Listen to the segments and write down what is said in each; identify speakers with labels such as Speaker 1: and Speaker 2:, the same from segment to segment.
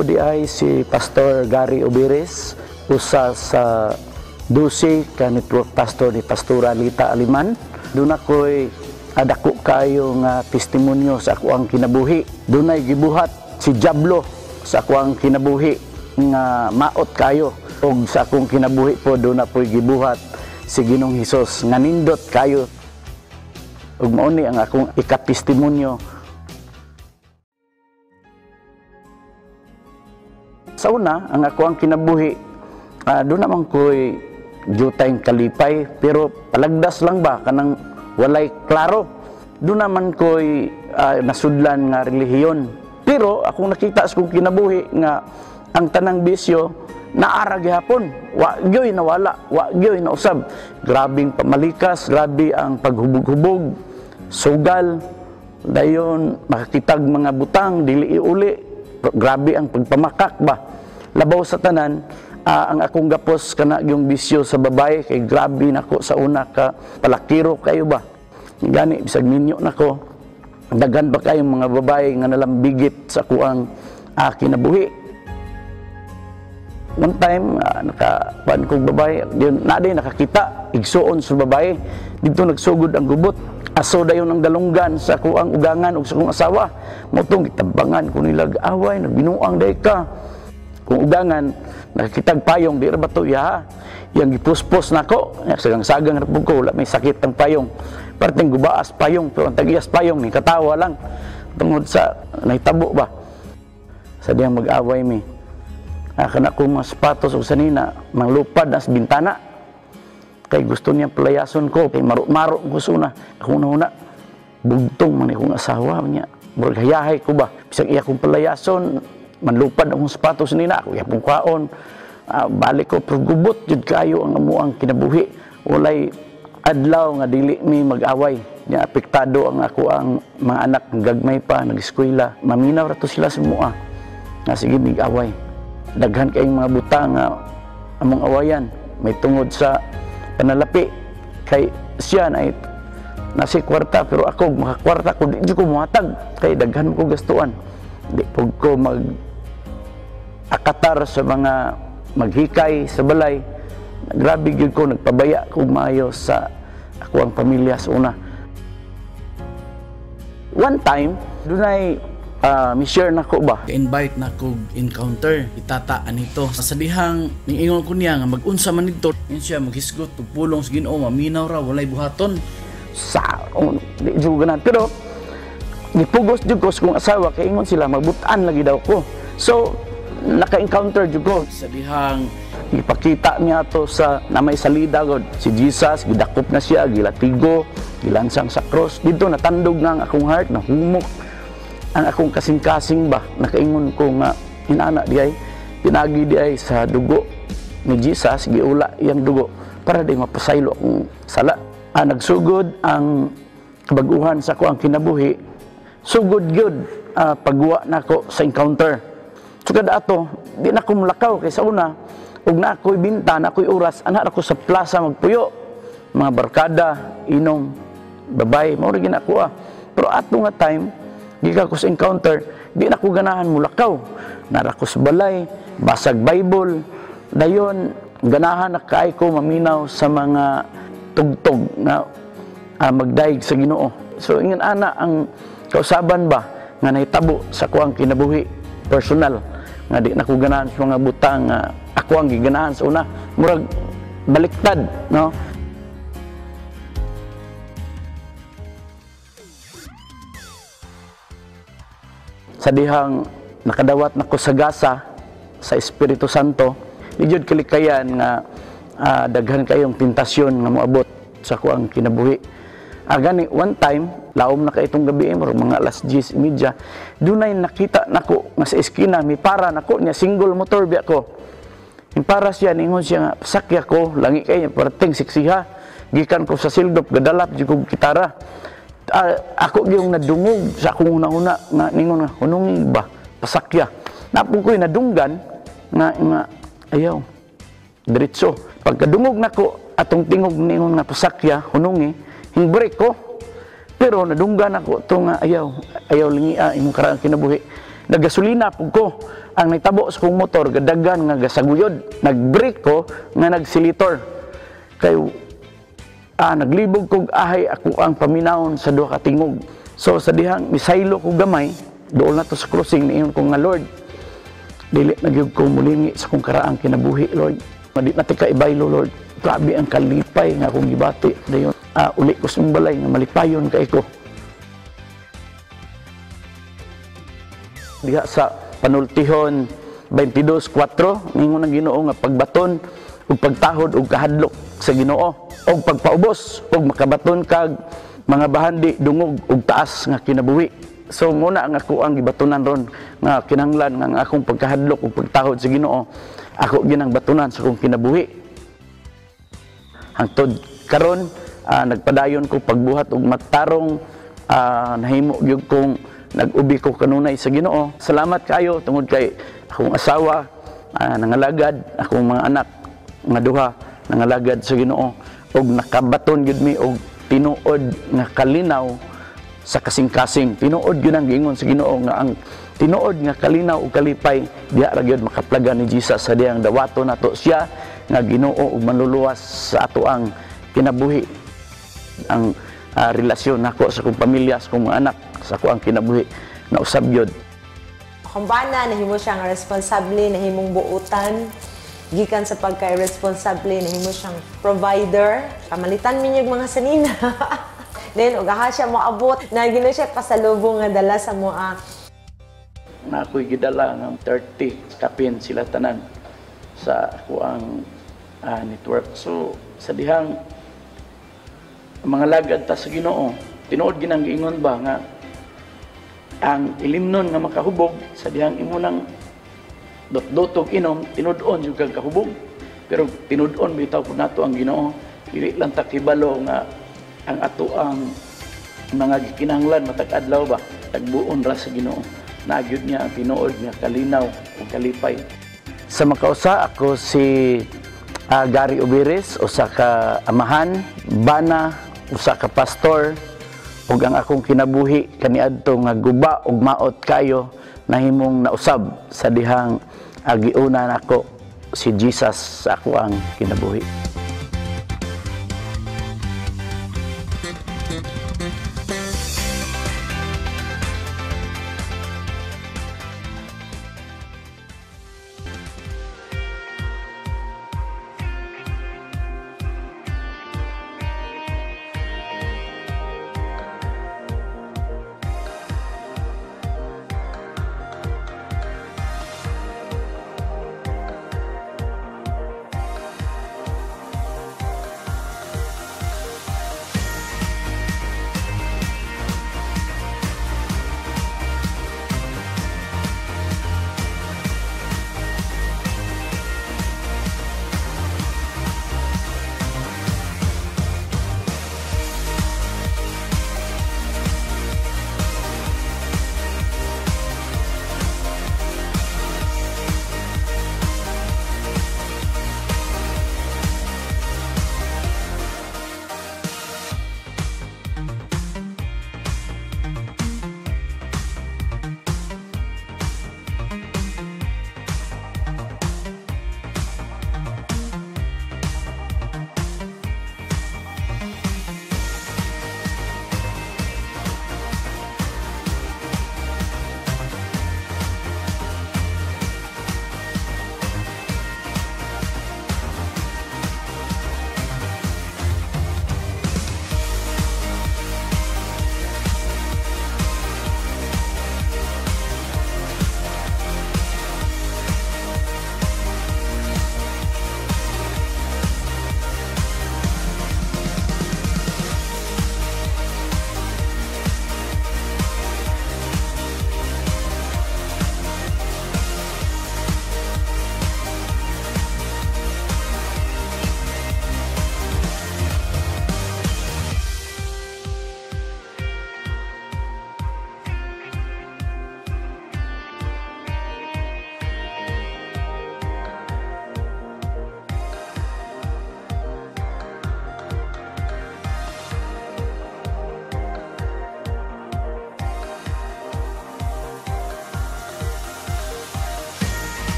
Speaker 1: ko di ay si Pastor Gary Oberes, usa sa 12 ka network pastor ni Pastora Lita Aliman. Doon ako'y adako kayo nga testimonyo sa ako ang kinabuhi. Doon ay gibuhat si Diablo sa ako ang kinabuhi nga maot kayo. O sa akong kinabuhi po, doon na po'y gibuhat si Ginoong Hesus nga nindot kayo. Ug mauni ang akong ikatestimonyo. Sa una, ang ako ang kinabuhi, doon naman ko'y jutay kalipay, pero palagdas lang ba, kanang walay klaro. Doon naman ko'y nasudlan nga relihiyon. Pero akong nakita sa kong kinabuhi nga ang tanang bisyo, naara gihapon. Wa gyoy nawala, wa gyoy nausab. Grabing pamalikas, grabe ang paghubog-hubog, sugal, dayon makakitag mga butang, dili iuli. Grabe ang pagpamakak ba. Labaw sa tanan, ang akong gapos kana yung bisyo sa babae, kay grabe nako sa una ka palakiro kayo ba. Gani, bisag minyo nako. Daghan ba kayong mga babae nga nalambigit sa kuang kinabuhi. One time, nakakuan kong babae, naday nakakita, igsuon sa babae, dito nagsugod ang gubot. Aso dayon ang dalunggan sa kuang ugangan o sa kong asawa. Motong gitabangan ko nilag away, nagbinuang day ka. Kung ugangan, nakakitag payong, di ra ba to, ya, yang gipuspos nako, sagang-sagang na po ko, wala may sakit ang payong. Parting gubaas payong, pero ang tagiyas payong, ni katawa lang. Tungod sa, naitabo ba? Sa diyang mag-away mi. Kana ko mga sapatos o sanina, manglupad na sa bintana. Kay gusto niya palayason ko, kay maro-maro gusto na. Ako na bugtong man akong asawa niya. Murag hayahay ko ba? Bisag iya kong palayason, manlupad akong sapatos nina, ako yapong kwaon. Balik ko, pero gubot jud kayo ang amuang kinabuhi. Walay adlaw nga dili mi mag-away. Nya apektado ang ako ang mga anak gagmay pa, nag-eskwela. Maminaw ra to sila sa mua. Nga sige mig-away. Daghan kayong mga butang nga among awayan. May tungod sa panalapi. Kay siya na nasi kwarta, pero ako makakwarta ko, di ko muhatag. Kay daghan ko gastuan. Di po ko mag-akatar sa mga maghikay sa balay. Grabe yun ko, nagpabaya ko maayo sa ako ang pamilya sa una. One time, doon ay mi-share na ko ba?
Speaker 2: Invite na ko encounter, itataan ito. Sa dihang, ningingon ko niya nga mag-unsa man nito. Yun siya maghisgot, pulong sa Ginoo, maminaw ra, walay buhaton.
Speaker 1: Di dyan ganan. Pero, nipugos dyan ko sa kong asawa, kaya ingon sila, magbutaan lagi daw ko. So, naka-encounter dyan ko.
Speaker 2: Sa dihang,
Speaker 1: ipakita niya to sa namay salida god si Jesus, gidakop na siya, gilatigo, gilansang sa cross. Dito natandog nga ang akong heart, nahumok ang akong kasing-kasing ba. Nakaingon ko nga inana di ay pinagi di ay sa dugo ni Jesus, giula iyang dugo para di mapasaylo akong sala. Nagsugod ang kabaguhan sa ko ang kinabuhi. Sugod gyud pagwa nako sa encounter. So kada ato di na ko mulakaw kay sa una. Ug na ako'y binta, na ako'y oras, anak ako sa plaza magpuyo. Mga barkada, inom, babay, mao rin ako . Pero ato nga time, giga ko sa encounter, di na ko ganahan mulakaw. Nara ko sa balay, basag Bible, dayon, ganahan na kaay ko maminaw sa mga tugtog na magdaig sa Ginoo. So, ingon ana ang kausaban ba, nga nahitabo sa kuang kinabuhi, personal, nga di na ko ganahan sa mga butang, ako ang giganahan sa una, murag baliktad, no? Sa dihang nakadawat nako sa gasa sa Espiritu Santo, di jud kalikayan nga daghan kayong tentasyon nga moabot sa kuang kinabuhi. Gani one time, laom na kay itong gabi, mga alas 10:30, dunay nakita nako nga sa eskina, may para nako niya, single motor biya ko. Yung para siya, ningon siya nga, sakya ko, langi kayo, parating siksiha, gikan ko sa sildop, gadalap, di ko gitara. Ako yung nadungog sa akong una-una, nga ningon nga, hunungi ba, pasakya. Napong ko'y nadunggan, nga ayaw, diretso. Pagkadungog na ko, atong tingog ningon nga pasakya, hunungi, hingbreak ko. Pero nadunggan ako, ito nga ayaw lingi, imong karang kinabuhi. nagasolina pug ko. Ang nitabo sa kong motor gadagan nga gasaguyod. Nag-brake ko nga nagsilitor. Kay naglibog kog ahay ako ang paminawon sa duha ka tingog. So sa dihang misaylo ko gamay, doon na to sa crossing niingon ko nga Lord, dili na gyud ko mulingi sa kong karaang kinabuhi, Lord. Di na tika ibaylo, Lord. Grabe ang kalipay nga akong gibati dayon. Uli ko sumbalay nga malipayon kay ko. Diha sa Panultihon 22:4 ningon ang Ginoo nga pagbaton ug pagtahod ug kahadlok sa Ginoo ug pagpaubos ug makabaton kag mga bahandi dungog ug taas nga kinabuhi. So muna ang ako ang gibatunan ron nga kinahanglan nga ang akong pagkahadlok ug pagtahod sa Ginoo ako ginang batunan sa akong kinabuhi. Hangtod karon nagpadayon ko pagbuhat ug matarong nahimo gyud kong nag-ubi ko kanunay sa Ginoo. Salamat kayo tungod kay akong asawa nangalagad, akong mga anak nga duha nangalagad sa Ginoo ug nakabaton gyud mi og tinuod nga kalinaw sa kasing-kasing. Tinuod gyud ang giingon sa Ginoo nga ang tinuod nga kalinaw ug kalipay diha ra gyud makaplagan ni Jesus sa diyang dawaton nato siya nga Ginoo ug manluluwas sa ato ang kinabuhi. Ang relasyon nako sa akong pamilya, sa akong mga anak, sa ako ang kinabuhi na usab gyud.
Speaker 3: Kung bana nahimo siyang responsable, nahimong buutan gikan sa pagka-responsable, nahimo siyang provider, kamalitan mi yung mga sanina. Then ugaha siya moabot na gino siya pasalubong nga dala sa moa.
Speaker 1: Na ako'y gidala ng 30 kapin sila tanan sa ako ang network. So sa dihang mga lagad ta sa Ginoo, tinuod ginang giingon ba nga ang ilimnon nga makahubog sa dihang imo nang dot-dotog inom tinud-on yung kahubog, pero tinud-on bitaw pud nato ang Ginoo. Dili lang ta kibalo nga ang ato ang mga gikinahanglan matag adlaw ba tagbuon ra sa Ginoo. Nagyud niya ang tinuod nga kalinaw ug kalipay. Sa makausa ako si Gary Ubiris, usa ka amahan, bana, usa ka pastor, ug ang akong kinabuhi kaniadto nga guba ug maot kayo nahimong nausab sa dihang giuna nako si Jesus sa ako ang kinabuhi.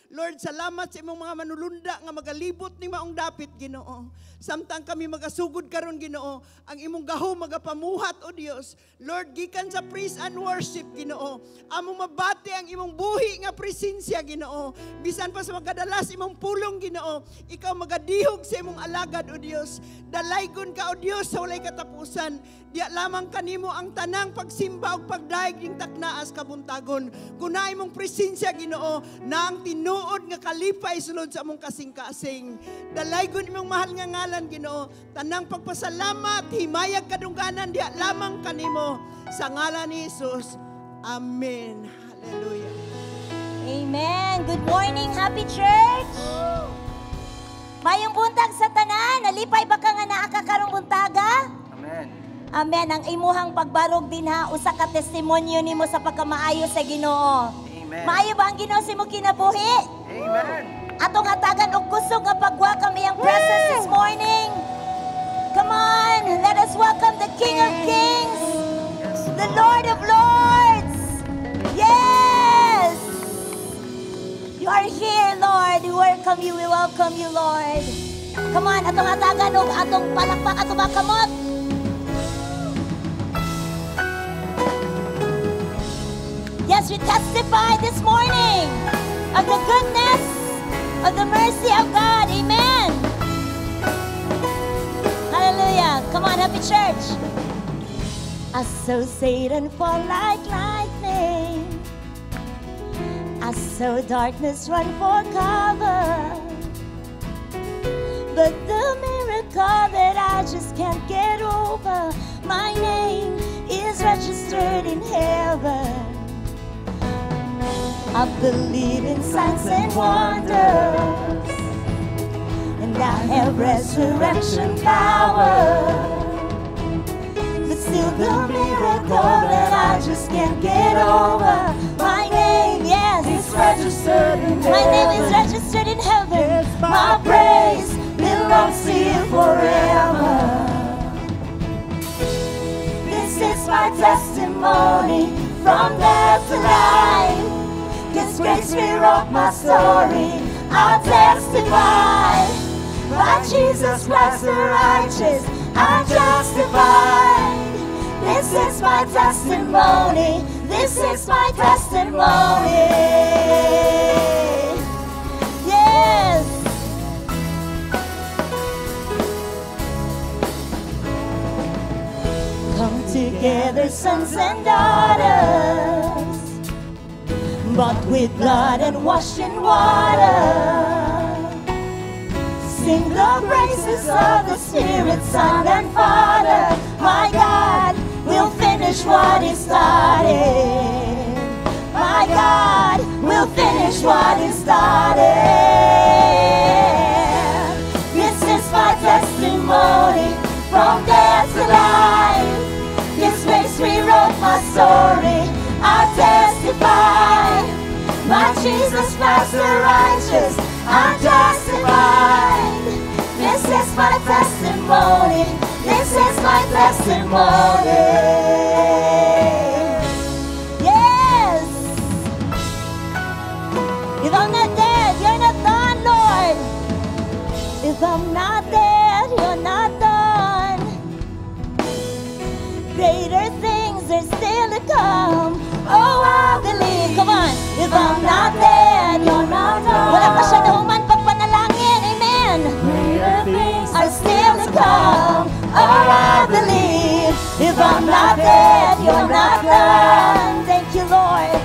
Speaker 4: Lord, salamat sa imong mga manulunda nga magalibot ni maong dapit, Ginoo. Samtang kami magasugod karon, Ginoo, ang imong gaho magapamuhat, O Dios. Lord, gikan sa praise and worship, Ginoo, among mabati ang imong buhi nga presensya, Ginoo. Bisan pa sa magadalas imong pulong, Ginoo, ikaw magadihog sa imong alagad, O Dios. Dalaygon ka, O Dios, sa walay katapusan. Diya lamang kanimo ang tanang pagsimba ug pagdaig ning taknaas kabuntagon. Kunay mong presensya, Ginoo, na ang tinuod nga kalipay sulod sa among kasing-kasing. Dalaygon imong mahal nga ngalan, Ginoo. Tanang pagpasalamat, himayag kadungganan diya lamang kanimo sa ngalan ni Jesus. Amen. Hallelujah.
Speaker 5: Amen. Good morning, Happy Church. Mayong buntag sa tanan, nalipay ba ka nga naa ka karong buntaga?
Speaker 2: Amen.
Speaker 5: Amen. Ang imuhang pagbarog din ha, usa ka testimonyo nimo sa pagkamaayo sa Ginoo.
Speaker 2: Amen.
Speaker 5: Maayo ba ang Ginoo sa imong kinabuhi?
Speaker 2: Amen.
Speaker 5: Atong hatagan og kusog nga pag-welcome iyang presence this morning. Come on, let us welcome the King of Kings, the Lord of Lords. Yes! You are here, Lord. We welcome you, Lord. Come on, atong hatagan og atong palakpak atong makamot. Yes, we testify this morning of the goodness, of the mercy of God. Amen. Hallelujah. Come on, Happy Church. I saw Satan fall like lightning. I saw darkness run for cover. But the miracle that I just can't get over, my name is registered in heaven. I believe in signs and wonders, and I have resurrection power. But still the miracle that I just can't get over, my name, yes, is registered in heaven. My name is registered in heaven. My praise belongs to you forever. This is my testimony from death to life. His grace rewrote my story. I'll testify. By Jesus Christ the righteous, I'm justified. This is my testimony. This is my testimony. Yes. Come together, sons and daughters, bought with blood and washed in water. Sing the praises of the Spirit, Son and Father. My God will finish what He started. My God will finish what He started. This is my testimony from death to life. His grace rewrote my story. I testify. My Jesus Christ the righteous, I'm justified. This is my testimony. This is my testimony. Yes. If I'm not dead, you're not done, Lord. If I'm not dead, you're not done. Greater things are still to come. Oh, I believe. Come on. If I'm not dead, you're not done. Wala pa siya nahuman pagpanalangin. Amen. Greater things are still to come. Oh, I believe. If I'm not dead, you're not done. Thank you, Lord.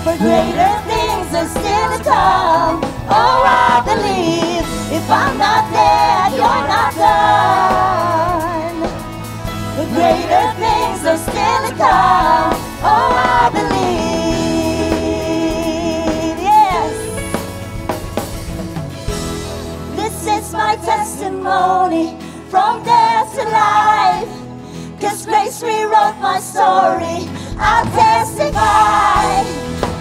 Speaker 5: For greater things are still to come. Oh, I believe. If I'm not dead, you're not done. For greater things are still to come. Oh, I believe. Yes. This is my testimony from death to life. 'Cause grace rewrote my story. I'll testify.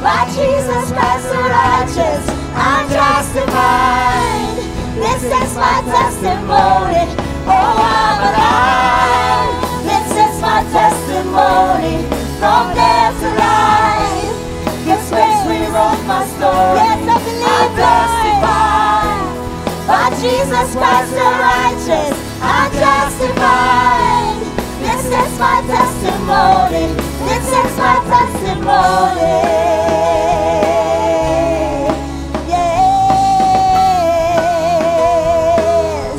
Speaker 5: By Jesus Christ the righteous, I'm justified. This is my testimony. Oh, I'm alive. This is my testimony from death to life. His grace rewrote my story. Yes, I believe. I testimony. This is my testimony. Yes.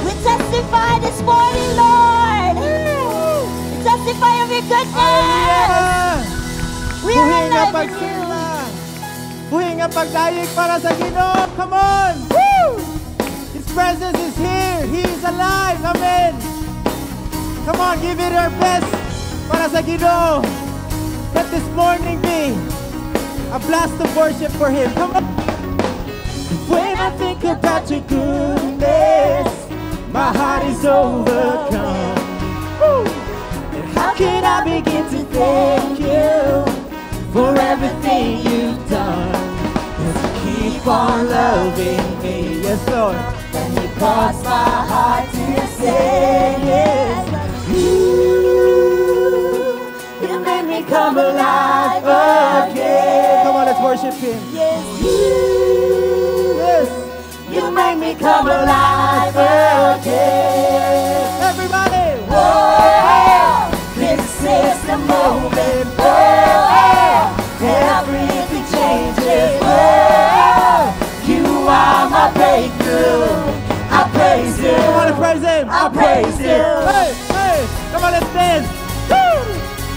Speaker 5: We testify this morning, Lord. We testify of your goodness. We are alive in you.
Speaker 6: Buhing ang pagdayeg para sa Ginoo. Come on! Woo! His presence is here. He is alive. Amen. Come on, give it our best para sa Ginoo. Let this morning be a blast of worship for Him. Come on. When I think about your goodness, my heart is overcome. Woo! And how can I begin to thank you for everything you've done? 'Cause you keep on loving me. Yes, Lord.
Speaker 5: And you cause my heart to sing. Yes. You made me come alive again.
Speaker 6: Come on, let's worship Him.
Speaker 5: Yes,
Speaker 6: Yes.
Speaker 5: you made me come alive again.
Speaker 6: Everybody.
Speaker 5: Oh, this is the moment. Oh, everything changes. Oh, you are my breakthrough. I praise you.
Speaker 6: Come on, let's praise Him.
Speaker 5: I praise you.
Speaker 6: Hey, hey. Come on, let's dance. Woo!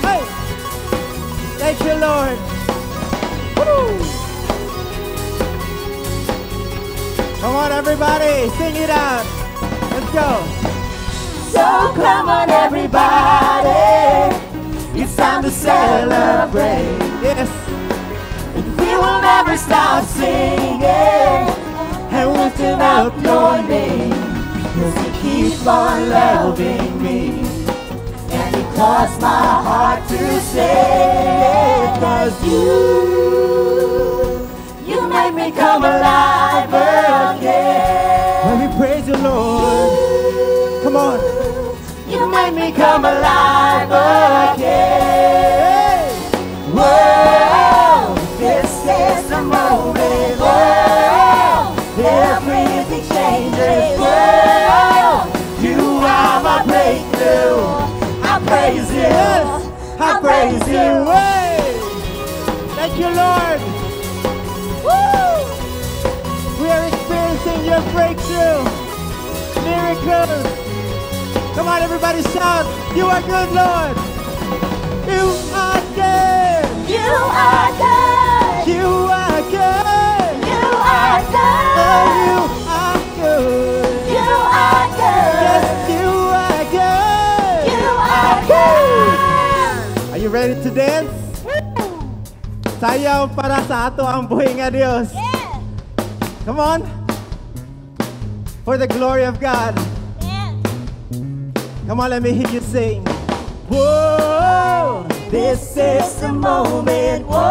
Speaker 6: Hey. Thank you, Lord. Woo! Come on, everybody. Sing it out. Let's go.
Speaker 5: So come on, everybody. It's time to celebrate.
Speaker 6: Yes.
Speaker 5: We will never stop singing and lifting up your name. 'Cause you keep on loving me, and it caused my heart to sing. 'Cause you made me come alive again.
Speaker 6: When we praise you, Lord. Come on.
Speaker 5: You made me come alive again. Whoa, this is the moment. Whoa, everything changes. Whoa, you are my breakthrough. I praise you.
Speaker 6: Yes.
Speaker 5: I praise you.
Speaker 6: Hey. Thank you, Lord.
Speaker 5: Woo!
Speaker 6: We are experiencing your breakthrough. Miracles. Come on, everybody shout. You are good, Lord. You are good.
Speaker 5: You are good.
Speaker 6: You are good.
Speaker 5: You are
Speaker 6: Oh,
Speaker 5: good.
Speaker 6: you are good.
Speaker 5: You are
Speaker 6: Yes,
Speaker 5: good.
Speaker 6: you are good.
Speaker 5: You are good.
Speaker 6: Are you ready to dance? Sayaw para sa ato ang buhay nga Dios.
Speaker 5: Yeah.
Speaker 6: Come on. For the glory of God.
Speaker 5: Yeah.
Speaker 6: Come on, let me hear you sing. Whoa!
Speaker 5: This is the moment. Whoa.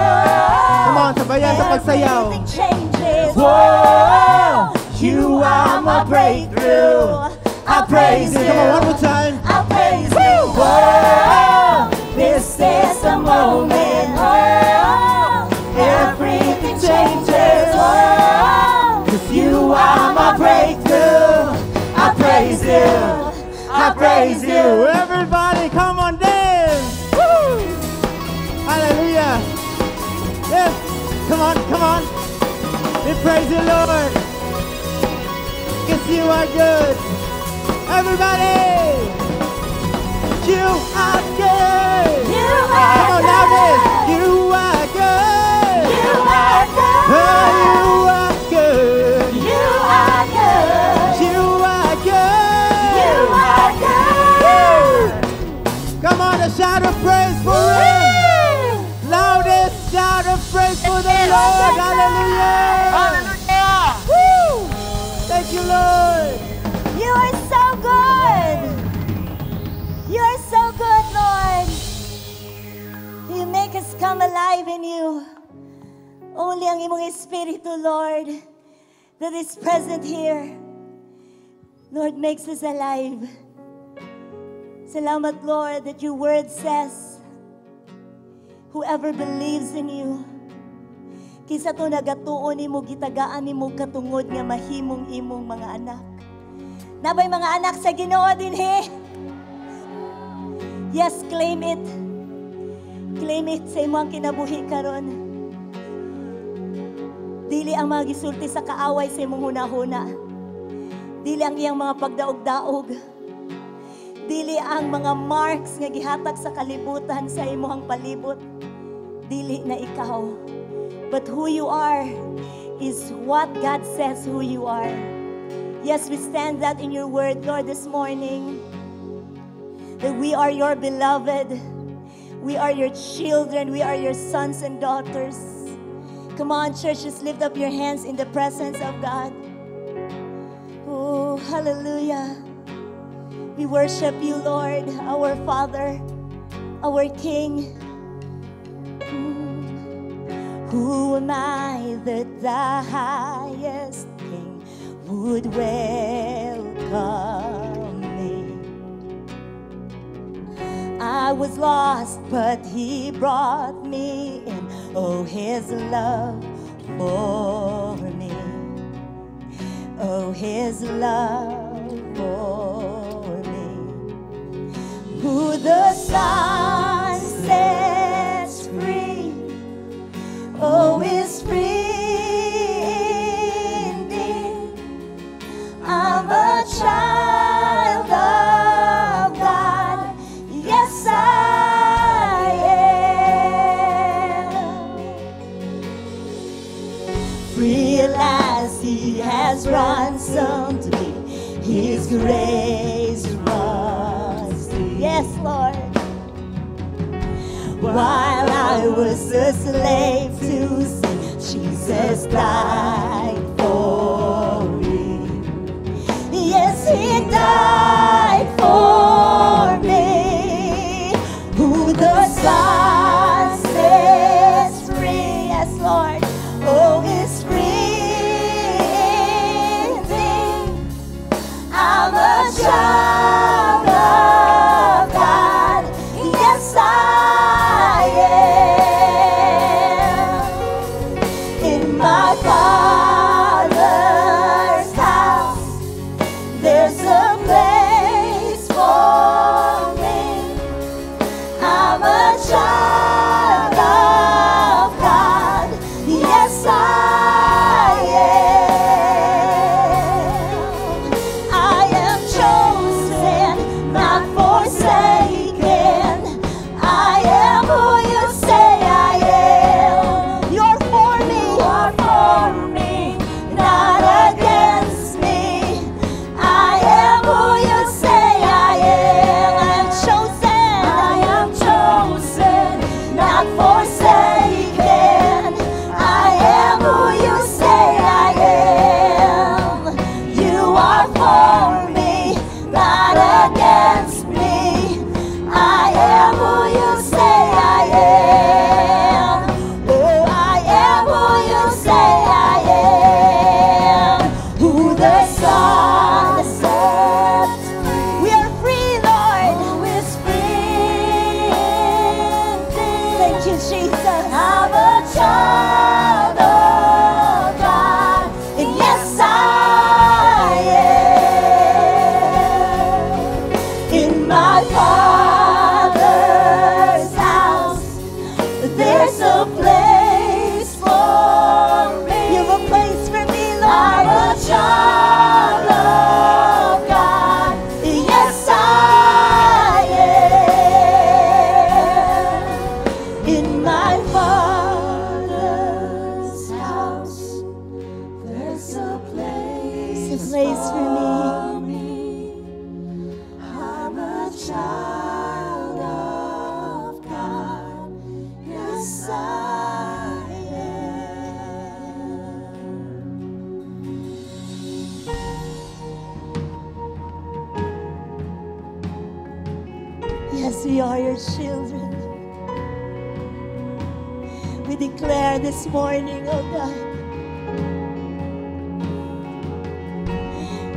Speaker 6: Come on, sabayan sa pagsayaw.
Speaker 5: Everything changes. Whoa. You are my breakthrough. I praise you.
Speaker 6: Come on, one more time.
Speaker 5: I praise you. Whoa. This is the moment. Whoa. Everything changes. Whoa. 'Cause you are my breakthrough. I praise you. I praise you.
Speaker 6: Everybody, come on, dance. Woo! Hallelujah. Yes. Come on, come on. We praise you, Lord. Because you are good. Everybody. You are good.
Speaker 5: You
Speaker 6: Come
Speaker 5: are
Speaker 6: on, now this.
Speaker 5: good.
Speaker 6: You are good.
Speaker 5: You are good.
Speaker 6: Oh, you are good.
Speaker 5: You are good.
Speaker 6: You are good.
Speaker 5: You are good.
Speaker 6: Come on, a shout of praise for Him. Loudest shout of praise for the Lord. Hallelujah.
Speaker 5: Hallelujah.
Speaker 6: Woo. Thank you, Lord.
Speaker 5: You are so good. You are so good, Lord. You make us come alive in you. Only ang imong Espiritu, Lord, that is present here, Lord, makes us alive. Salamat, Lord, that your word says, whoever believes in you, kisa to nagatuon nimo, gitagaan nimo katungod nga mahimong imong mga anak. Nabay mga anak sa Ginoo dinhi. Yes, claim it. Claim it sa imong kinabuhi karon. Dili ang mga gisulti sa kaaway sa imong hunahuna. Dili ang iyang mga pagdaog-daog. Dili ang mga marks nga gihatag sa kalibutan sa imong palibot. Dili na ikaw. But who you are is what God says who you are. Yes, we stand that in your word, Lord, this morning. That we are your beloved. We are your children. We are your sons and daughters. Come on, church, just lift up your hands in the presence of God. Oh, hallelujah. We worship you, Lord, our Father, our King. Who am I that the highest King would welcome me? I was lost, but He brought me in. Oh, His love for me. Oh, His love for me. Who the Son sets free, oh, is free indeed. I'm a child of God. Yes, I am. Realize He has ransomed me. His grace runs deep. Yes, Lord. While I was a slave to sin, Jesus died for me. Yes, He died for me. Who the Son sets free, yes, Lord, oh, is free indeed. I'm a child of God. Yes, I am. In my Father's house, there's a place for me. I'm a child of God. Yes, I am. I am chosen, not forsaken. I am who you say I am. You're for me. You are for me, not against me. I am who you say I am. I am chosen. I am chosen, not forsaken. I am who you say I am. You are for me, not against me. I am who you say I am. Oh, I am who you say I am. Who the Son sets free. We are free, Lord. Who is free indeed. Thank you, Jesus. I'm a child of God. And yes, I am. In my Father's house, there's a place for me. You have a place for me, Lord. I'm a child of God. Yes, I am. In my Father's house, there's a place for me. I'm a child of God. Yes, I am. Yes, we are your children. We declare this morning, oh God,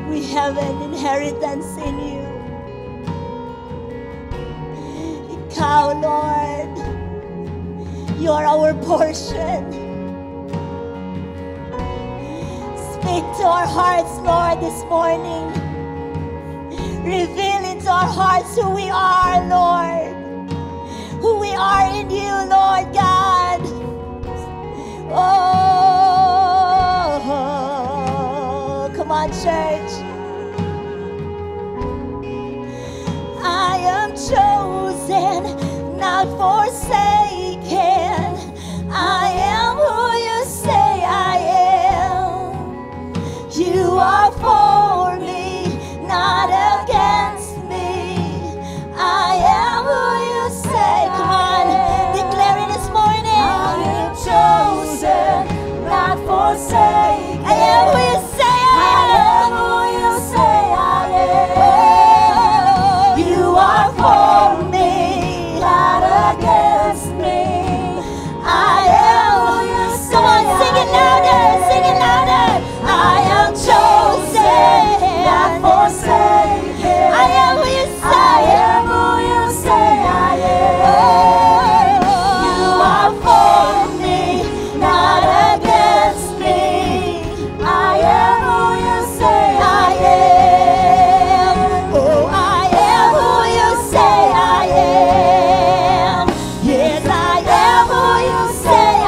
Speaker 5: we have an inheritance in you. Ikaw, Lord, you are our portion. Speak to our hearts, Lord, this morning. Reveal into our hearts who we are, Lord. are in you, Lord God. Oh, come on, church. I am chosen, not forsaken. I am who you say I am. You are for me, not against me. I am who you say. Come on, declare it this morning. I am chosen, not forsaken. I am who you say I am. Who you say I am. You are for me, not against me. I am who you say. Come on, sing it louder, sing it louder. I am chosen, not forsaken. I am who you say. I am who you say I am. You are for me, not against me. I am who you say I am. Oh, I am who you say I am. Yes, I am who you say I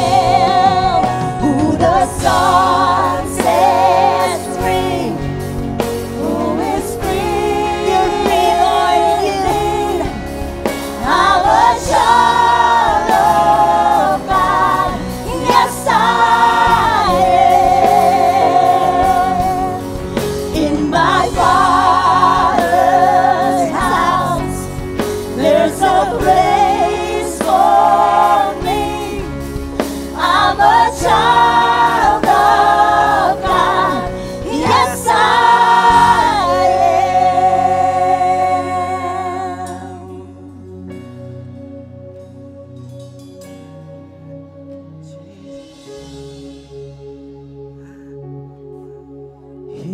Speaker 5: am. Who the Son sets free, who is free. You're free, Lord, indeed. I'm a child of God. Yes, I am. In my Father's house, there's a place for me. I'm a child of God. Yes, I am.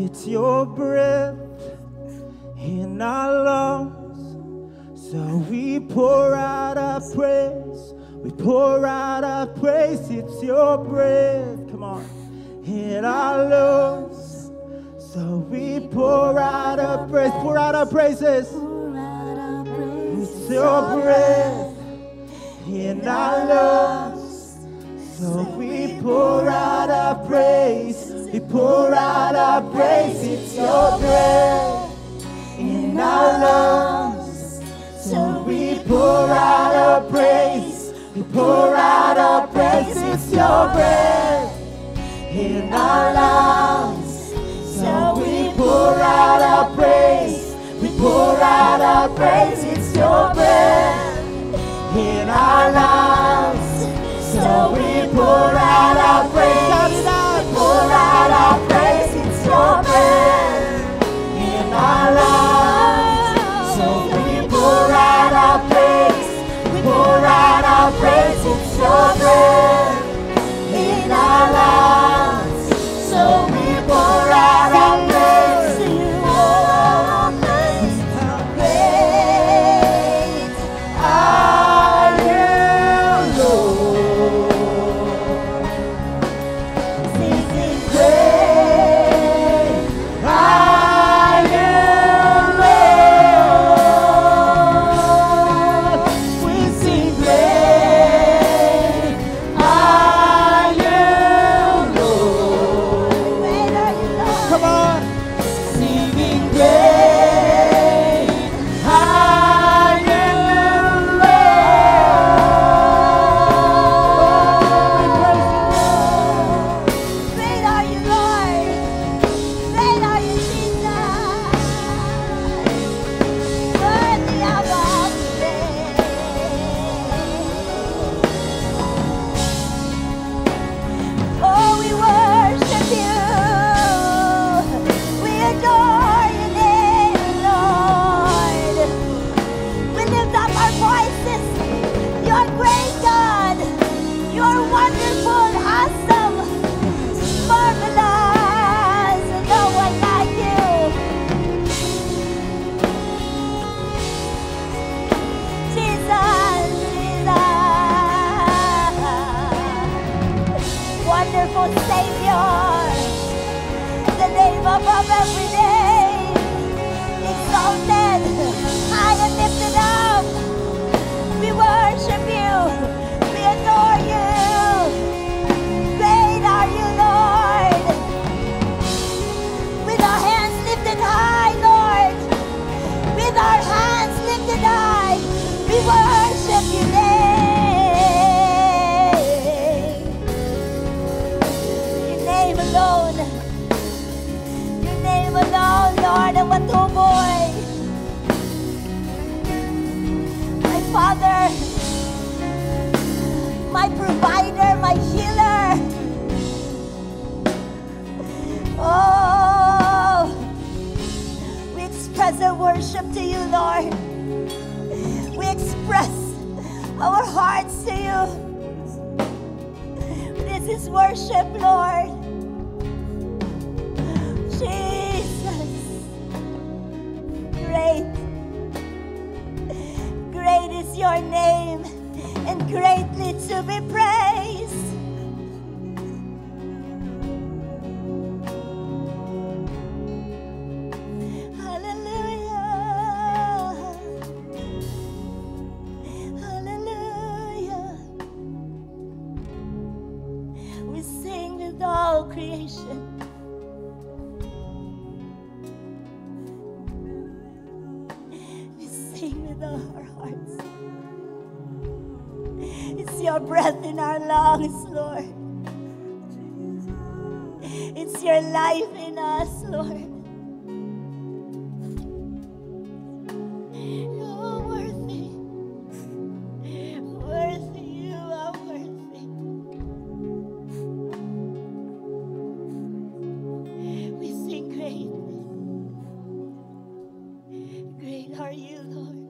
Speaker 6: It's your breath in our lungs, so we pour out our praise. We pour out our praise. It's your breath, come on, in our lungs, so we pour out our praise. Pour out our praises. It's your breath in our lungs, so we pour out our praise. We pour out our praise. It's your breath in our lungs, so we pour out our praise. We pour out our praise. It's your breath in our lungs, so we pour out our praise. We pour out our praise. It's your breath in our lungs, so we pour out our praise. Pour out our praise. It's your breath in our lungs, so we pour out our praise. We pour out our praise. It's your breath in our lungs, so we pour out our praise. We pour out our praise.
Speaker 5: present worship to you, Lord. We express our hearts to you. This is worship, Lord. Jesus, great is your name, and greatly to be praised. Hallelujah, hallelujah. We sing with all creation. We sing with all our hearts. It's your breath in our lungs, Lord. It's your life in us, Lord. You're worthy. Worthy, you are worthy. We sing greatly. Great are you, Lord.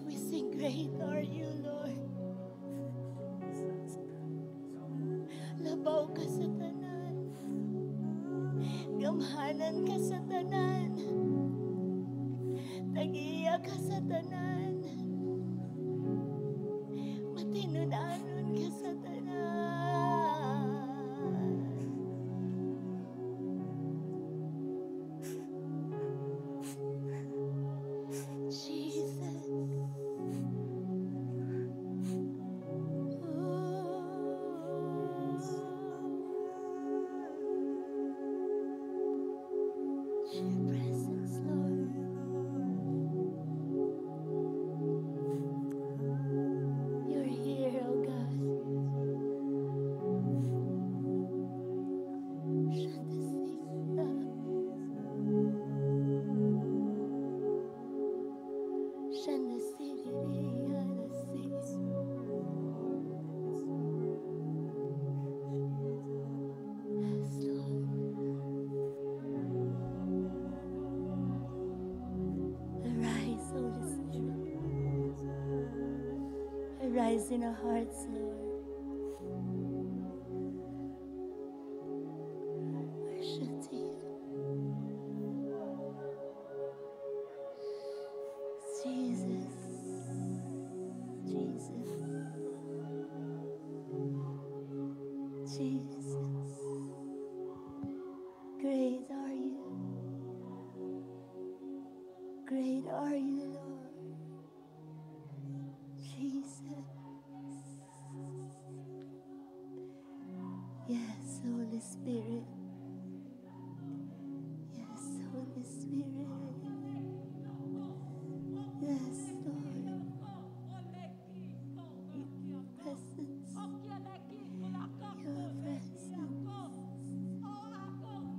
Speaker 5: We sing great are you, Lord. Labaw ka sa tanan. Gamhanan ka sa tanan. Tagiya ka sa tanan. Matinudanon ka sa tanan. Jesus. Your presence, Lord. You're here, oh God. Shanda siriri ala sis. Yes, Lord. Arise, Holy Spirit. Arise in our hearts, Lord. Worship to you. Jesus. Jesus. Jesus. Great are you. Great are you, Lord. Jesus. Yes, Holy Spirit. Yes, Holy Spirit. Yes, Lord. Your presence. Your presence.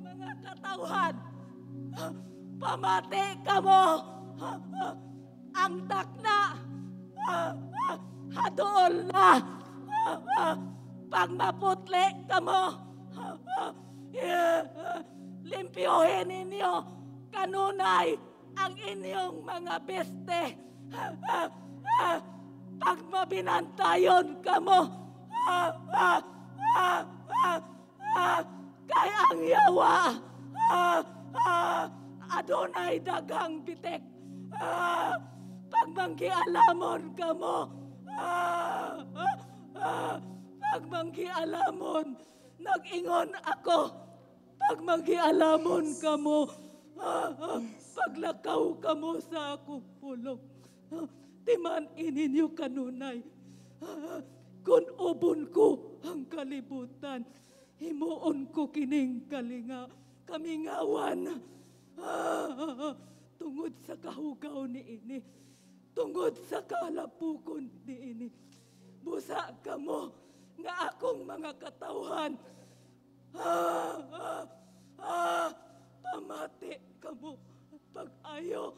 Speaker 7: Mga katauhan, pamati ka mo. Ang takna, hadool na. Pag maputli ka mo, limpyohin ninyo kanunay ang inyong mga beste. Pag mabinantayon ka mo, kay ang yawa, adunay dagang bitek. Pag manggialamon ka mo, pag manggialamon, nag-ingon ako. Pag manggialamon ka mo, paglakaw ka mo sa akong pulong, timan ininyo kanunay. Kung ubon ko ang kalibutan, himuon ko kining kamingawan. Tungod sa kahugaw ni ini, tungod sa kalapukon ni ini, busa ka mo nga akong mga katawhan. Pamati ka mo pag-ayo,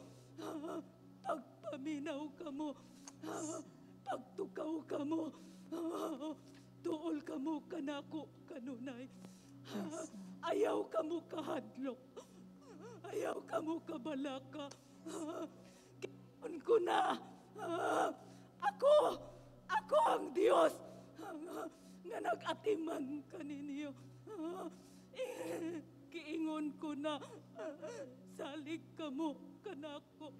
Speaker 7: pagpaminaw ka mo, pagtukaw ka mo, tuol ka mo kanako kanunay. Ayaw Ayaw ka mo kahadlok. Ayaw ka mo kabalaka. Kiyon ko na. Ako ang Diyos nga nag-atiman kaninyo. Kiingon ko na, salig ka mo kanako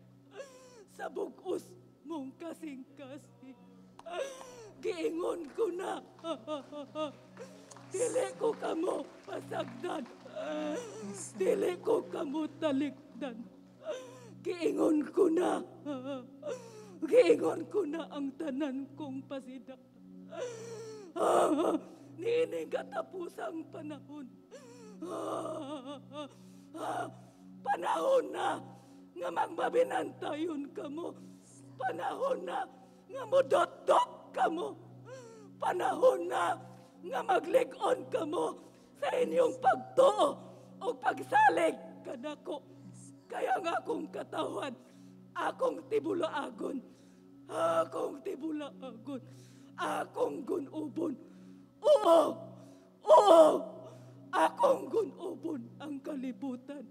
Speaker 7: sa bugos mong kasing-kasing. Giingon ko na, dili ko kamo pasagdan, dili ko kamo talikdan. Giingon ko na ang tanan kong pasida. Niining katapusang panahon. Panahon na nga magbabinantayon ka mo. Panahon na nga mudot-dot ka mo. Panahon na nga maglig-on ka mo sa inyong pagtuo o pagsalig kanako. Kaya nga akong katawan, akong tibulaagon, akong gunubon. Oo, akong gunubon ang kalibutan.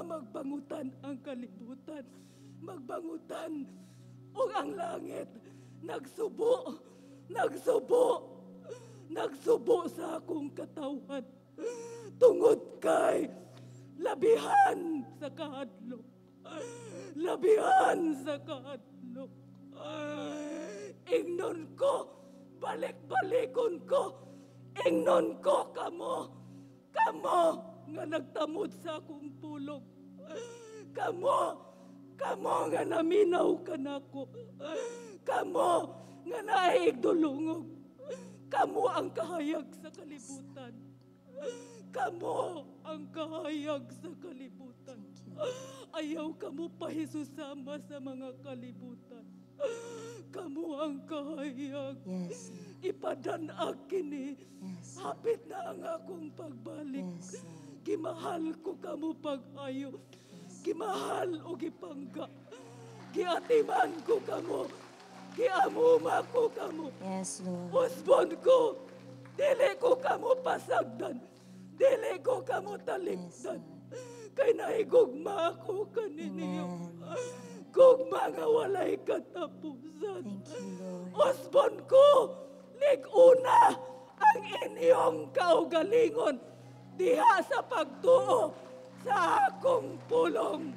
Speaker 7: Magbangutan ang kalibutan. Magbangutan o ang langit. Nagsubo sa akong katawan. Tungod kay labihan sa kahadlok. Labihan sa kahadlok. Ingnon ko, balik-balikon ko, ingnon ko kamo nga nagtamod sa akong pulong. Kamo nga naminaw ka nako. Kamo nga naigdulungog. Kamo ang kahayag sa kalibutan. Kamo ang kahayag sa kalibutan. Ayaw kamo pahisusama sa mga kalibutan. Kamo ang kahayag.
Speaker 5: Yes.
Speaker 7: Ipadanag kini.
Speaker 5: Yes.
Speaker 7: Hapit na ang akong pagbalik.
Speaker 5: Yes.
Speaker 7: Gimahal ko kamo pag-ayo. Gimahal o gipangga. Giatiman ko kamo. Giamuma ko kamo.
Speaker 5: Yes, Lord.
Speaker 7: Husband ko. Dili ko kamo pasagdan. Dili ko kamo talikdan. Kay nahigugma ako kaninyo. Gugma nga walay katapusan.
Speaker 5: Thank you, Lord.
Speaker 7: Husband ko, liguna ang inyong kaugalingon diha sa pagtuo sa akong pulong.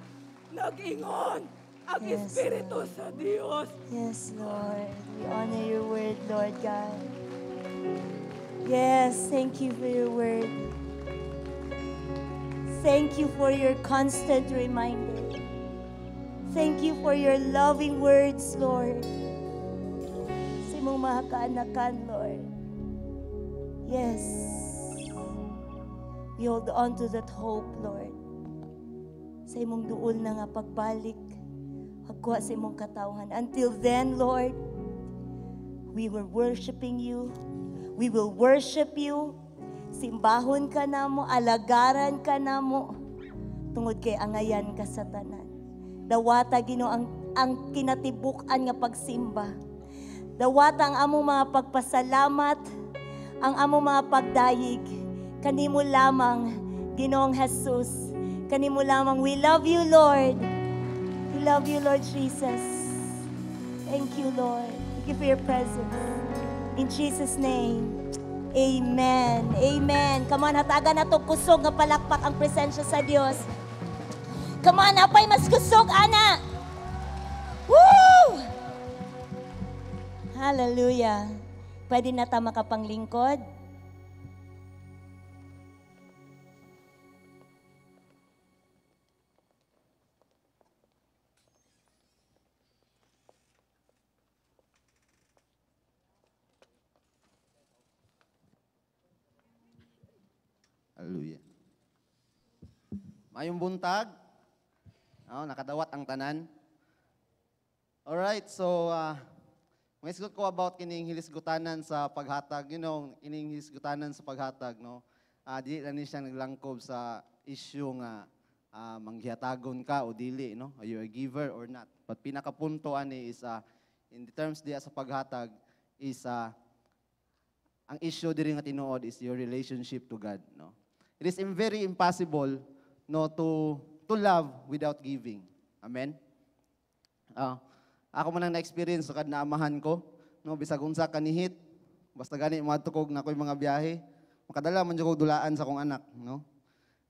Speaker 7: Nag-ingon ang
Speaker 5: Yes,
Speaker 7: Espiritu sa Dios.
Speaker 5: Yes, Lord. We honor your word, Lord God. Yes, thank you for your word. Thank you for your constant reminder. Thank you for your loving words, Lord. Sa imong mga kaanakan, Lord. Yes. We hold on to that hope, Lord. Sa imong duol na nga pagbalik, pagkuha sa imong katawhan. Until then, Lord, we were worshiping you. We will worship you. Simbahon ka na mo, alagaran ka na mo. Tungod kay angayan ka sa tanan. Dawata, Ginoo, ang kinatibukan nga pagsimba. Dawata ang among mga pagpasalamat, ang among mga pagdayig. Kanimo lamang, Ginoong Jesus. Kanimo lamang. We love you, Lord. We love you, Lord Jesus. Thank you, Lord. Thank you for your presence. In Jesus' name, amen. Amen. Come on, hatagan na itong kusog nga palakpak ang presensya sa Diyos. Come on, apay mas kusog, ana. Woo! Hallelujah. Pwede na ta makapanglingkod.
Speaker 6: Hallelujah. Mayong buntag. Nakadawat ang tanan. Alright, so may isgot ko about kining hilisgutanan sa paghatag. You know, kining hilisgutanan sa paghatag, no? Di na siya naglangkob sa issue nga manghihatagon ka o dili, no? Are you a giver or not? But pinakapunto ani is in the terms diya sa paghatag is ang issue diri nga tinuod is your relationship to God, no? It is very impossible, no, to love without giving. Amen. Ako man ang na-experience sa kadnaamahan ko, no, bisag unsa kanihit, basta gani matukog na ko'y mga biyahe, makadala man jud ko dulaan sa akong anak, no?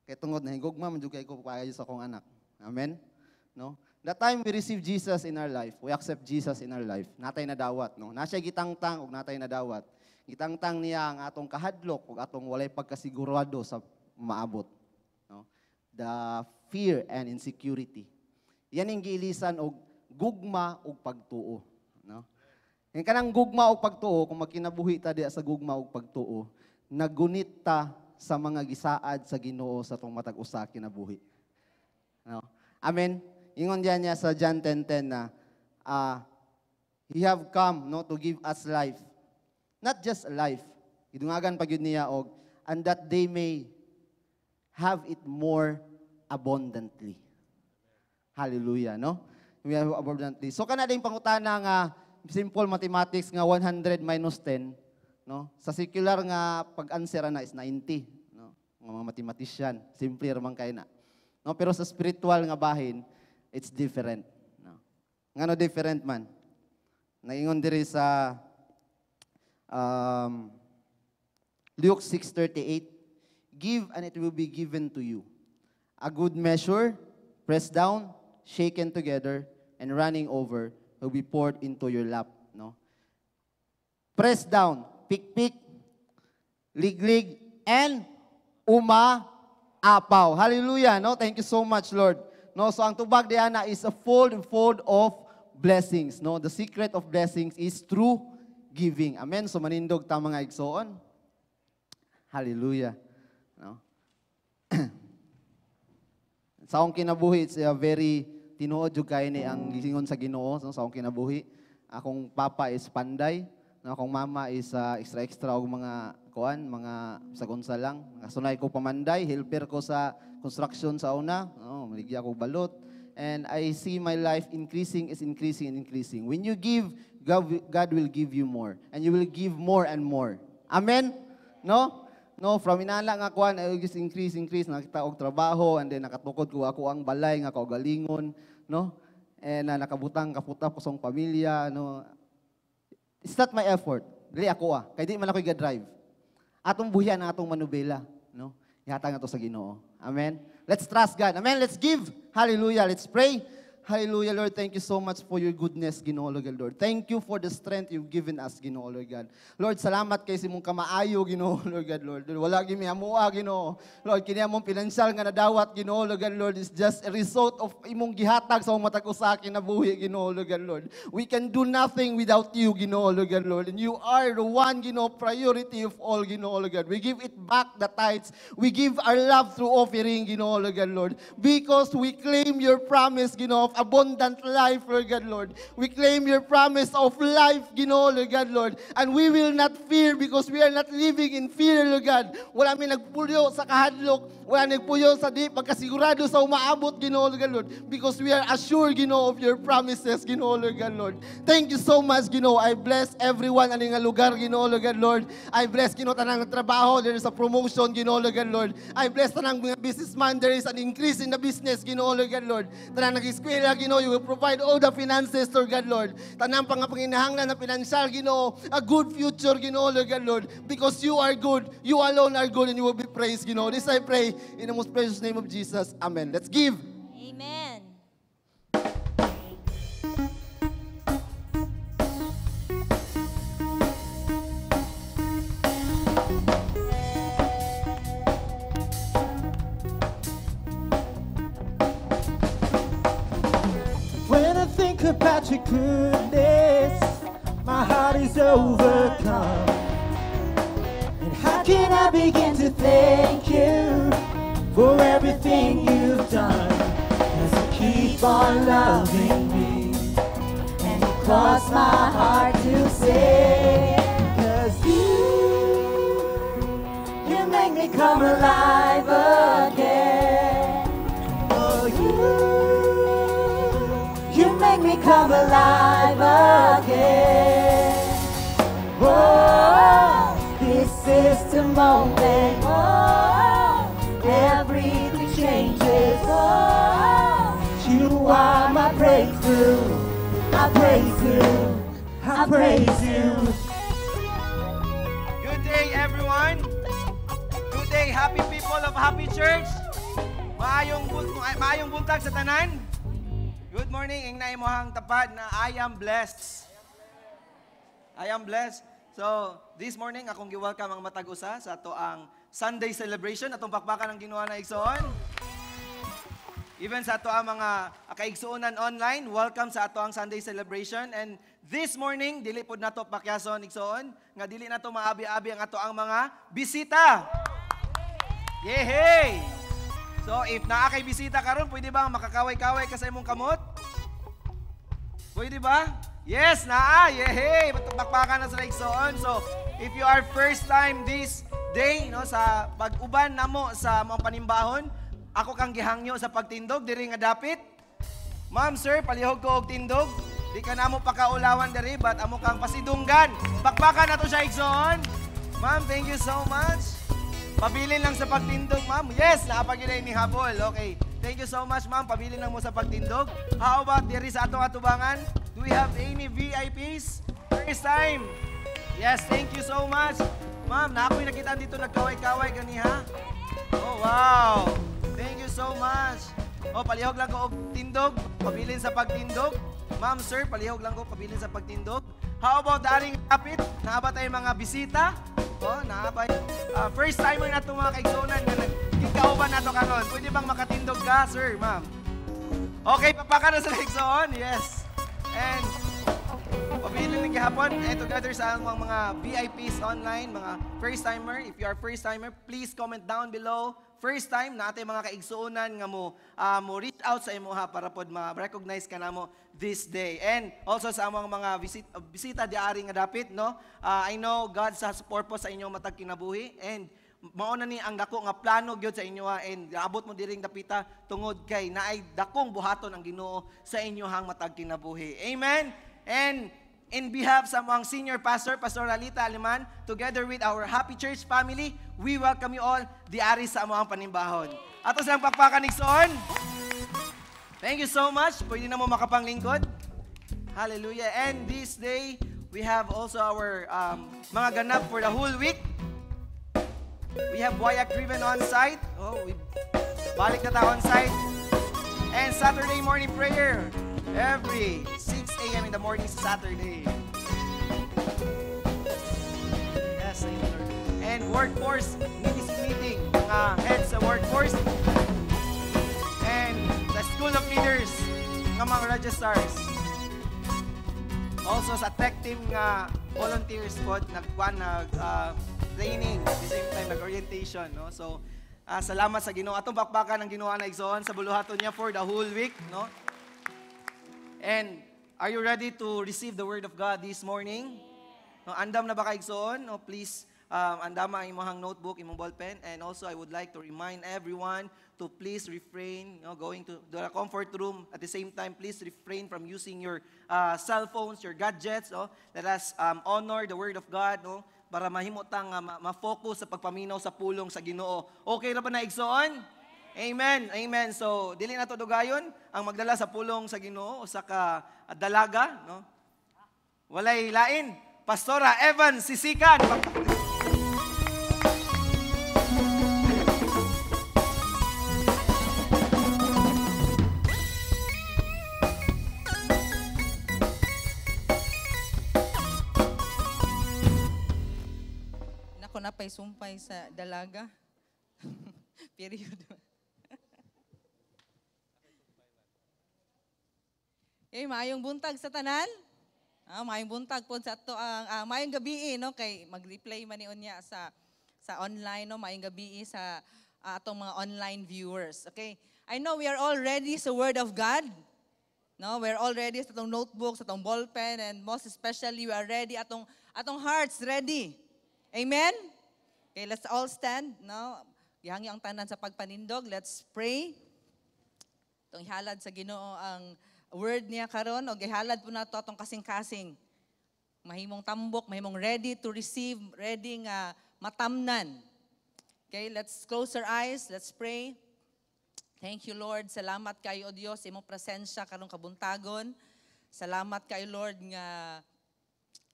Speaker 6: Kay tungod na higugma man jud kay ko paayo sa akong anak. Amen. No? That time we receive Jesus in our life, we accept Jesus in our life. Natay na dawat, no? Na siya gitangtang ug natay na dawat. Gitangtang niya ang atong kahadlok ug atong walay pagkasigurado sa maabot, no? The fear and insecurity. Yan ang giilisan og gugma ug pagtuo, no? Ang kanang gugma ug pagtuo, kung magkinabuhi ta diha sa gugma ug pagtuo, nagunit ta sa mga gisaad sa Ginoo sa tong matag usa kinabuhi. No? Amen. Ingon diyan niya sa John 10:10 na He have come, no, to give us life. Not just a life. Idungagan pa gyud niya og and that they may have it more abundantly. Hallelujah, no? We have abundantly. So kana ding pangutana nga simple mathematics nga 100 minus 10, no? Sa secular nga pag-answer na is 90, no? Mga mathematician, simple man kay na. No, pero sa spiritual nga bahin, it's different, no? Ngano different man? Naingon diri sa Luke 6:38, give and it will be given to you. A good measure, pressed down, shaken together, and running over will be poured into your lap, no? Pressed down, pick, lig, and umaapaw. Hallelujah, no? Thank you so much, Lord. No, so ang tubag diana is a fold of blessings, no? The secret of blessings is through giving. Amen. So manindog ta mga igsoon. Hallelujah. No? Sa akong kinabuhi, it's a very tinuod jud kay ni ang gisingon sa Ginoo, no? Sa akong kinabuhi. Akong papa is panday, no? Akong mama is extra og mga kuan, mga sagonsa lang. Kasunay ko pamanday, helper ko sa construction sa una, no? Maligya ko balot. And I see my life increasing. When you give, God will give you more. And you will give more and more. Amen? No? No, from inala nga kuan, I just increase. Nakita og trabaho, and then nakatukod ko ako ang balay, nga kaugalingon. No? And nakabutang kaputap ko sa pamilya. No? It's not my effort. Dili ako kay di man ako ga-drive. Atong buhian ang atong manubela. No? Ihatag ato sa Ginoo. Amen? Let's trust God. Amen? Let's give. Hallelujah. Let's pray. Hallelujah, Lord. Thank you so much for your goodness, Ginoo, Lord. Thank you for the strength you've given us, Ginoo, Lord God. Lord, salamat kay simong kamaayo, Ginoo, Lord God, Lord. Wala gimi amua, Ginoo. Lord, kini among pinansyal nga nadawat, Ginoo, Lord God, Lord, is just a result of imong gihatag sa matag usa kinabuhi, Ginoo, Lord God, Lord. We can do nothing without you, Ginoo, Lord God, Lord. And you are the one, Ginoo, priority of all, Ginoo, Lord God. We give it back the tithes. We give our love through offering, Ginoo, Lord God, Lord. Because we claim your promise, Ginoo, of abundant life, Lord God, Lord. We claim your promise of life, Ginoo, Lord God, Lord. And we will not fear because we are not living in fear, Lord God. Wala mi nagpuyo sa kahadlok. Wala nagpuyo sa di pagkasigurado sa umaabot, Ginoo, Lord God, Lord. Because we are assured, Ginoo, of your promises, Ginoo, Lord God, Lord. Thank you so much, Ginoo. I bless everyone aning nga lugar, Ginoo, Lord God, Lord. I bless, Ginoo, tanang trabaho. There is a promotion, Ginoo, Lord God, Lord. I bless tanang mga businessman. There is an increase in the business, Ginoo, Lord God, Lord. Tanang nag-eskwela, Ginoo, you will provide all the finances, Lord God, Lord. Tanang panginahanglan na pinansyal, Ginoo, a good future, Ginoo, Lord God, Lord. Because you are good, you alone are good, and you will be praised, Ginoo. This I pray in the most precious name of Jesus. Amen. Let's give.
Speaker 5: Amen.
Speaker 6: When I think about your goodness, my heart is overcome. And how can I begin to thank you for everything you've done? As you keep on loving me,
Speaker 5: And it caused my heart to sing.
Speaker 6: 'cause
Speaker 5: You make me come alive again.
Speaker 6: oh,
Speaker 5: You make me come alive again. Oh, moment, oh, everything changes, oh, you are my breakthrough. I praise you, I praise you.
Speaker 6: Good day, everyone. Good day, happy people of Happy Church. Maayong buntag sa tanan. Good morning, ing naimohang tapad na I am blessed. I am blessed. So, this morning, akong gi-welcome ang matag-usa sa ato ang Sunday celebration, atong pakpakan ng Ginoo na igsoon. Even sa ato ang mga kaigsuonan online, welcome sa ato ang Sunday celebration. And this morning, dili pod nato pakyason igsoon, nga dili nato maabi-abi ang ato ang mga bisita. Yehey! So, if naa kay bisita karon, pwede ba makakaway-kaway ka sa imong kamot? Pwede ba? Yes, naa! Yehey! Bakbakan na sa igsoon. So, if you are first time this day, no, sa pag-uban namo sa mga panimbahon, ako kang gihangyo sa pagtindog, diri nga dapit. Ma'am, sir, palihog ko og tindog. Di ka namo pakaulawan diri, but amo kang pasidunggan. Bakbakan na to siya igsoon. Ma'am, thank you so much. Pabilin lang sa pagtindog, ma'am. Yes, naapagilay ni habol. Okay. Thank you so much, ma'am. Pabilin lang mo sa pagtindog. How about diri sa atong atubangan? Do we have any VIPs? First time. Yes, thank you so much. Ma'am, naakoy nakita dito nagkaway-kaway ganiha. Oh, wow. Thank you so much. Oh, palihog lang ko og tindog. Pabilin sa pagtindog. Ma'am, sir, palihog lang ko pabilin sa pagtindog. How about daring kapit? Naaba tayong mga bisita? Oh, naaba. First timer na itong mga kaigsonan na nagkikauban na ito karon. Pwede bang makatindog ka, sir, ma'am? Okay, papaka na sa kaigsoon. Yes. And, pabilin ng kahapon, and together sa mga VIPs online, mga first timer. If you are first timer, please comment down below. First time natin mga kaigsuonan nga mo reach out sa imo ha para pod ma-recognize ka namo this day. And also sa among mga bisita diari nga dapit, no? I know God has purpose sa inyong matag kinabuhi, and mao na ni ang dako nga plano gyud sa inyo ha, and abot mo diring dapita tungod kay naay dakong buhaton ang Ginoo sa inyong matag kinabuhi. Amen. And in behalf sa mga senior pastor, Pastor Alita Aliman, together with our Happy Church family, we welcome you all diari sa among panimbahon. Ato silang pakpakan igsoon. Thank you so much. Pwede na mo makapanglingkod. Hallelujah. And this day, we have also our mga ganap for the whole week. We have Boyac Driven on site. Oh, balik na tayo on site. And Saturday morning prayer. Every 6 a.m. in the morning sa Saturday. Yes, thank you, Lord. And workforce meeting, mga heads sa workforce. And the School of Leaders, ng mga registrars. Also sa tech team nga volunteers po, training, at the same time nag-orientation. No? So, salamat sa Ginoo. Atong pakpakan ng Ginoo na igsoon sa buluhaton niya for the whole week. No? And are you ready to receive the Word of God this morning? No, andam na ba kaigsoon? No, please, andama ang imong notebook, imong ballpen. And also, I would like to remind everyone to please refrain, going to the comfort room. At the same time, please refrain from using your cell phones, your gadgets. No? Let us honor the Word of God, no? Para mahimutang ma-focus sa pagpaminaw sa pulong sa Ginoo. Okay na ba na igsoon? Amen. Amen. So, dili na to dugayon ang magdala sa pulong sa Ginoo o sa dalaga, no? Walay lain. Pastora Evan Sisikan.
Speaker 8: Nako na pa'y sumpay sa dalaga. Period. Okay, maayong buntag sa tanan. Maayong buntag po sa ato ang maayong gabi no kay mag-replay man ni unya sa online no, maayong gabi sa atong mga online viewers. Okay? I know we are all ready sa Word of God. No, we're all ready sa atong notebook, sa atong ballpen, and most especially we are ready atong hearts ready. Amen. Okay, let's all stand, no? Gihangyo ang tanan sa pagpanindog. Let's pray. Itong ihalad sa Ginoo ang word niya karon o gihalad po nato atong kasing-kasing. Mahimong tambok, mahimong ready to receive, ready nga matamnan Okay, let's close our eyes. Let's pray. Thank you, Lord. Salamat kayo, O Diyos, imong presensya karong kabuntagon. Salamat kayo, Lord, nga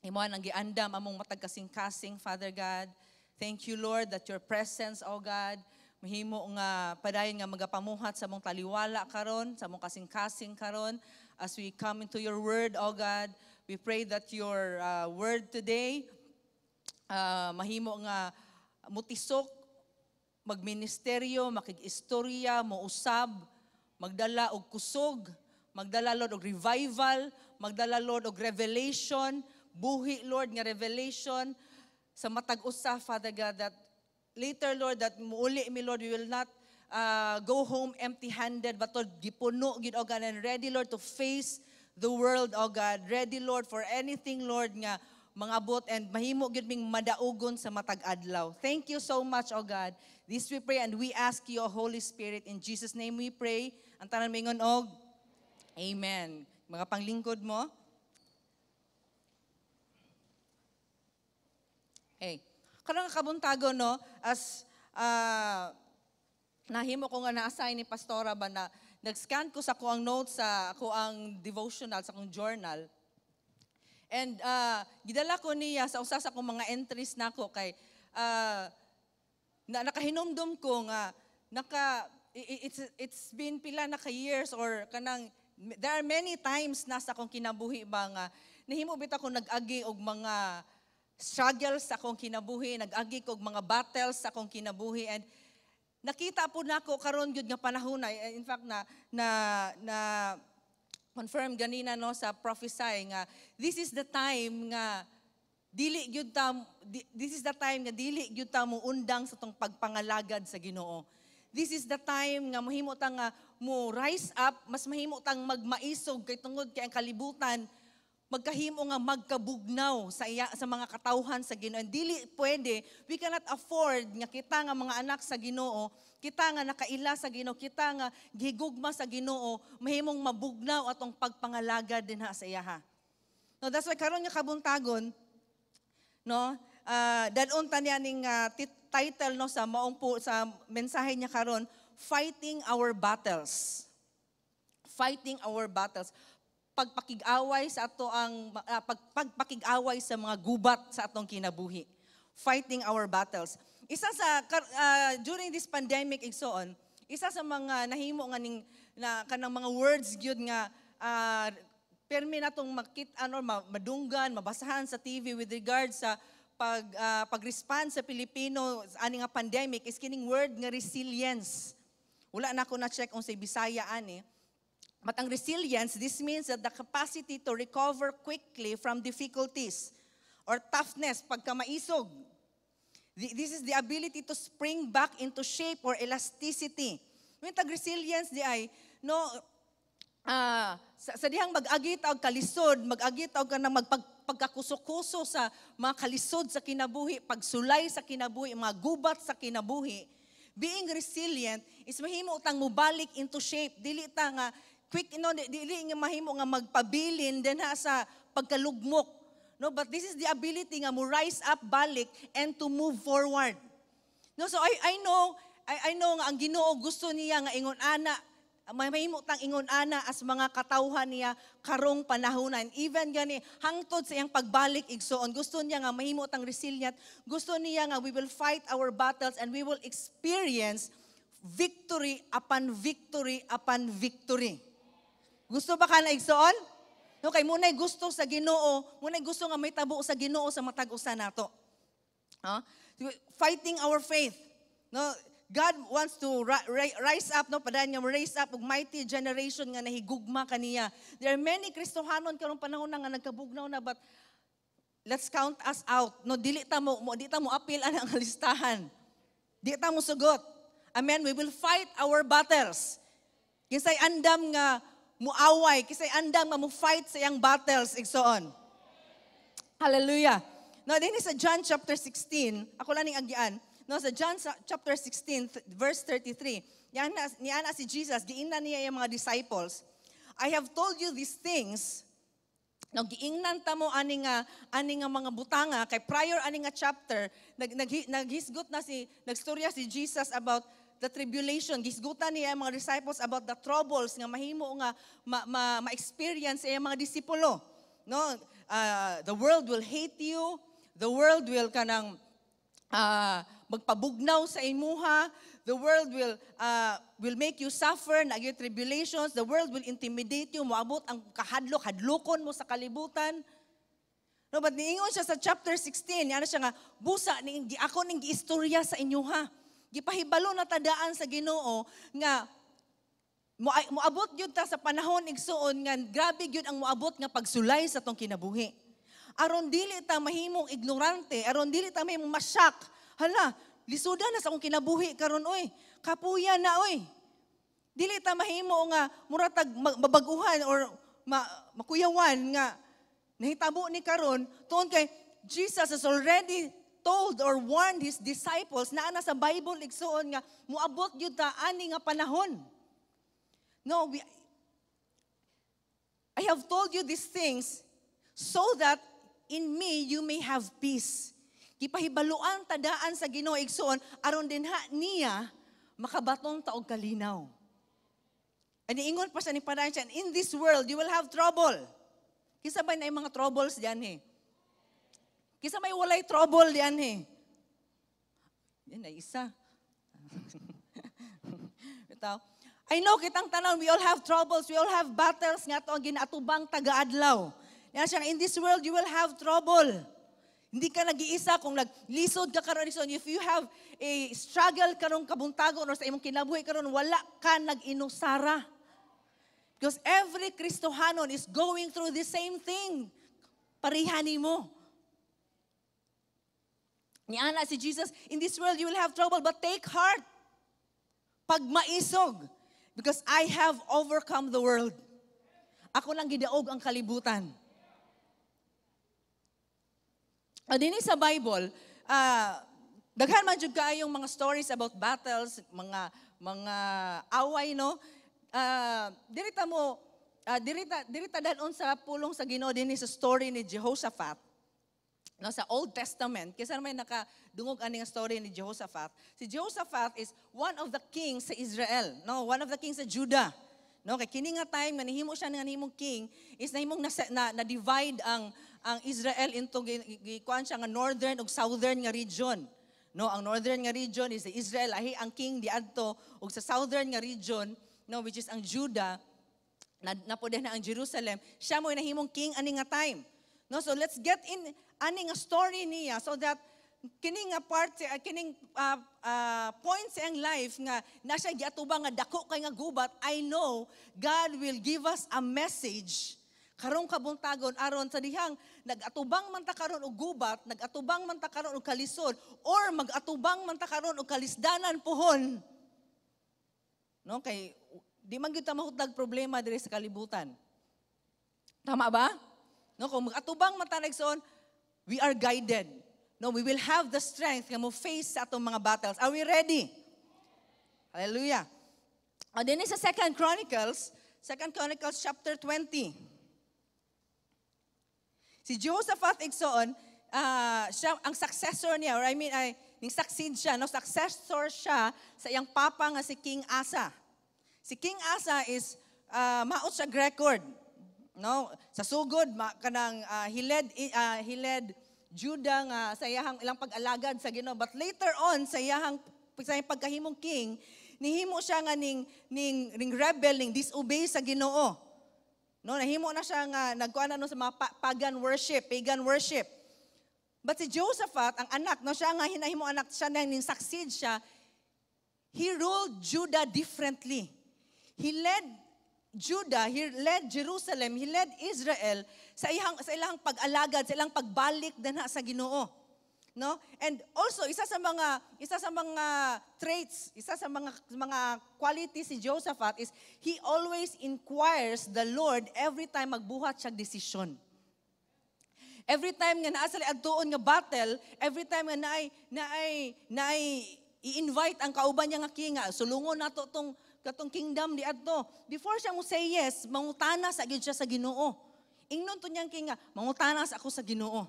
Speaker 8: imoan ang giandam among matag kasing-kasing, Father God. Thank you, Lord, that your presence, O God, mahimo nga padayon nga magapamuhat sa among taliwala karon, sa among kasing-kasing karon. As we come into your word, O God, we pray that your word today mahimo nga mutisok, magministeryo, makig-istorya, mousab, magdala og kusog, magdala, Lord, og revival, magdala, Lord, og revelation, buhi, Lord, nga revelation sa matag usa, Father God, that later, Lord, that muuli mi, Lord, we will not go home empty-handed, but Lord, gipuno, gid, O God, and ready, Lord, to face the world, O God, ready, Lord, for anything, Lord, nga mangabot and mahimo gid ming madaugon sa matag adlaw. Thank you so much, O God. This we pray and we ask you, O Holy Spirit, in Jesus' name we pray. Ang tanan mingon og amen. Mga panglingkod mo. Hey, karang kabuntago, no, as nahimo ko nga na-assign ni Pastora ba na nag-scan ko sa kuang notes sa kuang devotional, sa kuang journal. And gidala ko niya sa usa sa akong mga entries nako kay nakahinumdum ko nga it's been pila na ka years or kanang there are many times na sa akong kinabuhi ba nga nahimo bitaw ko nag-agi og mga struggles sa akong kinabuhi, nag-agi ko og mga battles sa akong kinabuhi, and nakita po nako karon gyud nga panahon, in fact na confirm ganina, no, sa prophesy nga this is the time nga dili gyud ta mo undang sa tong pagpangalagad sa Ginoo. This is the time nga mahimo ta nga mo rise up, mas mahimo tang magmaisog kay tungod kay ang kalibutan magkahimo nga magkabugnaw sa mga katawhan sa Ginoo. And dili pwede, we cannot afford nga kita nga mga anak sa Ginoo, kita nga nakaila sa Ginoo, kita nga gihigugma sa Ginoo, mahimong mabugnaw atong pagpangalagad dinha sa iyaha. No, that's why karon nga kabuntagon, no, dadon ta niya ning title, no, sa maong sa mensahe niya karon, Fighting Our Battles. Fighting Our Battles. Pagpakig-away sa ato ang pagpakig-away sa mga gubat sa atong kinabuhi. Fighting our battles. Isa sa during this pandemic igsoon, isa sa mga nahimo nga ning kanang mga words gyud nga permi natong madunggan, mabasahan sa TV with regard sa pag-respond sa Pilipino ani nga pandemic is kining word nga resilience. Wala na ko na check unsay Bisaya ani. But ang resilience, this means that the capacity to recover quickly from difficulties or toughness, pagkamaisog. This is the ability to spring back into shape or elasticity. When tag-resilience di ay, no, sa dihang mag-agita og kalisod, mag-agita og kanang pagkakuso-kuso sa mga kalisod sa kinabuhi, pagsulay sa kinabuhi, mga gubat sa kinabuhi, being resilient is mahimo tang mubalik into shape. Dili ta nga quick, dili nga mahimo nga magpabilin din sa pagkalugmok. No, but this is the ability nga mo rise up balik and to move forward. No, so I know nga ang Ginoo gusto niya nga ingon ana, mahimo tang ingon ana as mga katawhan niya karong panahonan. Even gani hangtod sa iyang pagbalik igsoon, gusto niya nga mahimo tang resilient. Gusto niya nga we will fight our battles and we will experience victory upon victory upon victory. Gusto ba ka na igsoon? No, kay munay gusto sa Ginoo, munay gusto nga may tabo sa Ginoo sa matag usa nato. Fighting our faith. No, God wants to rise up, no, padayon nga raise up og mighty generation nga nahigugma kaniya. There are many Kristohanon karong panahon nga nagkabugnaw na, but let's count us out. No, di ta mo apil ang listahan. Di ta mo sugot. Amen. We will fight our battles. Kinsay andam nga muaway, kisay andam nga mo fight sa iyang battles igsoon. Hallelujah. No, din sa John chapter 16, ako lang ning agian. No, sa John chapter 16 verse 33. Niya si Jesus, giingnan niya yung mga disciples. I have told you these things No, giingnan ta mo ani nga mga butanga kay prior ani nga chapter naghisgot na nagstorya si Jesus about the tribulation. Gisgutan niya ang mga disciples about the troubles nga mahimo nga ma-experience sa mga disipulo. No, the world will hate you. The world will kanang magpabugnaw sa imuha. The world will make you suffer, nagay tribulations. The world will intimidate you, moabot ang hadlokon mo sa kalibutan. No, but niingon siya sa chapter 16, yana siya nga, busa, ako ning giistorya sa inyo ha. Gipahibalo na tadaan sa Ginoo nga, moabot yun ta sa panahon igsuon nga, grabe yun ang moabot nga pagsulay sa tong kinabuhi. Aron dili ta mahimong ignorante, aron dili ta mahimong masyak. Hala, lisuda na sa akong kinabuhi karon oy. Kapuya na oy. Dili ta mahimo nga muratag mabaguhan or makuyawan nga nahitabo ni karon tuon kay Jesus has already told or warned his disciples na ana sa Bible igsuon nga moabot gyud ta ani nga panahon. No, I have told you these things so that in me you may have peace. Gipahibaluan tadaan sa Ginoo igsoon aron din niya makabaton ta og kalinaw. Ani ingon pa sa ni padayon siya, in this world you will have trouble. Kisa ba na mga troubles diyan he? Kisa may walay trouble diyan he? Yan na isa. Bitaw. I know kitang tanan we all have troubles, we all have battles nga to ang ginaatubang taga-adlaw. Yan siya, in this world you will have trouble. Hindi ka nag-iisa kung naglisod ka karon ison. If you have a struggle karong kabuntagon or sa imong kinabuhi karon, wala ka nag-inusara. Because every Kristohanon is going through the same thing. Parihan mo. Ni ana si Jesus, in this world you will have trouble, but take heart. Pag maisog, because I have overcome the world. Ako lang gidaog ang kalibutan. Dini sa Bible, daghan man jud kaayong mga stories about battles, mga away, no? Dirita danon sa pulong sa Ginoo dinhi sa story ni Jehoshaphat. No, sa Old Testament, kasi may nakadungog ani nga story ni Jehoshaphat. Si Jehoshaphat is one of the kings sa Israel, no? One of the kings sa Judah. No, kay kini nga time nga nahimo siya nga nahimong king is nahimong na-divide ang Israel into gikuan siya nga northern ug southern nga region. No, ang northern nga region is Israel, ahi ang king diadto ug sa southern nga region, no, which is ang Judah, napodeh na ang Jerusalem. Siya mo nahimong king ani nga time. No, so let's get in ani nga story niya so that kining nga part kining point sa ang life nga nasa giatubang nga dako kay nga gubat. I know God will give us a message karong kabuntagon aron sa dihang nagatubang man ta karon og gubat, nagatubang man ta karon og kalisod, or magatubang man ta karon og kalisdanan pohon. No, kay di man gyud ta mahutdag problema diri sa kalibutan. Tama ba? No, kung magatubang man ta nagson, we are guided. No, we will have the strength nga mo face sa atong mga battles. Are we ready? Hallelujah. Then sa 2 Chronicles chapter 20. Si Jehoshaphat igsoon, siya ang successor niya, or ning succeed siya, no, successor siya sa iyang papa nga si King Asa. Si King Asa is maot siya record, no, sa sugod kanang he led Judah nga sa iyang ilang pag-alagad sa Ginoo, but later on sa iyang pagkahimong king, nihimo siya nga ning rebel, ning disobey sa Ginoo. No, nahimo na siya nga nagkuan na no sa mga pagan worship. But si Jehoshaphat, ang anak, no, siya nga hinahimo anak siya nang succeed siya. He ruled Judah differently. He led Judah, he led Jerusalem, he led Israel sa ilang pag-alagad, sa ilang pagbalik dinha sa Ginoo. No? And also isa sa mga traits, isa sa mga qualities si Jehoshaphat is he always inquires the Lord every time magbuhat siya desisyon. Every time nga naa sa adtuon nga battle, every time nga naay i-invite ang kauban niya nga king, sulungon nato katong kingdom di adto. Before siya mo say yes, mangutana sa gyud siya sa Ginoo. Ingnon to niyang kinga, mangutanas ako sa Ginoo.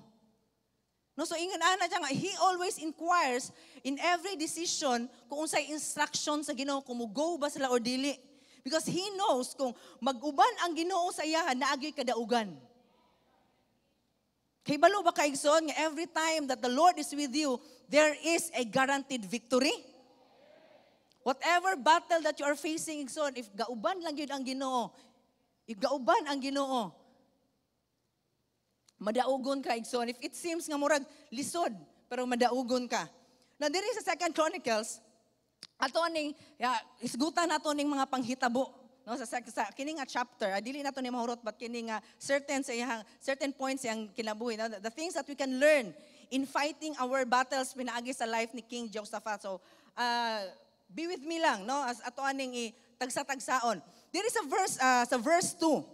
Speaker 8: No, so ingon ana siya nga, he always inquires in every decision kung unsay instruction sa Ginoo, kung go ba sila or dili. Because he knows kung mag-uban ang Ginoo sa iya, naagyoy kadaugan. Kay balo ba kaigsoon nga every time that the Lord is with you, there is a guaranteed victory? Whatever battle that you are facing, igsoon, if gauban lang yun ang Ginoo, if gauban ang Ginoo, madaugon ka, igsoon. If it seems nga murag lisod, pero madaugon ka. Now, diri sa 2 Chronicles, ato ning isgutan nato ning mga panghitabo, no, sa kini nga chapter, dili nato ni mahurot, but kini nga certain points yang kinabuhi, no, the things that we can learn in fighting our battles pinaagi sa life ni King Jehoshaphat. So, be with me lang, no, as ato aning tagsa-tagsaon. Diri sa verse 2.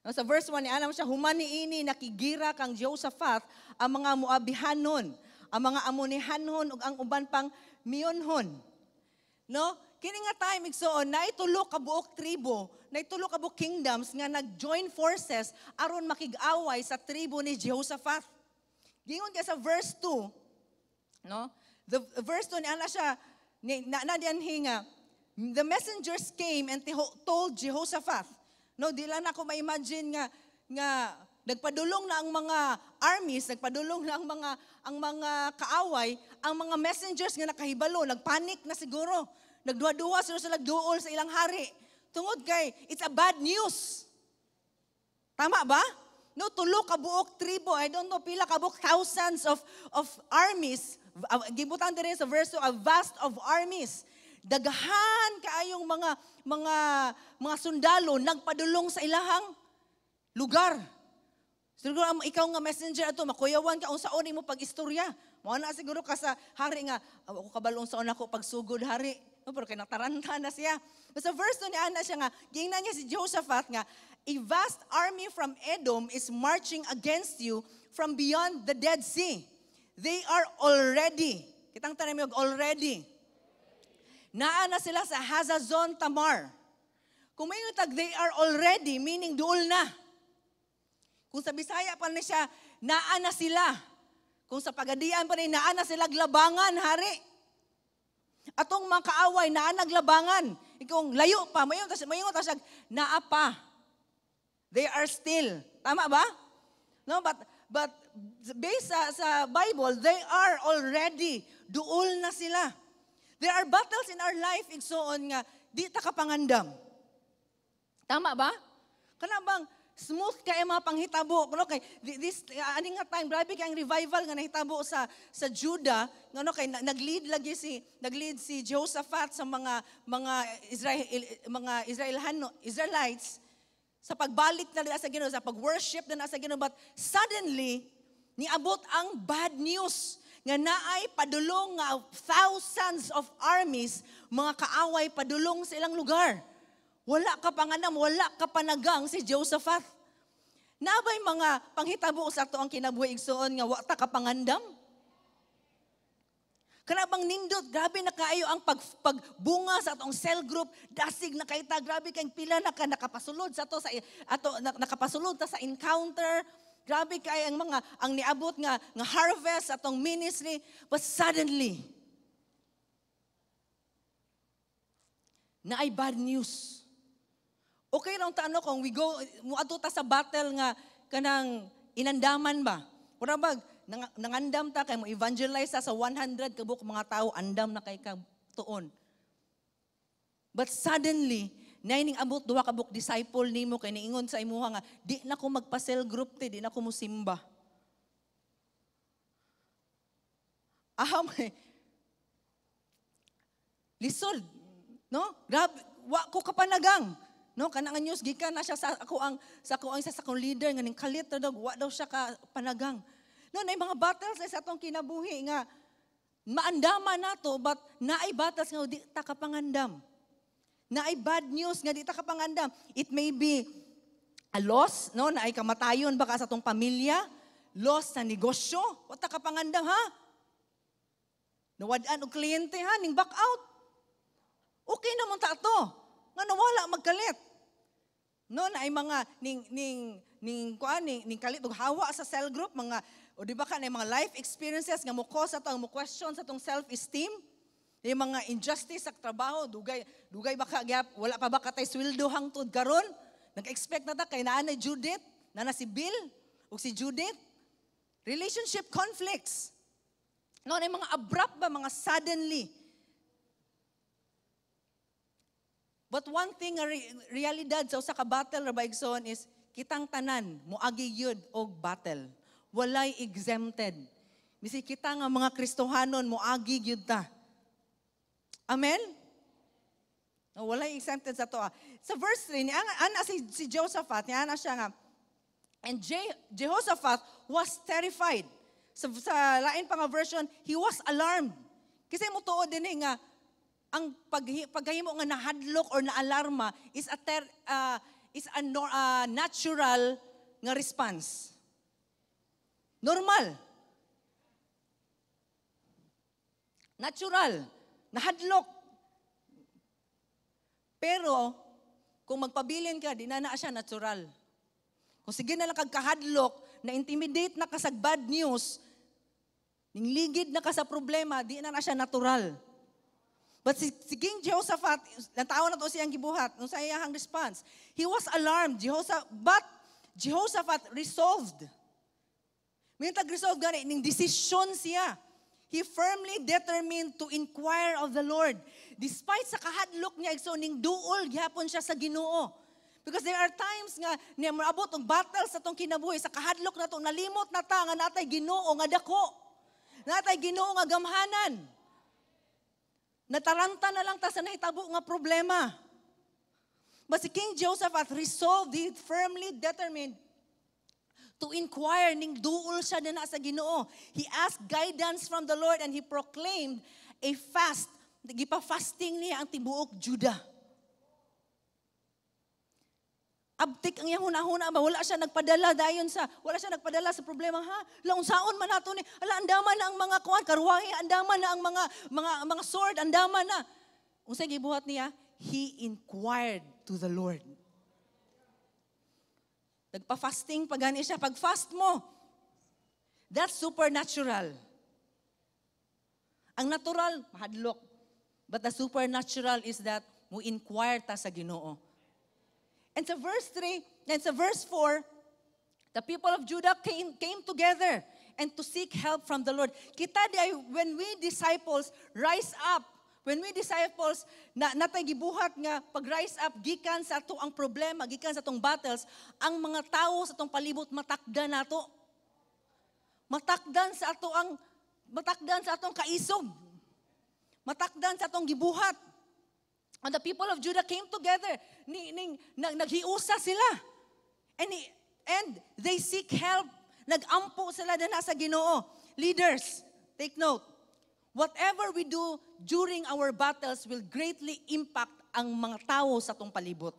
Speaker 8: No, sa verse 1, alam siya, humaniini nakigira kang Jehoshaphat ang mga Moabihanon, ang mga Amonihanon ug ang uban pang Mionhon. No? Kini nga time igsoon na itulo ka buok tribo, na itulo ka buok kingdoms nga nag-join forces aron makig-away sa tribo ni Jehoshaphat. Gingon ka sa verse 2, no? The verse 2 ni ana siya na diyan hinga, the messengers came and told Jehoshaphat. No, di lang ako ma-imagine nga nagpadulong na ang mga armies, nagpadulong na ang mga kaaway, ang mga messengers nga nakahibalo, nagpanik na siguro. Nagduha-duha sila duol sa ilang hari. Tungod kay it's a bad news. Tama ba? No, tulo ka buok tribo, I don't know pila ka buok thousands of armies. Gibutan din sa verse 2, a vast of armies. Dagahan kaayong mga sundalo nagpadulong sa ilahang lugar. Siguro ikaw nga messenger ato makuyawan ka unsaon imo pag-istorya. Mao na siguro ka sa hari nga ako kabalong sa una ko pagsugod hari. No, pero kay nataranta na siya. Sa verse 2 ni ana siya nga gingnan niya si Jehoshaphat nga a vast army from Edom is marching against you from beyond the Dead Sea. They are already. Kitang tanan mo already. Naa na sila sa Hazazon Tamar. Kung may tag they are already, meaning duol na. Kung sa Bisaya pa na siya, naa na sila. Kung sa Pagadian pa na, naa na sila glabangan, hari. Atong mga kaaway, naa naglabangan. Ikong layo pa, mayon ta siya, naa pa. They are still. Tama ba? No, but based sa Bible, they are already, duol na sila. There are battles in our life, igsoon nga, di ta kapangandam. Tama ba? Kana bang smooth kay mga panghitabo? Kuno kay this ani nga time grabe kay ang revival nga nahitabo sa Juda, ngano kay naglead si Jehoshaphat sa mga Israelites sa pagbalik na sa Ginoo, sa pag-worship na sa Ginoo, but suddenly niabot ang bad news. Nga naay padulong nga thousands of armies, mga kaaway padulong sa ilang lugar. Wala ka panganam, wala ka panagang si Jehoshaphat. Nabay mga panghitabo sa ato ang kinabuhi igsoon nga wa ta ka pangandam. Kanabang nindot, grabe na kaayo ang pagbunga sa atong cell group, dasig na kay ta, grabe kay pila na ka nakapasulod sa ato nakapasulod ta sa encounter. Grabe kay ang niabot nga harvest atong ministry, but suddenly na ay bad news. Okay raw taano kung we go muadto ta sa battle nga kanang inandaman ba? Ora bag nangandam ta kay mo evangelize sa 100 kabuk mga tao, andam na kay ka tuon. But suddenly ning abot duha ka buk disciple nimo kay niingon sa imuha nga di na ko magpa-cell group di na ko musimba. Lisod, no? Grabe, wa ko kapanagang. No, kanang news gikan na siya sa akong leader nga ning kalit daw wa daw siya ka panagang. No, nay mga battles sa atong kinabuhi nga maandama nato but naay battles nga di ta kapangandam. Na ay bad news nga di ta kapangandam. It may be a loss, no, na ay kamatayon baka sa atong pamilya, loss sa negosyo, wa ta kapangandam ha. Nawad-an og kliyente ha ning back out. Okay naman ta ato. Nga nawala magkalit. No, na ay mga ning kalitog hawa sa cell group, mga o di ba ka na mga life experiences nga mo cause atong mo question sa tong self-esteem, yung mga injustice sa trabaho, dugay ba ka gyap, wala pa ba ka tay sweldo hangtod karon? Nag-expect na ta kay naa na Judith, na si Bill ug si Judith. Relationship conflicts. No, na mga abrupt ba, mga suddenly. But one thing realidad sa usa ka battle ra baigsoon is kitang tanan moagi gyud og battle. Walay exempted. Bisi kita nga mga Kristohanon moagi gyud ta. Amen? No, walay exempted sa to. Sa verse 3 ana si Jehoshaphat, ana siya nga and Jehoshaphat was terrified. Sa lain pa nga version, he was alarmed. Kasi mo tuod din nga ang paghahimo nga nahadlok or naalarma is a natural nga response. Normal. Natural. Nahadlok. Pero, kung magpabilin ka, di na siya natural. Kung sige na lang kagkahadlok, na-intimidate na ka sa bad news, ningligid na ka sa problema, di na siya natural. But si King Jehoshaphat, natawa na to siyang gibuhat, nung sa iyang response, he was alarmed, but Jehoshaphat resolved. May tag-resolve gani, ning desisyon siya. He firmly determined to inquire of the Lord. Despite sa kahadlok niya, ning duol, gihapon siya sa Ginoo. Because there are times nga, niya maabot ang battle sa tong kinabuhi, sa kahadlok na to, nalimot na ta, nga natay Ginoo nga dako. Natay Ginoo nga gamhanan. Nataranta na lang ta sa nahitabo nga problema. But si King Jehoshaphat resolved, he firmly determined to inquire, ning duol siya na sa Ginoo. He asked guidance from the Lord and he proclaimed a fast. Gipa-fasting niya ang tibuok Judah. Abtik ang iyang huna-huna ba? Wala siya nagpadala sa problema, ha? Launsaon man nato ni. Ala, andaman na ang mga kuwan, karwahe, andaman na ang mga sword, andaman na. Unsay gibuhat niya? He inquired to the Lord. Nagpa-fasting pag gani siya. Pag-fast mo, that's supernatural. Ang natural, mahadlok. But the supernatural is that mo inquire ta sa Ginoo. And sa verse 3, and sa verse 4, the people of Judah came together and to seek help from the Lord. Kita di when we disciples rise up, when we disciples natay gibuhat nga pag-rise up gikan sa ato ang problema, gikan sa atong battles, ang mga tao sa atong palibot matakdan nato. Matakdan sa atong kaisog. Matakdan sa atong gibuhat. And the people of Judah came together. Naghiusa sila. And they seek help. Nag-ampo sila na sa Ginoo. Leaders, take note. Whatever we do during our battles will greatly impact ang mga tao sa tong palibot.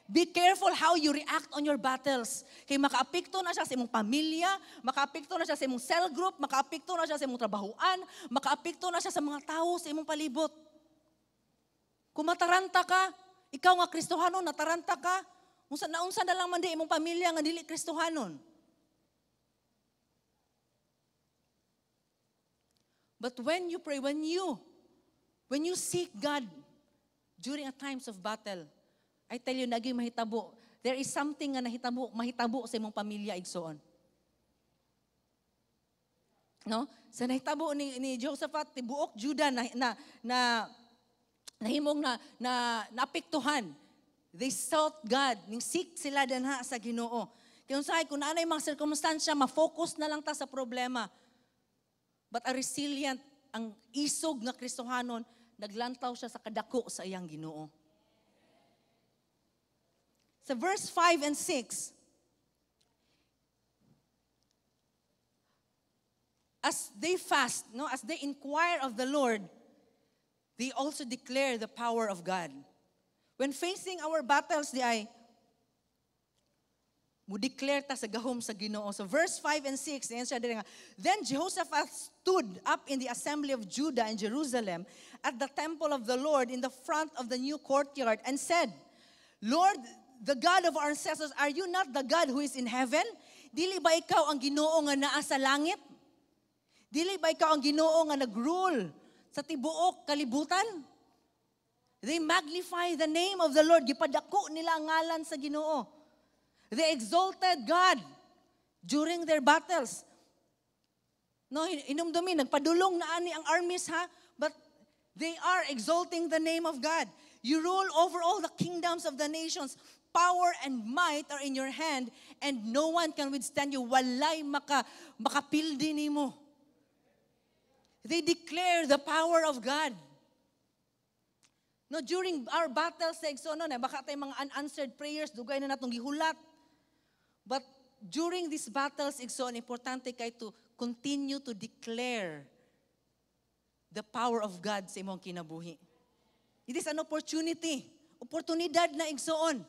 Speaker 8: Be careful how you react on your battles. Kaya makaapekto na siya sa imong pamilya, makaapekto na siya sa imong cell group, makaapekto na siya sa imong trabahuan, makaapekto na siya sa mga tao sa imong palibot. Kung mataranta ka, ikaw nga Kristohanon, nataranta ka, unsa na lang man di imong pamilya nga dili Kristohanon. But when you pray, when you seek God during a times of battle, I tell you, naging mahitabo. There is something nga mahitabo sa imong pamilya igsoon. No? Sa nahitabo ni Jehoshaphat, tibuok Judah nahimong naapektuhan. They sought God. Ning seek sila danha sa Ginoo. Kaya usahay, kung naanay mga circumstansya, ma-focus na lang ta sa problema. But a resilient, ang isog nga Kristohanon, naglantaw siya sa kadako sa iyang Ginoo. Sa verse 5 and 6, as they fast, as they inquire of the Lord, they also declare the power of God. When facing our battles, mo declare ta sa gahom sa Ginoo. So verse 5 and 6, then Jehoshaphat stood up in the assembly of Judah and Jerusalem at the temple of the Lord in the front of the new courtyard and said, Lord, the God of our ancestors, are you not the God who is in heaven? Dili ba ikaw ang Ginoo nga naa sa langit? Dili ba ikaw ang Ginoo nga nag-rule sa tibuok kalibutan? They magnify the name of the Lord. Gipadako nila ang ngalan sa Ginoo. They exalted God during their battles. No, inumdumi, nagpadulong na ani ang armies ha, but they are exalting the name of God. You rule over all the kingdoms of the nations. Power and might are in your hand, and no one can withstand you. Walay makapildi nimo. They declare the power of God. No, during our battles sa Igsoon, baka tayo mga unanswered prayers, dugay na natong gihulat. But during these battles, Igsoon, importante kay to continue to declare the power of God sa imong kinabuhi. It is an opportunity. Oportunidad na Igsoon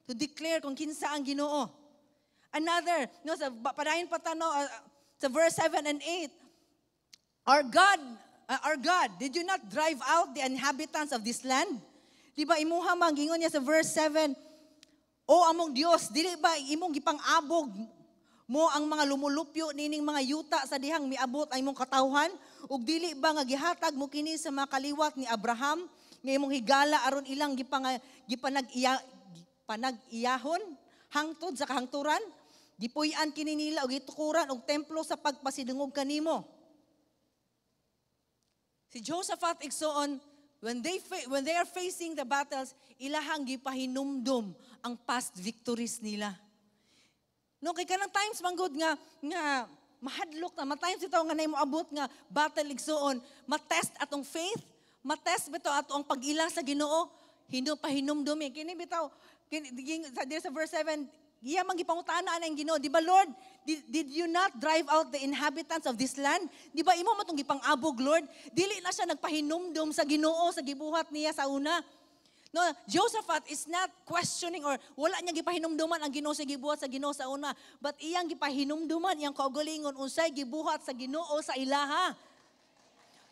Speaker 8: to declare kung kinsa ang Ginoo. Another, no, sa padayon pa tano, sa verse 7 and 8, Our God, did you not drive out the inhabitants of this land? Di ba imuha manggingon niya sa verse 7, O among Dios, dili ba imong gipang-abog mo ang mga lumulupyo nining mga yuta sa dihang miabot ay imong katawhan? Ug dili ba nga gihatag mo kini sa mga kaliwat ni Abraham nga imong higala aron ilang gipanag-iyahon hangtod sa kahangturan? Gipuy-an kini nila og gitukuran og templo sa pagpasidungog kanimo. Si Josaphat Igsoon, when they are facing the battles, ilahang gipahinumdum ang past victories nila. No, kay kanang times manggod nga mahadlok na, times ito nga na abot nga battle Igsoon, matest atong faith, matest bitaw ato ang pag-ila sa Ginoo, pahinumdum kini bitaw sa verse 7, iya man gipangutana ang Ginoo, di ba Lord, did you not drive out the inhabitants of this land? Di ba imo matong gipang-abog Lord? Dili na siya nagpahinumdum sa Ginoo sa gibuhat niya sa una. No, Josaphat is not questioning or wala niya gipahinumduman ang Ginoo sa gibuhat sa Ginoo sa una, but iyang gipahinumduman iyang kaugalingon unsay gibuhat sa Ginoo sa ilaha.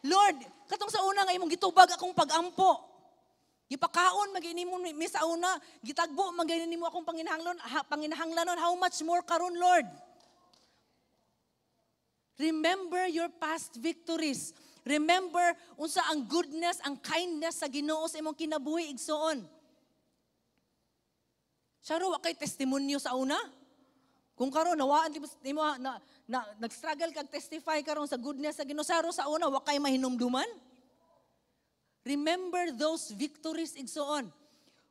Speaker 8: Lord, katong sa una nga imong gitubag akong pag-ampo. Gipakaon magini mo mi sa una, gitagbo magini mo akong panginahanglanon, how much more karon Lord? Remember your past victories. Remember unsa ang goodness, ang kindness sa Ginoo sa imong kinabuhi Igsoon. Siya wa kay testimonyo sa una. Kung karon nawaan ti mo nag-struggle kag testify karon sa goodness sa Ginoo sa una wa kay mahinumduman. Remember those victories Igsoon.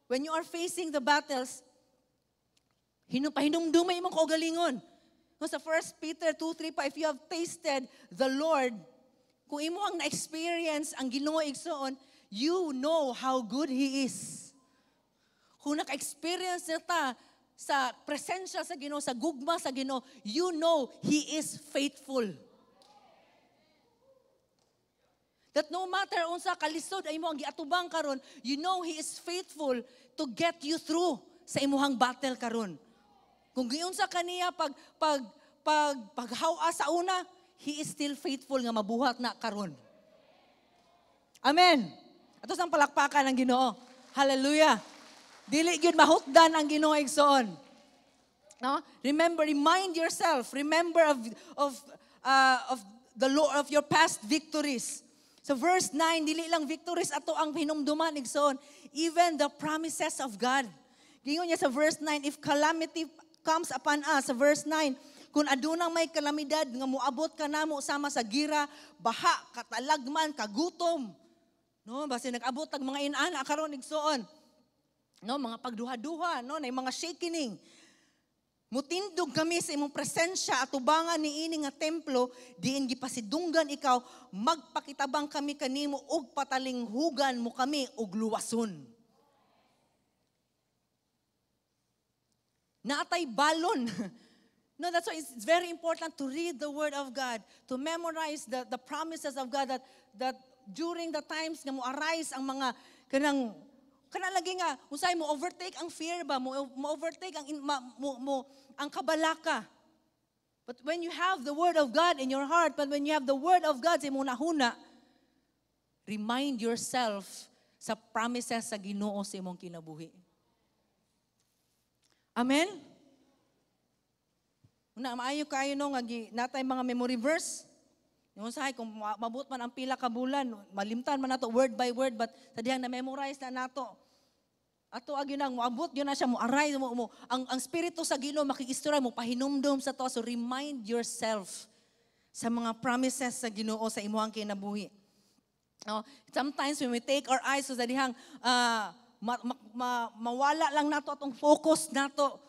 Speaker 8: When you are facing the battles, pahinumdumay imong kaugalingon. No, sa 1 Peter 2:3, if you have tasted the Lord, kung imo ang na-experience ang Ginoo Igsoon, you know how good He is. Kung naka-experience na ta sa presensya sa Ginoo, sa gugma sa Ginoo, you know He is faithful. That no matter unsa kalisod ay imo ang giatubang karon, you know He is faithful to get you through sa imuhang battle karon. Kung giunsa kaniya paghawa sa una, He is still faithful nga mabuhat na karon. Amen. Ato sang palakpakan ng Ginoo. Hallelujah. Dili gyud mahutdan ang Ginoo Igsoon. No? Remind yourself. Remember of the Lord, of your past victories. So verse 9, dili lang victories ato ang hinumduman Igsoon, even the promises of God. Gingon niya sa verse 9, if calamity comes upon us, sa verse 9, kung adunang may kalamidad nga moabot ka namo sama sa gira, baha, katalagman, kagutom. No, basi nag-abot ang mga inana karon Igsoon. No, mga pagduha-duha, no, na mga shakening. Mutindog kami sa imong presensya at tubangan ni ini nga templo, diin gipasidunggan ikaw, magpakitabang kami kanimo og patalinghugan mo kami og luwason. Naatay balon. No, that's why it's very important to read the Word of God, to memorize the promises of God that during the times nga mo arise ang mga kanang lagi nga usay mo overtake ang fear ba, mo overtake ang kabalaka. But when you have the Word of God in your heart, but when you have the Word of God sa imong nahuna, remind yourself sa promises sa Ginoo sa imong kinabuhi. Amen? Una, maayo kayo no, nga natay mga memory verse. Yung sahay, kung mabut man ang pila ka bulan, malimtan man nato word by word, but sa dihang na-memorize na nato. Ato ag yun ang moabot, yun na siya, mo-aray, ang spirito sa Ginoo makikistura mo, pahinumdum sa to. So remind yourself sa mga promises sa Ginoo sa imuhang kinabuhi. Sometimes when we take our eyes sa dihang, mawala lang nato atong focus nato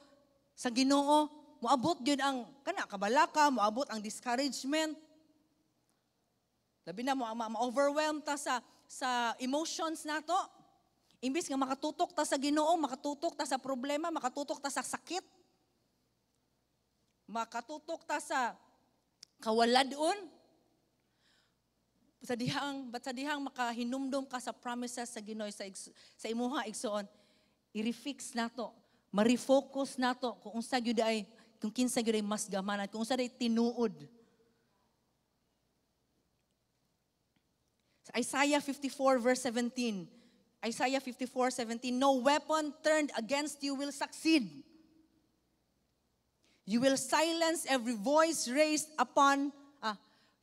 Speaker 8: sa Ginoo, moabot yun ang kabalaka, moabot ang discouragement. Labi na ma-overwhelm ta sa emotions nato. Imbis nga makatutok ta sa Ginoo, makatutok ta sa problema, makatutok ta sa sakit, makatutok ta sa kawaladon. Sa dihang makahinumdum ka sa promises sa Ginoo sa imuha igsoon, i-refix nato, ma-refocus nato kung unsa gyud ay, kung kinsa gyud ay mas gamanan, kung unsa day tinuod. Sa Isaiah 54 verse 17, Isaiah 54:17, no weapon turned against you will succeed. You will silence every voice raised upon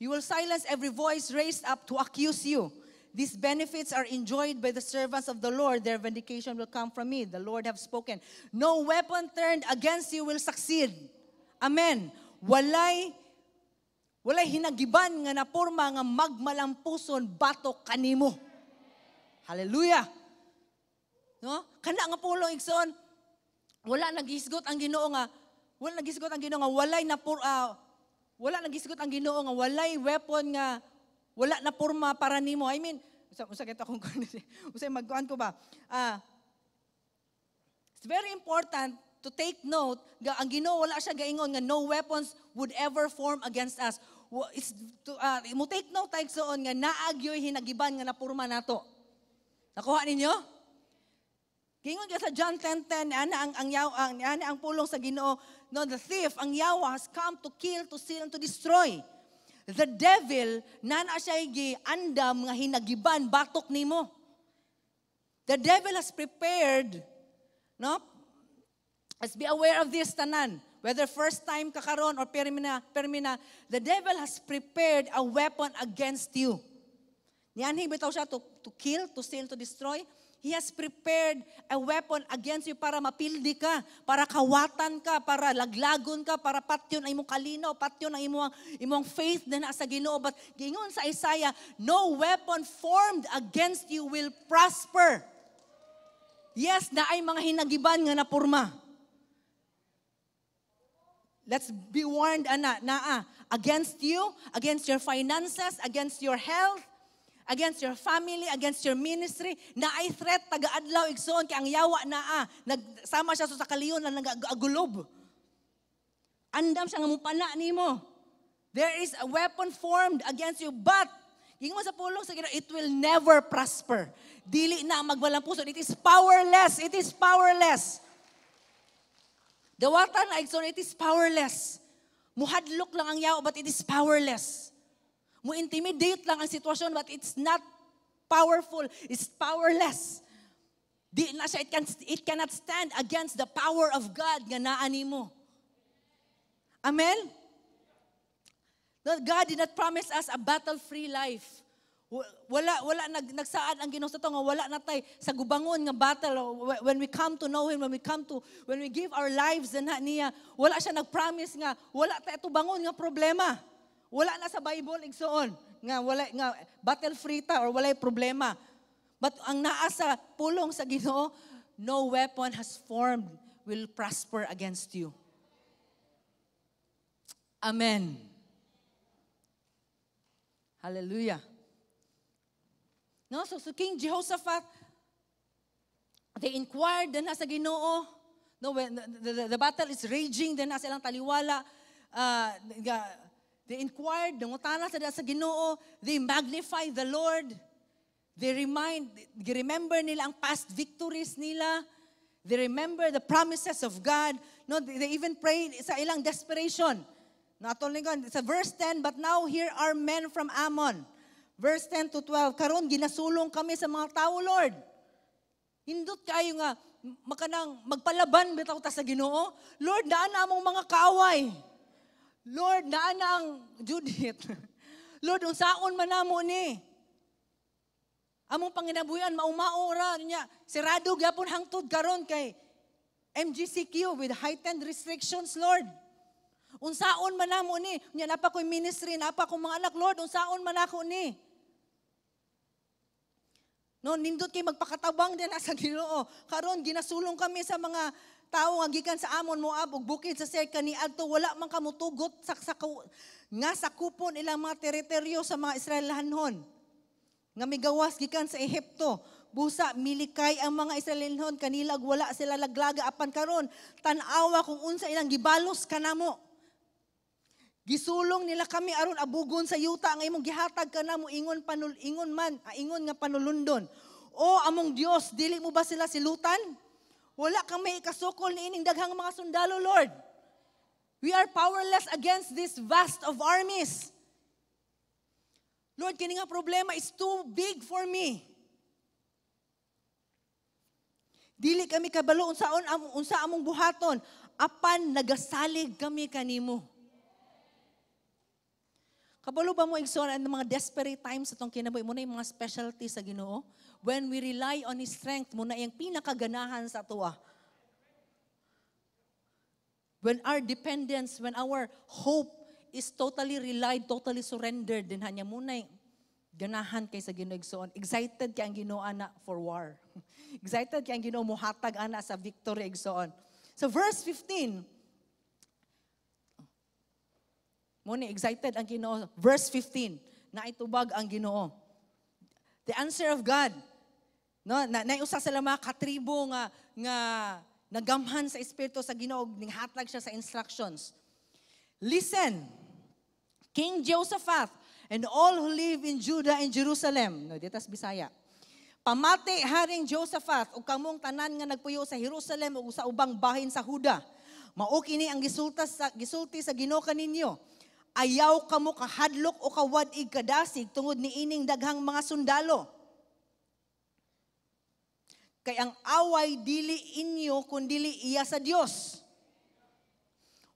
Speaker 8: You will silence every voice raised up to accuse you. These benefits are enjoyed by the servants of the Lord. Their vindication will come from me. The Lord have spoken. No weapon turned against you will succeed. Amen. Walay hinagiban nga napurma nga magmalampuson batok kanimo. Hallelujah. No? Kana nga pulong igsoon, wala nagisgot ang Ginoo nga wala nagisgot ang Ginoo nga walay weapon nga wala na porma para nimo. I mean, usa kita kung usay magkuan ko ba? It's very important to take note nga ang Ginoo wala siya gaingon nga no weapons would ever form against us. Mo take note tayo soon nga naagyoy hinagiban nga napurma nato. Nakuha ninyo? Gingon sa John 10:10, ana ang pulong sa Ginoo, no, the thief, ang yawa has come to kill, to steal, and to destroy. The devil, nana siya giandam nga hinagiban, batok nimo. The devil has prepared, no? Let's be aware of this tanan. Whether first time kakaron or permina, the devil has prepared a weapon against you. Niyan bitaw siya to kill, to steal, to destroy. He has prepared a weapon against you para mapildi ka, para kawatan ka, para laglagon ka, para patyon ang imong kalinaw, patyon ang imong faith na nasa Ginoo. But gingon sa Isaiah, no weapon formed against you will prosper. Yes, na ay mga hinagiban nga napurma. Let's be warned, against you, against your finances, against your health, against your family, against your ministry, na ay threat taga-adlaw igsoon kay ang yawa nagsama siya sa kaliyon na nagagulob. Andam siya nga mupana nimo. There is a weapon formed against you, but gingon sa pulong sa Ginoo, it will never prosper. Dili na magwalampuson. It is powerless. It is powerless. Dawatan na igsoon, it is powerless. Muhadlok lang ang yawa, but it is powerless. Mo-intimidate lang ang sitwasyon, but it's not powerful. It's powerless. Di na siya, it cannot stand against the power of God nga naa nimo. Amen? God did not promise us a battle-free life. Wala nagsaad ang Ginoo sa to nga wala na tay sa gubangon nga battle. When we come to know Him, when we give our lives na niya, wala siya nagpromise nga wala tay tubangon nga problema. Wala na sa Bible igsoon nga wala nga battle free ta or walay problema. But ang naa sa pulong sa Ginoo, no weapon has formed will prosper against you. Amen. Hallelujah. No, so King Jehoshaphat, they inquired din sa Ginoo. No, when the battle is raging, din na silang taliwala. They inquired, nangutana sa Ginoo, they magnify the Lord. They remember nila ang past victories nila. They remember the promises of God. No, they even prayed sa ilang desperation. Not only God, sa verse 10, but now here are men from Ammon. Verse 10 to 12, karon ginasulong kami sa mga tao, Lord. Hindot kayo nga, makanang magpalaban bitaw ta sa Ginoo. Lord, daan na among mga kaaway. Lord, daan na ang Judith. Lord, unsaon man namo ni? Among panginabuyan maumaora niya. Sirado gyapon hangtod karon kay MGCQ with heightened restrictions, Lord. Unsaon man namo ni? Nya napa koy ministry, napa ko mga anak, Lord, unsaon man ako ni? No, nindot kay magpakatabang din sa Ginoo. Karon ginasulong kami sa mga tao nga gikan sa amon Moab ug bukid sa Seir kaniadto wala man kamutugot nga sakupon ilang mga teritoryo sa mga Israelanon. Nga migawas gikan sa Ehipto. Busa milikay ang mga Israelanon kanila wala sila laglaga apan karon tan-awa kung unsa ilang gibalos kanamo. Gisulong nila kami aron abugon sa yuta nga imong gihatag kanamo ingon nga panulundon. O among Dios, dili mo ba sila silutan? Wala kami ikasukol ni ining daghang mga sundalo, Lord. We are powerless against this vast of armies. Lord, kini nga problema is too big for me. Dili kami kabalo unsa among buhaton apan nagasalig kami kanimo. Kabalo ba mo igsoon ang mga desperate times atong kinabuhi mo na yung mga specialty sa Ginoo? When we rely on His strength, mo na yung pinakaganahan sa tuwa. When our dependence, when our hope is totally relied, totally surrendered, din hanya mo na yung ganahan kay sa Ginoo igsoon. Excited kay ang Ginoo ana for war. Excited kay ang Ginoo mo hatag ana sa victory igsoon. So verse 15, Muna, excited ang Ginoo. Verse 15, naitubag ang Ginoo. The answer of God. No, naiusa sila mga katribo nga nagamhan sa Espiritu sa Ginoo, ninghatag siya sa instructions. Listen, King Jehoshaphat and all who live in Judah and Jerusalem. No, ditas Bisaya. Pamati Haring Jehoshaphat ug kamong tanan nga nagpuyo sa Jerusalem ug sa ubang bahin sa Huda. Mao kini ang gisulti sa Ginoo kaninyo. Ayaw kamo kahadlok o kawadig kadasig tungod ni ining daghang mga sundalo. Kay ang away dili inyo kundili iya sa Dios.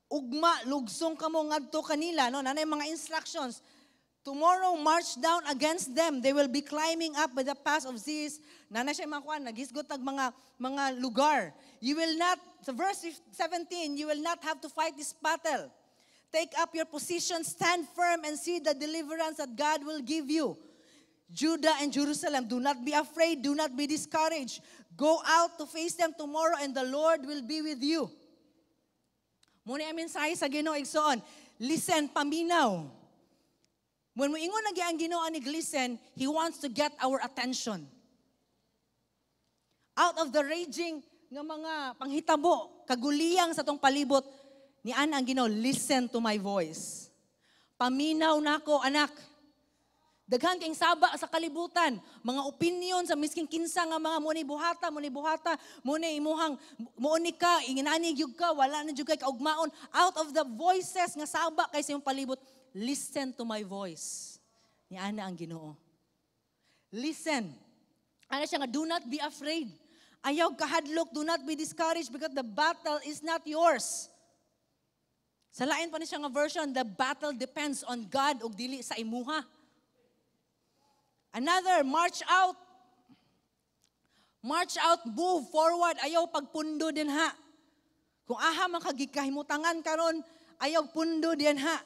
Speaker 8: Ugma lugsong kamo ngadto kanila, no, nanay mga instructions. Tomorrow march down against them. They will be climbing up by the pass of Ziz. Nanay siya mga nagisgot ang mga lugar. You will not, sa verse 17, you will not have to fight this battle. Take up your position, stand firm, and see the deliverance that God will give you. Judah and Jerusalem, do not be afraid, do not be discouraged. Go out to face them tomorrow, and the Lord will be with you. Muna yung mensahe sa Ginoo igsoon. Listen, paminaw. When we ingon na ang Ginoo anig listen, He wants to get our attention. Out of the raging nga mga panghitabo, kaguliyang sa tong palibot, ni ana ang Ginoo, listen to my voice. Paminaw nako anak. Daghan kayong saba sa kalibutan, mga opinion sa miskin kinsa nga mga muni buhata, muni imuhang muuni ka, inginani gyud ka, wala na gyud kay kaugmaon. Out of the voices nga saba kay sa imong palibot, listen to my voice. Ni ana ang Ginoo. Listen. Ana siya nga, do not be afraid. Ayaw kahadlok, do not be discouraged because the battle is not yours. Sa lain pa ni siya nga version, the battle depends on God ug dili sa imuha. Another, march out. March out, move forward. Ayaw pagpundo din ha. Kung aha man kagikahimutangan karon, ayaw pundo din ha.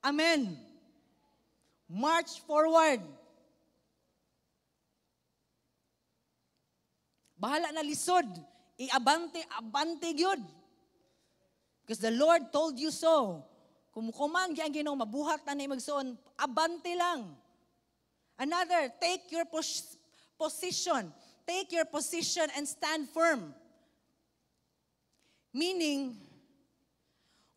Speaker 8: Amen. March forward. Bahala na lisod. Abante gyud. Because the Lord told you so. Kung kuman gyang Ginoo mabuhat na ni magsuon, abante lang. Another, take your position. Take your position and stand firm. Meaning,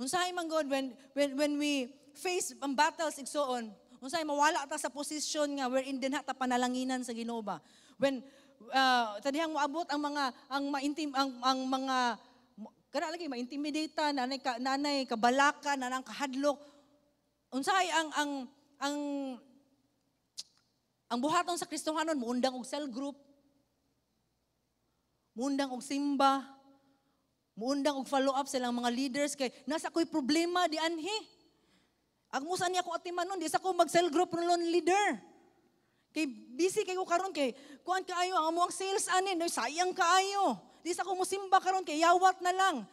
Speaker 8: unsay man God when we face ang battles igsoon, unsay mawala ta sa position nga wherein din ta panalanginan sa Ginoo ba. When tadihang moabot ang mga kana lagi ma-intimidate nanay kabalaka nanang kahadlok. Unsay ang buhaton sa Kristohanon muundang og cell group. muundang og simba, muundang og follow up silang mga leaders kay nasa ko'y problema di anhi. Ang musa niya ko atiman nun, di sa ko mag-cell group ng leader. Kay busy kayo karon kay kuan kaayo ang amuang sales anin, no, sayang kaayo. Di sa ko musimba karon kay yawat na lang.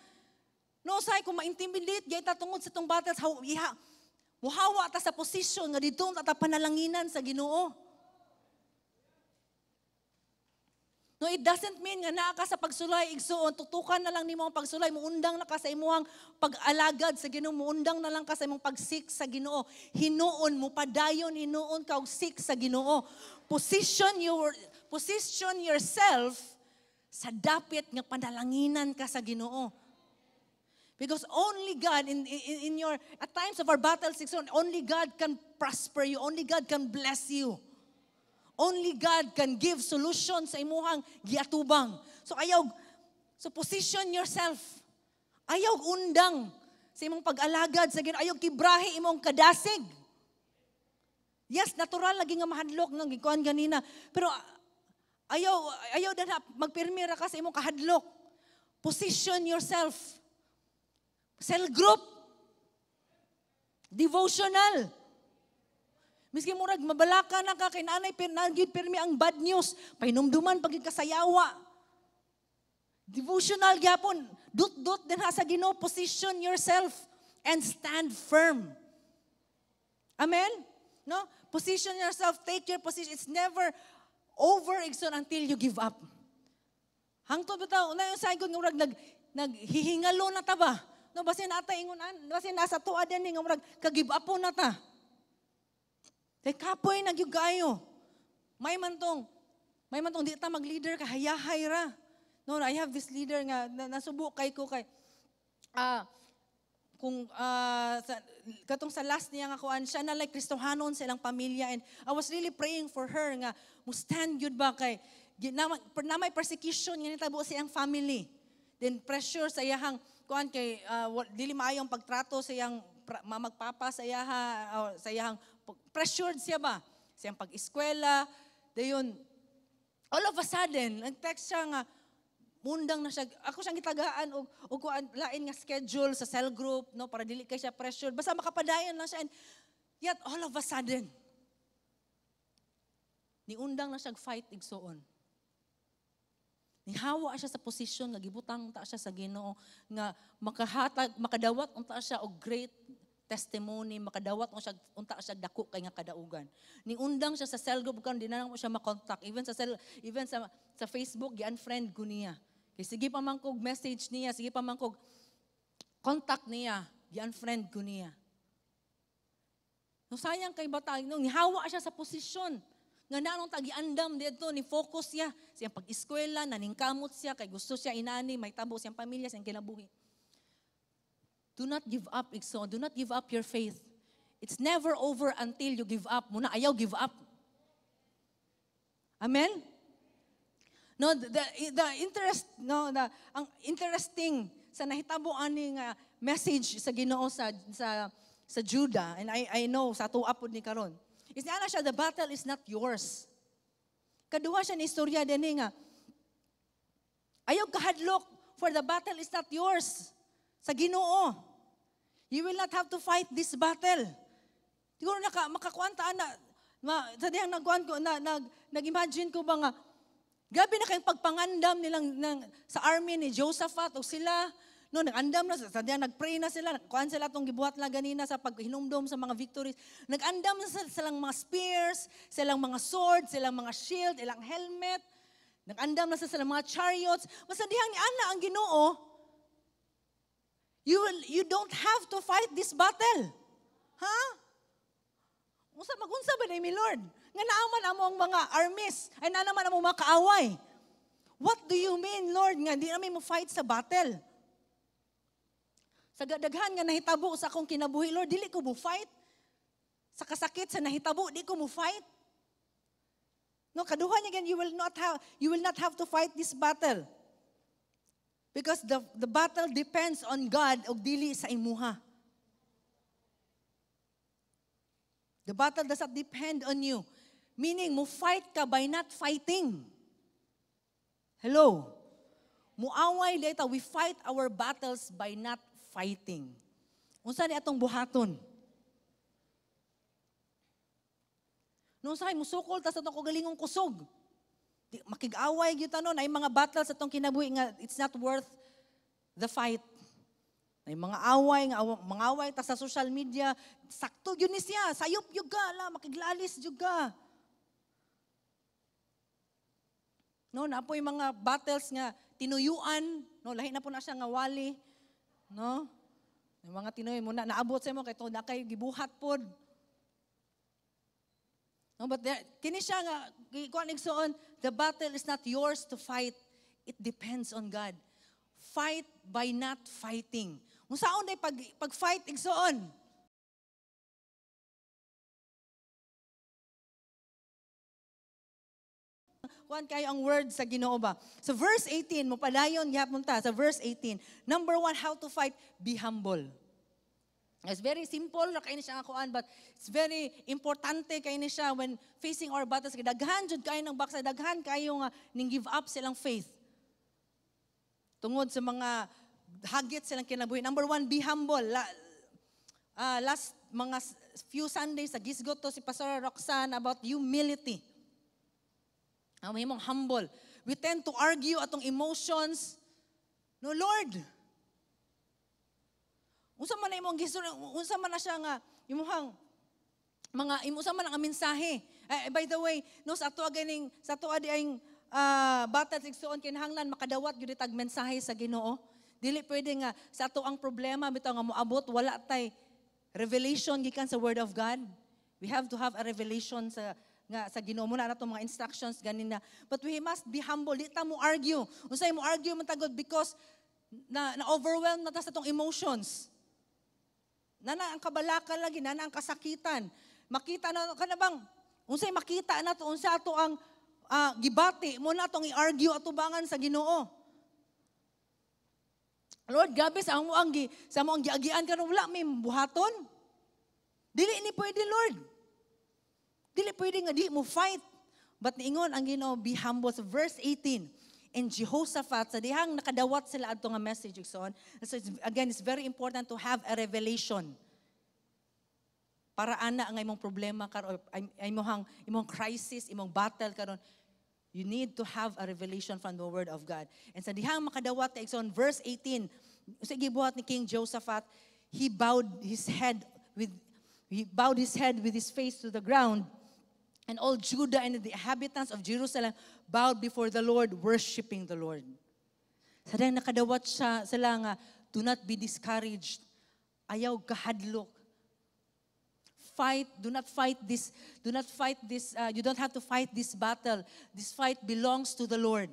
Speaker 8: No say ko ma-intimidate gyud ta tungod sa tong battles muhawa ta sa position nga didto ta panalanginan sa Ginoo. No, it doesn't mean nga naa ka sa pagsulay igsuon, tutukan na lang nimo ang pagsulay, muundang na ka sa imong pag-alagad sa Ginoo, muundang na lang ka sa imong pag-seek sa Ginoo. Hinuon mo padayon, hinuon ka og seek sa Ginoo. Position yourself sa dapit nga panalanginan ka sa Ginoo. Because only God in your at times of our battle only God can prosper you, only God can bless you. Only God can give solution sa imuhang giatubang. So position yourself. Ayaw undang sa imong pag-alagad sa Ginoo. Ayaw kibrahe imong kadasig. Yes, natural lagi nga mahadlok nang gikuan ganina. Pero ayaw na magpirmira ka sa imong kahadlok. Position yourself. Cell group. Devotional. Miski murag mabalaka na ka kay nanay nagyud pirmi ang bad news, painumduman pagid kasayawa. Devotional gyapon, dut-dut din ha sa Ginoo, position yourself and stand firm. Amen? No? Position yourself, take your position. It's never over until you give up. Hangtod bitaw na yung saygod nga murag naghihingalo na ta ba? No, basin ata ingunan, basin nasa tuwa din nga murag ka-give up na ta. Kay kapoy nagyugayo. May man tong di ta mag-leader kahayahay ra. No, I have this leader nga nasubo kay ko kay katong sa last niya nga kuan siya na like Kristohanon sa ilang pamilya, and I was really praying for her nga mo stand gyud ba kay na may persecution nga nitabo sa iyang family. Then pressure sa iyang kuan kay dili maayo ang pagtrato sa iyang magpapa sa iyang pressured siya ba? Siyang pag-eskwela, dayon, all of a sudden, nag-text siya nga, mundang na siya, ako siyang gitagaan o lain nga schedule sa cell group, no, para dili kay siya pressured. Basta makapadayon lang siya, and yet all of a sudden, niundang na siya fight igsoon. Nihawa siya sa posisyon, nagibutang ta siya sa Ginoo, nga makadawat unta siya og great testimony, makadawat unta siya dako kay nga kadaugan. Niundang siya sa cell group kan di na mo siya makontak, even sa Facebook gi-unfriend ko niya. Kay sige pa man kog message niya, sige pa man kog contact niya, gi-unfriend ko niya. No sayang kay batang no, nihawa siya sa posisyon nga nanong tagi-andam dito, ni focus siya siyang pag-eskwela, naningkamot siya kay gusto siya inani, may tabo siyang pamilya, siyang kinabuhi. Do not give up, Igsoon. Do not give up your faith. It's never over until you give up. Muna ayaw give up. Amen? No, ang interesting sa nahitabo ani nga message sa Ginoo sa Judah, and I know sa tuwa pod ni karon. Is ana siya, the battle is not yours. Kaduha siya ni istorya dinhi nga ayaw kahadlok, for the battle is not yours. Sa Ginoo. You will not have to fight this battle. Siguro makakuantaan na, sa dihang nag-imagine ko ba nga, grabe na kayong pagpangandam nilang sa army ni Josaphat o sila, no, nag-andam na, sa dihang nag-pray na sila, kuan sila itong gibuhat na ganina sa paghinumdom sa mga victories, nag-andam na silang mga spears, silang mga swords, silang mga shield, ilang helmet, nag-andam na silang mga chariots, basta dihang ni Ana ang Ginoo, you don't have to fight this battle. Ha? Magunsa ba na mi Lord? Nga naaman among mga armies, ay naman among mga kaaway. What do you mean, Lord? Nga di namin mo fight sa battle. Sa daghan nga nahitabo sa akong kinabuhi, Lord, dili ko mo fight. Sa kasakit, sa nahitabo, di ko mo fight. No, kaduhan niya again, you will not have to fight this battle. Because the battle depends on God o dili sa imuha. The battle does not depend on you. Meaning, mo fight ka by not fighting. Hello?
Speaker 9: muaway data, we fight our battles by not fighting. Unsa ni atong buhaton? Nung say musukol ta sa atong kagalingong kusog. Makig-away gyud tanon ay mga battles atong kinabuhi nga it's not worth the fight. Ay mga away ta sa social media, sakto gyud ni siya, sayop gyud ka la, makiglalis gyud ka. No, napoy mga battles nga tinuyuan, no, lahi na po na siya nga wali, no? Yung mga tinuy mo na naabot sa mo kay to na kay gibuhat pod. No, but kini siya nga kuan igsoon, the battle is not yours to fight. It depends on God. Fight by not fighting. Unsaon day pag-fight igsoon? Kuan kayo ang word sa Ginoo ba? Sa verse 18, mo padayon gyapon ta sa verse 18. Number 1, how to fight, be humble. It's very simple ra kay ni siya kuan, but it's very importante kay ni siya when facing our battles. Daghan jud kayo ng baksa, daghan kayo nga ning give up silang faith. Tungod sa mga hagit silang kinabuhi. Number 1, be humble. Last mga few Sundays, nagisgot to si Pastor Roxanne about humility. Mahimong humble. We tend to argue atong emotions. No, Lord. Unsa man na imong gisuro, unsa man na siya nga imong mga unsa man ang mensahe. By the way, no sa ato ganing sa ato adi ang batat igsuon kinahanglan makadawat gyud tag mensahe sa Ginoo. Dili pwede nga sa ato ang problema bitaw nga moabot wala tay revelation gikan sa word of God. We have to have a revelation sa Ginoo mo na natong mga instructions ganin na. But we must be humble. Di ta mo argue. Unsay mo argue man tagod because na overwhelmed na ta sa tong emotions. Nana ang kabalaka lagi, nana ang kasakitan. Makita na kanabang unsay makita na to unsa ato ang gibati mo na tong i-argue atubangan sa Ginoo. Lord, gabi sa mo ang giagian karon wala may buhaton. Dili ni pwede, Lord. Dili pwede nga di mo fight. But niingon ang Ginoo, be humble. So verse 18, and Jehoshaphat, sa dihang nakadawat sila adto nga message. So again, it's very important to have a revelation. Para ana ang imong problema karon, imong crisis, imong battle karon, you need to have a revelation from the word of God. And sa dihang makadawat so on verse 18, sige buhat ni King Jehoshaphat, he bowed his head with his face to the ground. And all Judah and the inhabitants of Jerusalem bowed before the Lord, worshiping the Lord. Sa dahil nakadawat sila nga, do not be discouraged. Ayaw kahadlok. Do not fight this, you don't have to fight this battle. This fight belongs to the Lord.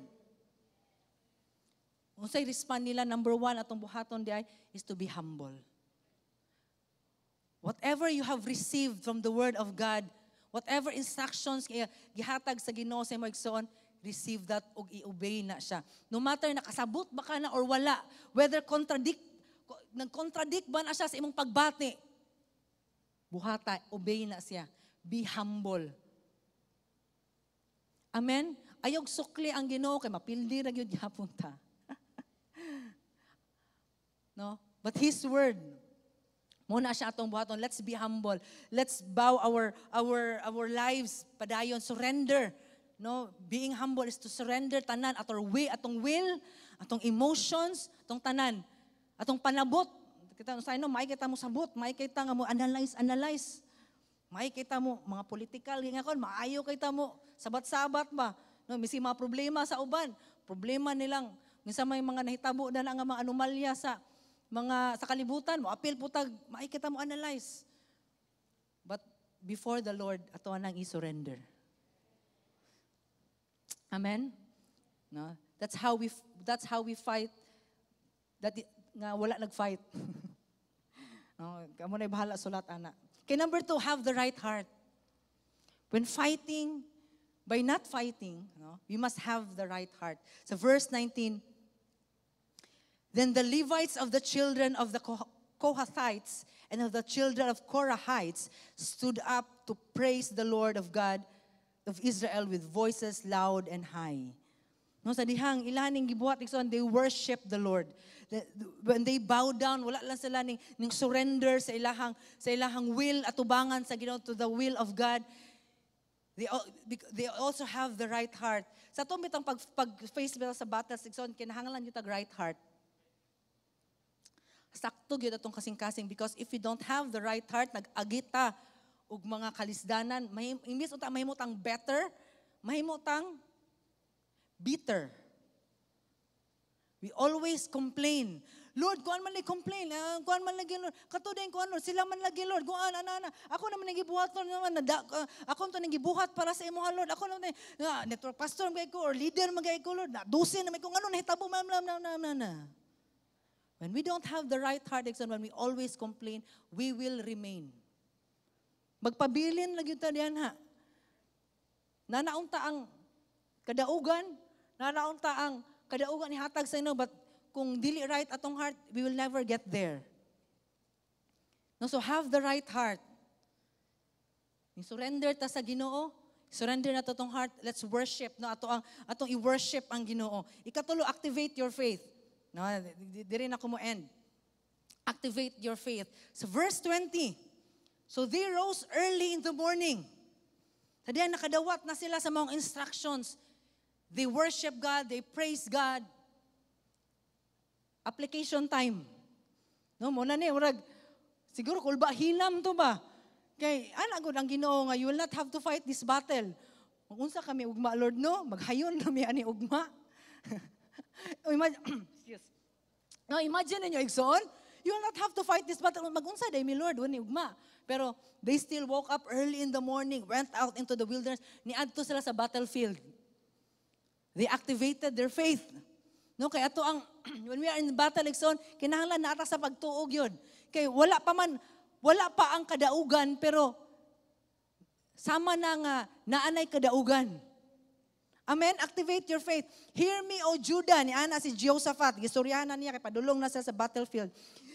Speaker 9: Unsay respond nila, number 1, atong buhaton di ay, is to be humble. Whatever you have received from the word of God, whatever instructions gihatag sa Ginoo sa imong igsoon, receive that ug i-obey na siya. No matter nakasabot ba ka na or wala, whether nag-contradict ba na siya sa imong pagbati, buhata, obey na siya. Be humble. Amen? Ayog sukli ang Ginoo kay mapildi ra gyud gyapon ta. No? But His word, muna siya atong buhaton. Let's be humble. Let's bow our lives padayon, surrender. No, being humble is to surrender tanan atong will, atong emotions, atong tanan, atong panabot. Kita sa ino, may kita mo sabot, may kita nga mo analyze. May kita mo mga political nga kon, maayo kita mo sabat-sabat ba. No, misi mga problema sa uban. Problema nilang minsan may mga nahitabo na nga mga anomalya sa kalibutan mo, apil po tag, makikita mo analyze. But before the Lord, ato nang i-surrender. Amen? No? That's how we fight. Nga wala nag-fight. No, kamo na bahala sulat ana. Okay, number 2, have the right heart. When fighting, by not fighting, no, we must have the right heart. So verse 19, then the Levites of the children of the Kohathites and of the children of Korahites stood up to praise the Lord of God of Israel with voices loud and high. No, sa dihang ilaning gibuhat igsoon, they worship the Lord. When they bow down, wala lang sila ning surrender sa ilahang will atubangan sa Ginoo to the will of God. They also have the right heart. Sa itong bitang pag-face sa batas igsoon, kinahanglan yung tag right heart. Sakto gyud atong kasing-kasing because if you don't have the right heart, nag-agita og mga kalisdanan, imbis unta mahimutang better, mahimutang bitter. We always complain. Lord, kuan man lagi complain. Kuan man lagi, Lord. Katudain ko ano, sila man lagi, Lord. Kuan, ana. Ako naman nagibuhat to naman. Ako to nagibuhat para sa imo, Lord. Ako naman, network pastor magay ko, or leader magay ko, Lord. Dusin naman ko, ano, nahitabo, na. When we don't have the right heart, when we always complain, we will remain. Magpabilin lagi tayo diyan, ha. Nanaunta ang kadaugan, ni hatag sa inyo, but kung dili right atong heart, we will never get there. No, so have the right heart. Surrender ta sa Ginoo, surrender na to tong heart. Let's worship, no, atong i-worship ang Ginoo. Ikatulo, activate your faith. No, di rin ako mo end. Activate your faith. So verse 20. So they rose early in the morning. Tadiyan nakadawat na sila sa mga instructions. They worship God, they praise God. Application time. No, muna ni urag siguro kulba hilam to ba? Kay ana gud ang Ginoo nga you will not have to fight this battle. Kung unsa kami ugma, Lord, no, maghayon kami ani ugma. Imagine ninyo igsoon, you will not have to fight this battle. Mag-unsa day mi, Lord, wani ugma. Pero they still woke up early in the morning, went out into the wilderness, niadto sila sa battlefield. They activated their faith. No, kay ato ang when we are in battle igsoon, kinahanglan nata sa pagtuog yun. Kay wala pa ang kadaugan pero sama na nga naanay kadaugan. Amen? Activate your faith. Hear me, O Judah, ni ana si Jehoshaphat, gistoryahan niya kay padulong na sa battlefield.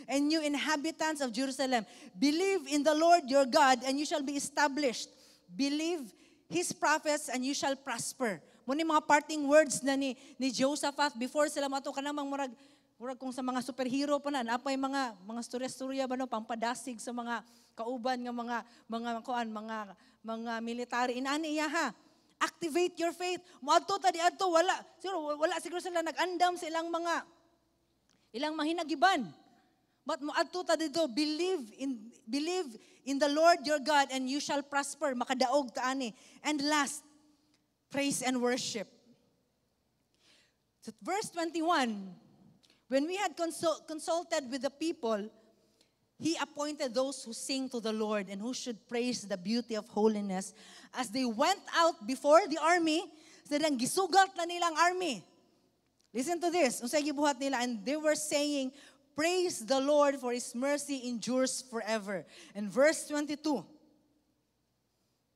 Speaker 9: And you inhabitants of Jerusalem, believe in the Lord your God and you shall be established. Believe His prophets and you shall prosper. Muna mga parting words na ni Jehoshaphat before sila mato kanamang murag kung sa mga superhero pa na napay mga storya-storya ba no pampadasig sa mga kauban nga mga military inani iya ha. Activate your faith. Moadto ta di adto wala siguro sila nag-andam sa ilang mahinagiban. But moadto ta dito believe in the Lord your God and you shall prosper, makadaog ta ani. And last, praise and worship. So verse 21, when we had consulted with the people, He appointed those who sing to the Lord and who should praise the beauty of holiness. As they went out before the army, silang gisugat na nilang army. Listen to this. Unsay gibuhat nila, and they were saying, praise the Lord for His mercy endures forever. And verse 22.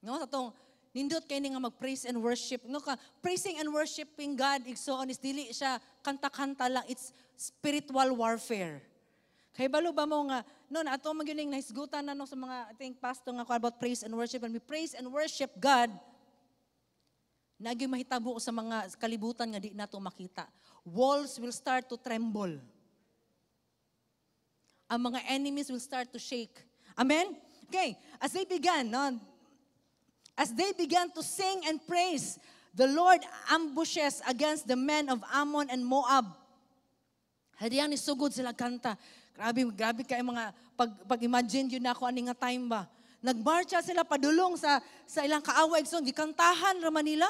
Speaker 9: No, sa tong nindot kay nga mag-praise and worship. No, praising and worshiping God igsoon is dili siya kanta-kanta lang, it's spiritual warfare. Kay balo ba mo nga no ato magyuning nahisgutan na no sa mga I think pastor nga about praise and worship, and we praise and worship God. Nagyoy mahitabo sa mga kalibutan nga di nato makita. Walls will start to tremble. Ang mga enemies will start to shake. Amen? Okay, as they began to sing and praise, the Lord ambushes against the men of Ammon and Moab. Hadiyan ni sugod sila kanta. Grabe kay mga pag-imagine yun na ako ani nga time ba. Nagmarcha sila padulong sa ilang kaaway so gikantahan ra Manila.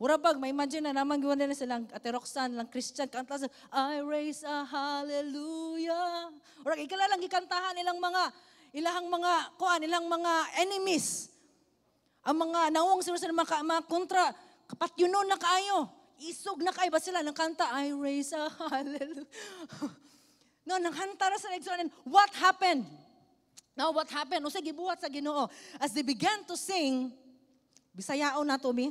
Speaker 9: Ura bag may imagine na naman giwan nila silang Ate Roxanne lang Christian kanta sa I raise a hallelujah. Ura ikala lang gikantahan ilang mga enemies. Ang mga nawong sila mga kontra, kapatyunon na kaayo. Isog na kayo ba sila ng kanta, I raise a hallelujah. No, nanghanta na sa nagsunan. What happened? Now, what happened? O sa gibuhat sa Ginoo. As they began to sing, Bisayao na to, mi.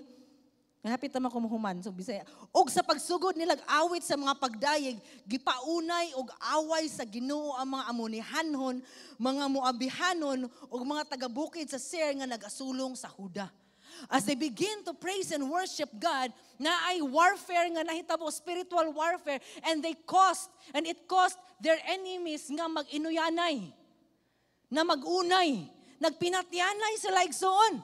Speaker 9: Hapit naman kumuhuman. So, Bisaya. Og sa pagsugod nila, awit sa mga pagdayeg, gipaunay og away sa Ginoo ang mga Amonihanhon, mga Moabihanon, og mga taga-bukid sa Seir nga nagasulong sa Huda. As they begin to praise and worship God, na ay warfare nga nahitabo, spiritual warfare, and it cost their enemies nga mag-inuyanay, na mag-unay, nagpinatyanay sila igsoon.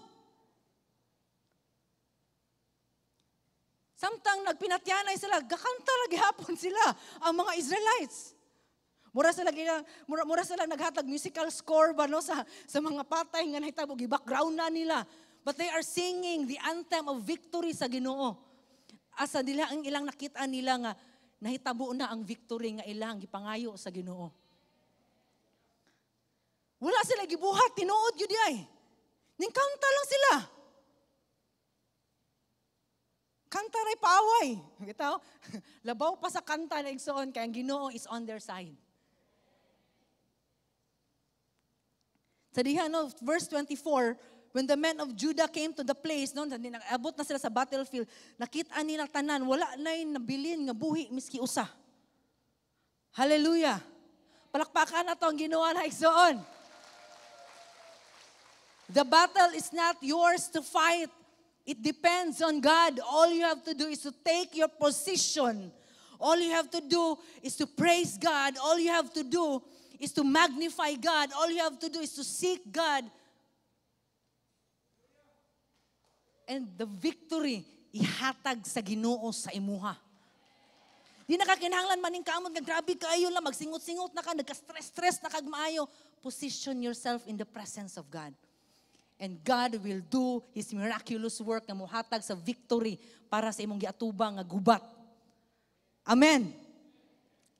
Speaker 9: Samtang nagpinatyanay sila, gakanta lagi hapon sila, ang mga Israelites. Mura sila naghatag musical score ba no sa mga patay nga nahitabo gi-background na nila. But they are singing the anthem of victory sa Ginoo. Asa nila ang ilang nakita nila nga nahitabo na ang victory nga ilang gipangayo sa Ginoo. Wala sila gibuhat tinuod gyud ay. Ning kanta lang sila. Kanta ray paaway. Bitaw, labaw pa sa kanta na igsoon kay ang Ginoo is on their side. Sa diha no, verse 24, when the men of Judah came to the place, no, abot na sila sa battlefield, nakita nila tanan, wala na yung nabilin nga buhi miski usa. Hallelujah. Palakpakan na to ang ginawa na igsoon. The battle is not yours to fight. It depends on God. All you have to do is to take your position. All you have to do is to praise God. All you have to do is to magnify God. All you have to do is to seek God. And the victory, ihatag sa Ginoo sa imuha. Di nakakinahanglan maning kaamon nga grabe kaayo lang, magsingot-singot na ka, nagka-stress-stress na kag maayo. Position yourself in the presence of God. And God will do His miraculous work na muhatag sa victory para sa imong giatubang nga gubat. Amen.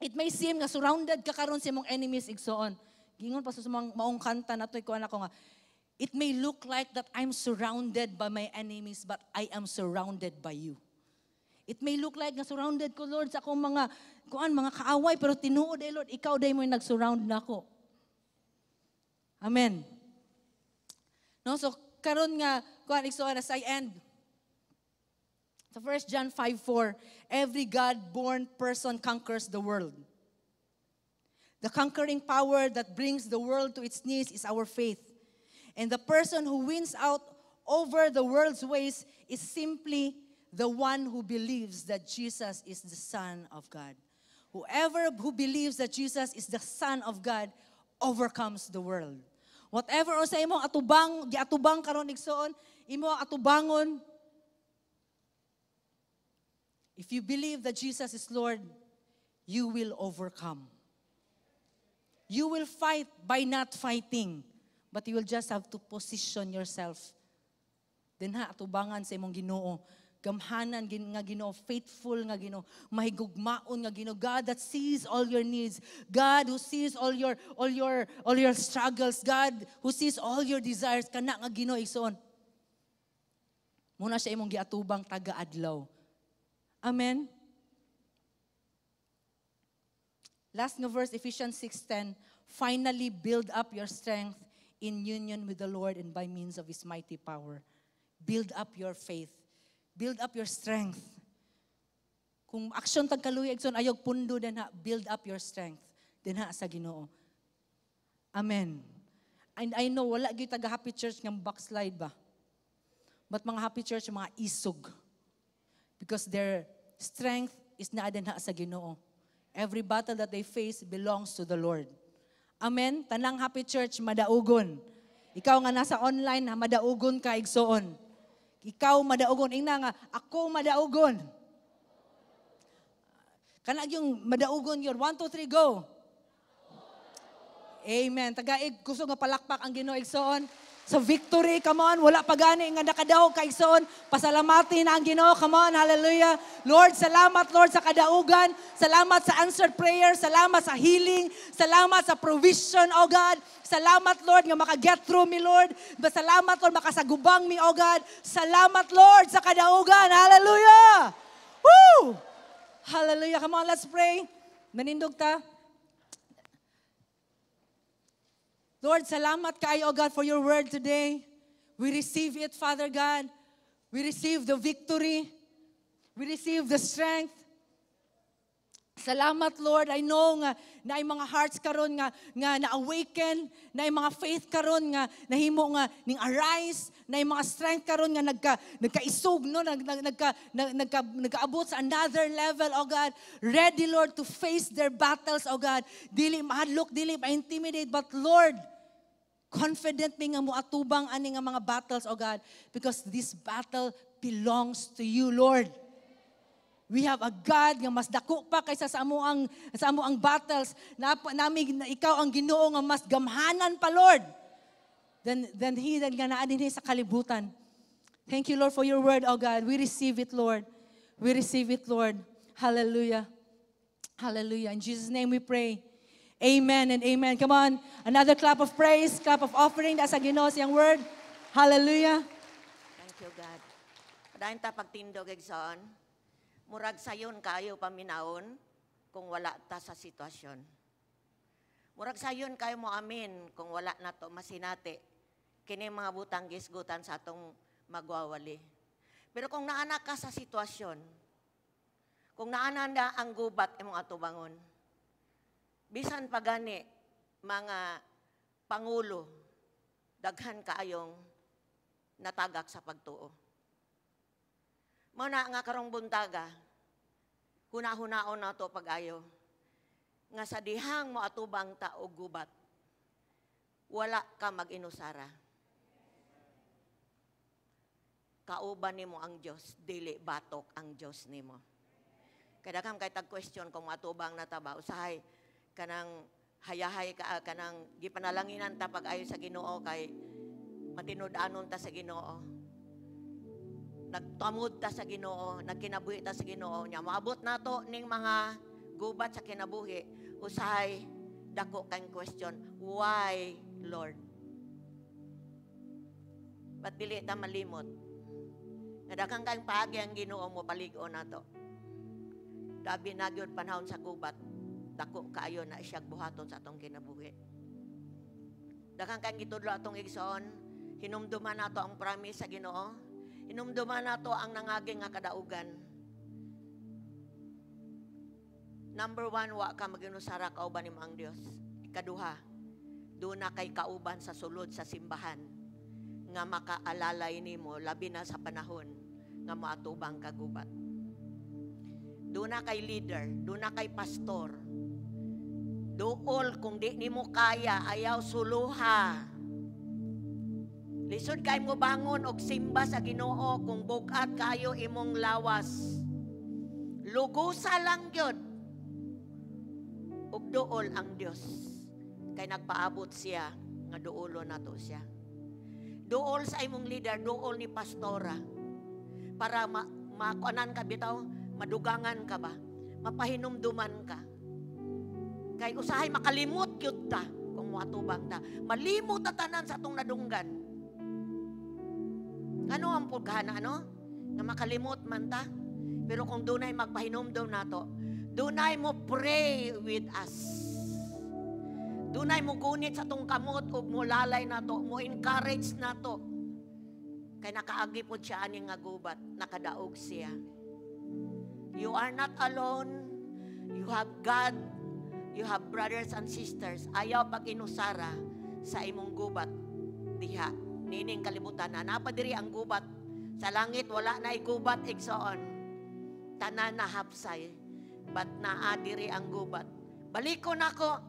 Speaker 9: It may seem nga surrounded ka karon sa imong enemies igsoon. Gingon pa sa mga maong kanta natoy ko nga, it may look like that I'm surrounded by my enemies, but I am surrounded by you. It may look like nga surrounded ko, Lord, sa akong mga kaaway, pero tinuod ay Lord, ikaw day mo yung nag-surround nako. Amen. No, so karon nga igsoon as I end. So 1 John 5:4, every God-born person conquers the world. The conquering power that brings the world to its knees is our faith. And the person who wins out over the world's ways is simply the one who believes that Jesus is the Son of God. Whoever who believes that Jesus is the Son of God overcomes the world. Whatever o sa imong giatubang karon igsoon, imo atubangon. If you believe that Jesus is Lord, you will overcome. You will fight by not fighting, but you will just have to position yourself. Dinha atubangan sa imong Ginoo. Gamhanan nga Ginoo, faithful nga Ginoo, mahigugmaon nga Ginoo, God that sees all your needs, God who sees all your struggles, God who sees all your desires, kana nga Ginoo igsoon. Muna siya imong giatubang taga-adlaw. Amen. Last nga verse, Ephesians 6:10, finally build up your strength in union with the Lord and by means of His mighty power. Build up your faith. Build up your strength. Kung aksyon tagkaluyag son ayog pundo din ha, build up your strength din ha sa Ginoo. Amen. And I know wala gyud taga Happy Church nga backslide ba. But mga Happy Church mga isog. Because their strength is na din ha sa Ginoo. Every battle that they face belongs to the Lord. Amen. Tanang Happy Church madaugon. Ikaw nga nasa online ha, madaugon ka igsoon. Ikaw madaugon. Ingna nga, ako madaugon. Kanag yung madaugon yun. 1, 2, 3, go. Amen. Tagaig, gusto nga palakpak ang Ginoo igsoon. So victory, come on. Wala pa gani nga nakadaog ka igsoon. Pasalamatin ang Ginoo. Come on, hallelujah. Lord, salamat Lord sa kadaugan. Salamat sa answered prayer. Salamat sa healing. Salamat sa provision, oh God. Salamat, Lord, nga maka-get through me, Lord. Salamat, Lord, makasagubang me, oh God. Salamat, Lord, sa kadaugan. Hallelujah! Woo! Hallelujah. Come on, let's pray. Manindog ta. Lord, salamat kayo, oh God, for your word today. We receive it, Father God. We receive the victory. We receive the strength. Salamat, Lord. I know nga na yung mga hearts karon nga na-awaken, na yung mga faith karon nga nahimo nga ning arise, na yung mga strength karon nga nagkaisog, no? Nagkaabot sa another level, oh God. Ready, Lord, to face their battles, oh God. Dili mahadlok, dili ma-intimidate, but Lord, confident mi nga mo atubang ani nga mga battles, oh God, because this battle belongs to you, Lord. We have a God nga mas dako pa kaysa sa amuang battles. Na ikaw ang Ginoo nga mas gamhanan pa, Lord. Then He that nga naa dinhi sa kalibutan. Thank you, Lord, for your word, oh God. We receive it, Lord. We receive it, Lord. Hallelujah. Hallelujah. In Jesus' name we pray. Amen and amen. Come on. Another clap of praise, clap of offering. That's sa Ginoo siyang word. Hallelujah.
Speaker 10: Thank you, God. Padayon ta pagtindog, Egson. Murag sayon kayo paminahon kung wala ta sa sitwasyon. Murag sayon kayo mo amin kung wala na to masinati. Kini mga butang gisgutan sa atong magwawali. Pero kung naana ka sa sitwasyon, kung naana na ang gubat imong atubangon, bisan pa gani mga pangulo, daghan kaayong natagak sa pagtuo. Muna nga karong buntaga, huna-hunaon na to pag-ayo, nga sa dihang mo atubang ta og gubat, wala ka mag-inusara. Kauban nimo ang Dios, dili batok ang Dios nimo. Kada kam kay tag question kung matubang na ta ba, usahay kanang hayahay ka kanang gipanalanginan ta pag-ayo sa Ginoo kay matinud-anon ta sa Ginoo. Nagtamod ta sa Ginoo, nagkinabuhi ta sa Ginoo nya. Maabot nato ning mga gubat sa kinabuhi, usahay dako kang question, why, Lord? Ba't dili ta malimot? Nadakang kang paagi ang Ginoo mo palig-o nato. Dabi na gyud panahon sa gubat, dako kaayo na siya buhaton sa atong kinabuhi. Dakang kang gitudlo atong igsoon, hinumduman nato ang promise sa Ginoo. Inumduman nato ang nangaging nga kadaugan. Number 1, wa ka maginusara kauban nimo ang Dios. Ikaduha, doon na kay kauban sa sulod sa simbahan nga makaalalay nimo labi na sa panahon nga moatubang kagubat. Doon na kay leader, doon na kay pastor. Dool kung di nimo kaya, ayaw suluha. Lisod kay mo bangon og simba sa Ginoo kung bugat kayo imong lawas. Lugusa lang gyud. Og duol ang Dios. Kay nagpaabot siya nga duolo nato siya. Duol sa imong leader, duol ni pastora. Para makuanan ka bitaw, madugangan ka ba? Mapahinumduman ka. Kay usahay makalimot gyud ta kung moatubang ta. Malimot ta tanan sa atong nadunggan. Ano ang pagkana, ano? Na makalimot man ta. Pero kung dunay magpahinumdum nato, dunay mo pray with us. Dunay mo gunit sa tong kamot ug mo lalay nato, mo encourage nato. Kay nakaagi po siya aning nga gubat, nakadaog siya. You are not alone. You have God. You have brothers and sisters. Ayaw pag-inusara sa imong gubat diha. Nining kalibutan na napadiri ang gubat sa langit, wala na igubat igsoon, tanan na hapsay, but naadiri ang gubat. Baliko nako,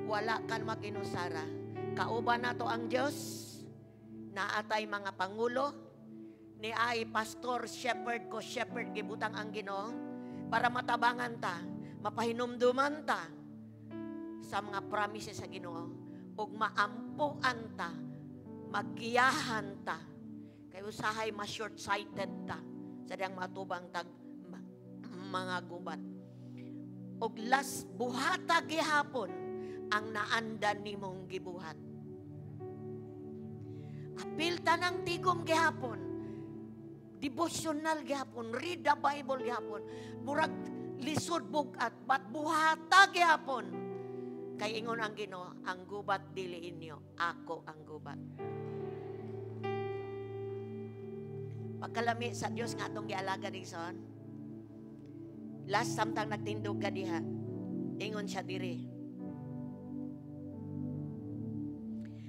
Speaker 10: wala kan maginusara. Kauban nato ang Dios, naatay mga pangulo, ni ay pastor, shepherd ko, shepherd gibutang ang Ginoo para matabangan ta, mapahinumduman ta sa mga promises sa Ginoo ug maampuan ta, magiyahan ta. Kay usahay ma-short-sighted ta sa diyang matubang tag mga gubat. Og las buhata gihapon ang naandan nimong gibuhat. Apil tanang tigom gihapon. Devotional gihapon, read the Bible gihapon. Murag lisod bugat, but buhata gihapon. Kay ingon ang Ginoo, ang gubat dili inyo, ako ang gubat. Pagkalami sa Dios nga atong gialaga dison, Last samtang nagtindog ka diha, ingon siya diri.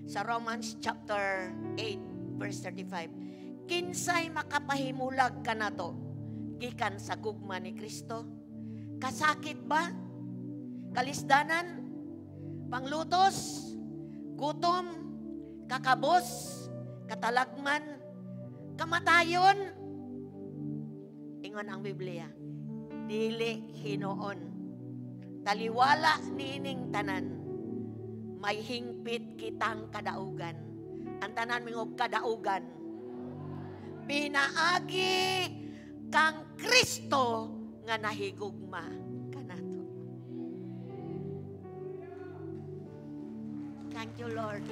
Speaker 10: Sa Romans chapter 8, verse 35, kinsay makapahimulag ka na to, gikan sa gugma ni Kristo? Kasakit ba? Kalisdanan? Panglutos? Gutom? Kakabos? Katalagman? Kamatayon? Ingon ang Biblia, dili hinoon. Taliwala niining tanan, may hingpit kitang kadaugan. Ang tanan mingog kadaugan, pinaagi kang Kristo nga nahigugma kanato. Thank you, Lord.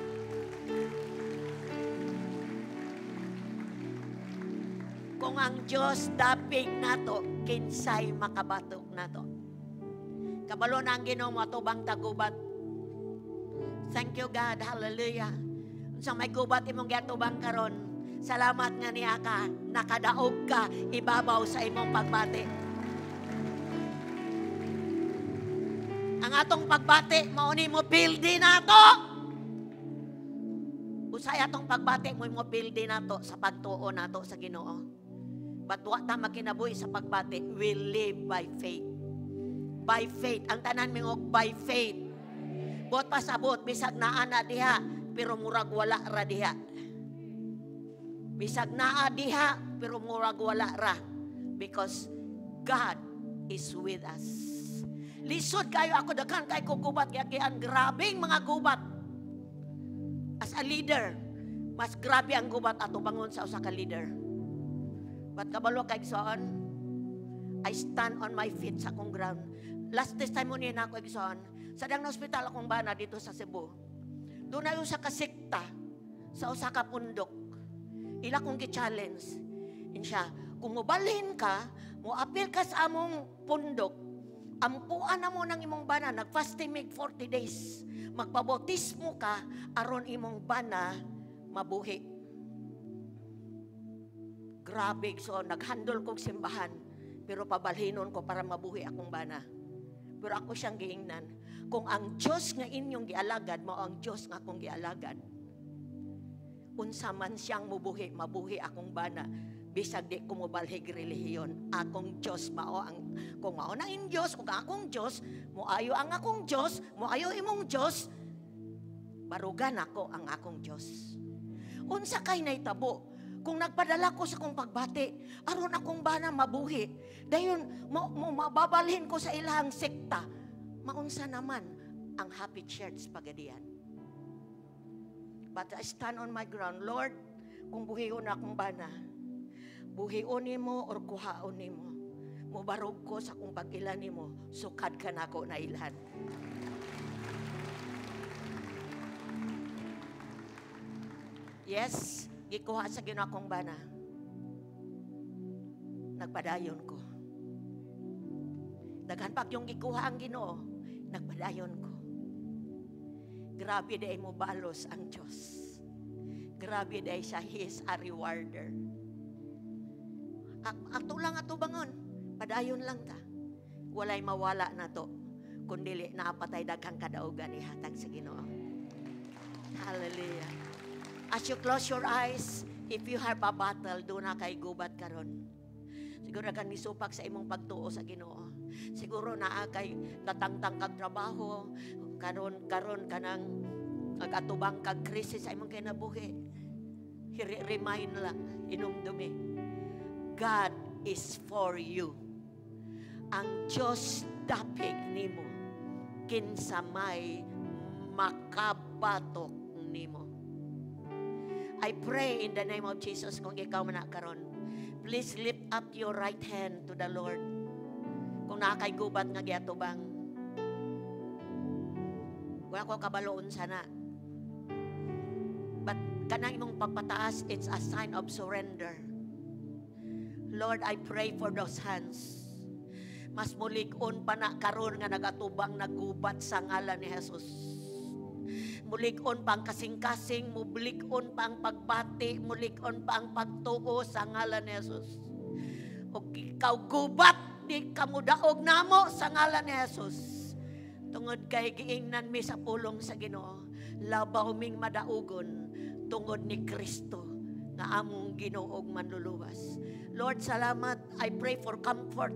Speaker 10: Kung ang Diyos dapig nato, kinsay makabatok nato. Kabalo na ang Ginoo mo atubang tagubat. Thank you, God. Hallelujah. Sa may gubat imong giatubang karon, salamat nga niya ka, nakadaog ka, ibabaw sa imong pagbati. Ang atong pagbati, mauni mo pildi nato. Usay atong pagbati, mo pildi nato sa pagtuo nato sa Ginoo. But wa ta makinabuhi sa pagbati, we live by faith. By faith. Ang tanan mingog by faith. Bot pasabot, bisag naa na diha, pero murag wala ra diha. Bisag naa diha, pero murag wala ra. Because God is with us. Lisod kayo ako, daghan kay ko gubat, kaya grabing mga gubat. As a leader, mas grabe ang gubat ato bangon sa usa ka leader. But kabalo kay Igsoon, I stand on my feet sa akong ground. Last testimony na ako, Igsoon, sa dang na hospital akong bana dito sa Cebu. Doon na usa ka sekta sa usa ka pundok. Ila kong gi-challenge. Insya, kung mobalhin ka, mo-appeal ka sa among pundok, ampuan na mo ng imong bana, nag-fasting make 40 days. Magpabotismo ka, aron imong bana mabuhi. Grabe, so naghandol kong simbahan, pero pabalhinon ko para mabuhi akong bana. Pero ako siyang giingnan, kung ang Diyos nga inyong gialagad, mao ang Diyos nga akong gialagad. Unsa man siyang mubuhi, mabuhi akong bana, bisag di ko mobalhig relihiyon. Akong Diyos mao ang, kung mao na in Diyos, kung akong Diyos, moayo ang akong Diyos, moayo imong Diyos, barugan ako ang akong Diyos. Unsa kay naitabo, kung nagpadala ko sa kong pagbati, aron akong bana mabuhi, dayon mababalhin ko sa ilang sekta, maunsa naman ang happy church pagadian. But I stand on my ground, Lord, kung buhion akong bana, buhion nimo or kuhaon nimo, mubarog ko sa kong pag-ilan nimo, sukad ka na ako na ilan. Yes, gikuha sa Ginoo akong bana. Nagpadayon ko. Daghan pa yung gikuha ang Ginoo, nagpadayon ko. Grabe day mo balos ang Diyos. Grabe day siya, He is a rewarder. Ato lang ato bangon, padayon lang ta. Walay mawala na to, kundili naapatay daghang kadaugan ihatag sa Ginoo. Hallelujah. As you close your eyes, if you have a battle, doon na kay gubat karon. Siguro kan misupak sa imong pagtuo sa Ginoo. Siguro naa kay natangtang kag trabaho, karon kanang agatubang kag krisis sa imong kinabuhi. Remind lang, inumdumi. God is for you. Ang Diyos dapig nimo kinsa may makabatok nimo. I pray in the name of Jesus, kung ikaw man karon, please lift up your right hand to the Lord. Kung nakay gubat nga giatubang, wala ko kabaloon sana. But kanang imong pagpataas, it's a sign of surrender. Lord, I pray for those hands. Mas mulig-on pa na karon nga nagatubang nagubat sa ngalan ni Jesus. Mulig-on pa ang kasing-kasing, mulig-on pa ang pagbati, mulig-on pa ang pagtuo sa ngalan ni Jesus. O ikaw gubat di kamudaog namo sa ngalan ni Jesus. Tungod kay giingnan mi sa pulong sa Ginoo, labaw ming madaugon tungod ni Kristo nga among Ginoo ug manluluwas. Lord, salamat. I pray for comfort.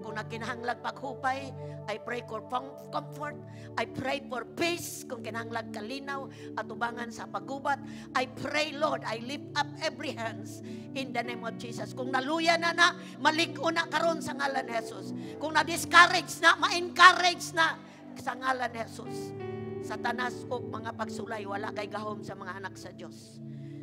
Speaker 10: Kung nakinahanglag paghupay, I pray for comfort. I pray for peace kung kinahanglag kalinaw at ubangan sa paggubat. I pray, Lord, I lift up every hands in the name of Jesus. Kung naluya na maliko na karon sa ngalan ni Jesus. Kung na-discourage na, ma-encourage na sa ngalan ni Jesus. Satanas o mga pagsulay, wala kay gahom sa mga anak sa Diyos.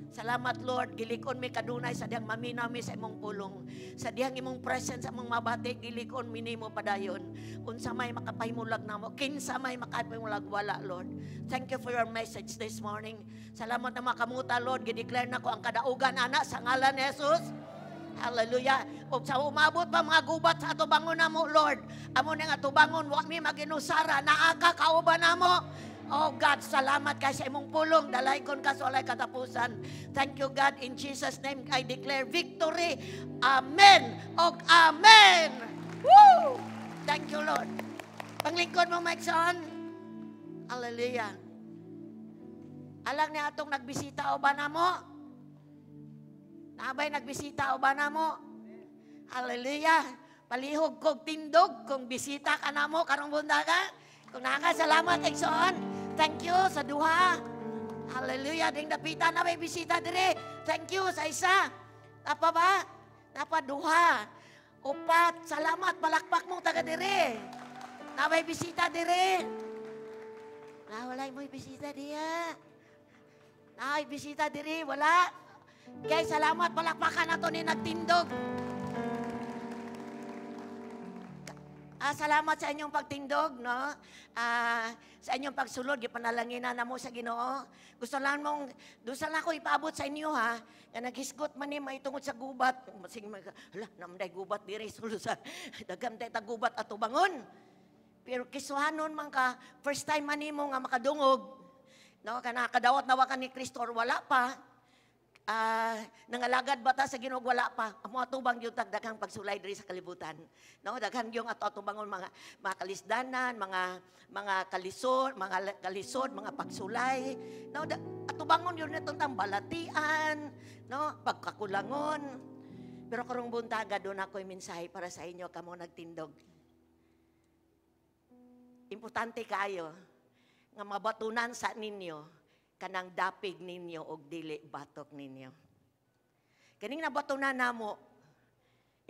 Speaker 10: Salamat, Lord. Gilikon mi kadunay sa diyang maminaw mi sa imong pulong. Sa diyang imong presence sa imong mabati, gilikon mi nimo padayon. Unsa may makapahimulag namo, kinsa may makapahimulag wala, Lord. Thank you for your message this morning. Salamat na makamuta, Lord. Gideclare na ko ang kadaugan, anak, sa ngalan ni Jesus. Hallelujah. O sa umabot pa mga gubat sa atubangon namo, Lord. Amo ning atubangon, wa mi maginusara, naaga kauban namo. Oh God, salamat kay sa imong pulong. Dalay kon ka sa walay katapusan. Thank you, God. In Jesus' name, I declare victory. Amen. Og amen. Woo! Thank you, Lord. Panglingkod mo, Mike Son. Hallelujah. Alang niya atong nagbisita o ba na mo? Naabay nagbisita o ba na mo? Hallelujah. Palihog kog tindog kung bisita ka na mo karong bundaga. Kung nakasalamat, Exxon. Thank you sa duha. Hallelujah. Ding dapita na may bisita dire. Thank you sa isa. Napa ba? Napa duha. Upat. Salamat. Palakpak mong taga dire. Na may bisita dire. Na walay mo bisita diya. Na may bisita dire. Wala. Kaya salamat. Palakpakan na to ni nagtindog. Salamat sa inyong pagtindog, no? Sa inyong pagsulod, gipanalangina na mo sa Ginoo. Gusto lang ako ipaabot sa inyo, ha? Na naghisgot man ni maitungod sa gubat. Masing hala, namday gubat diri sulo sa dagam tay tagubat ato bangon. Pero kisuhanon man ka, first time man nimo nga makadungog, no? Kana kadawat nawa ka ni Kristo or wala pa. Nangalagad bata sa Ginoo wala pa. Amo atubang yung daghang pagsulay diri sa kalibutan. No, daghan yung atubangon mga kalisdanan, mga kalisod, mga pagsulay. No, atubangon yun nitong tambalatian, no, pagkakulangon. Pero karong buntaga doon ako'y mensahe para sa inyo kamo nagtindog. Importante kayo nga mabatunan sa ninyo kanang dapig ninyo og dili batok ninyo. Kaning nabatunan namo,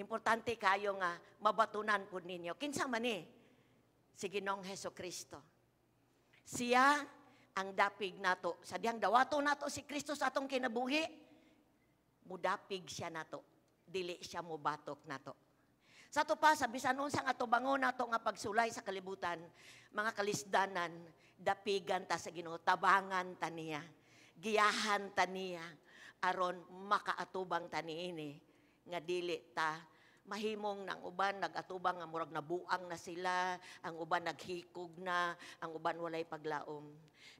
Speaker 10: importante kayo nga mabatunan pud ninyo. Kinsa man ni? Si Ginoong Hesukristo. Siya ang dapig nato. Sa diyang dawato nato si Kristo sa atong kinabuhi, mudapig siya nato. Dili siya mo batok nato. Sa to pa, sa bisan unsang atubangon nato nga pagsulay sa kalibutan, mga kalisdanan, dapigan ta sa Ginoo, tabangan ta niya, giyahan ta niya, aron makaatubang ta niini, nga dili ta mahimong ng uban nagatubang nga murag nabuang na sila, ang uban naghikog na, ang uban walay paglaom.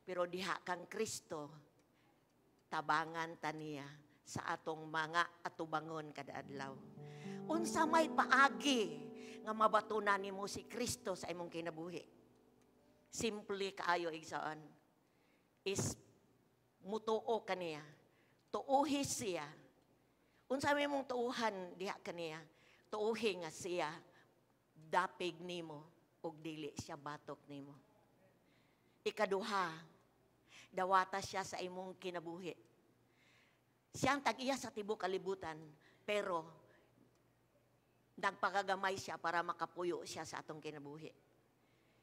Speaker 10: Pero diha kang Kristo, tabangan ta niya sa atong mga atubangon kada adlaw. Unsa may paagi nga mabatunan nimo si Kristo sa imong kinabuhi? Simple kaayo igsoon. Is mutuo kaniya. Tuuhi siya. Unsa may mong tuuhan diha kaniya? Tuuhi nga siya dapig nimo ug dili siya batok nimo. Ikaduha, dawata siya sa imong kinabuhi. Siyang tag-iya sa tibuok kalibutan, pero nagpagagamay siya para makapuyo siya sa atong kinabuhi.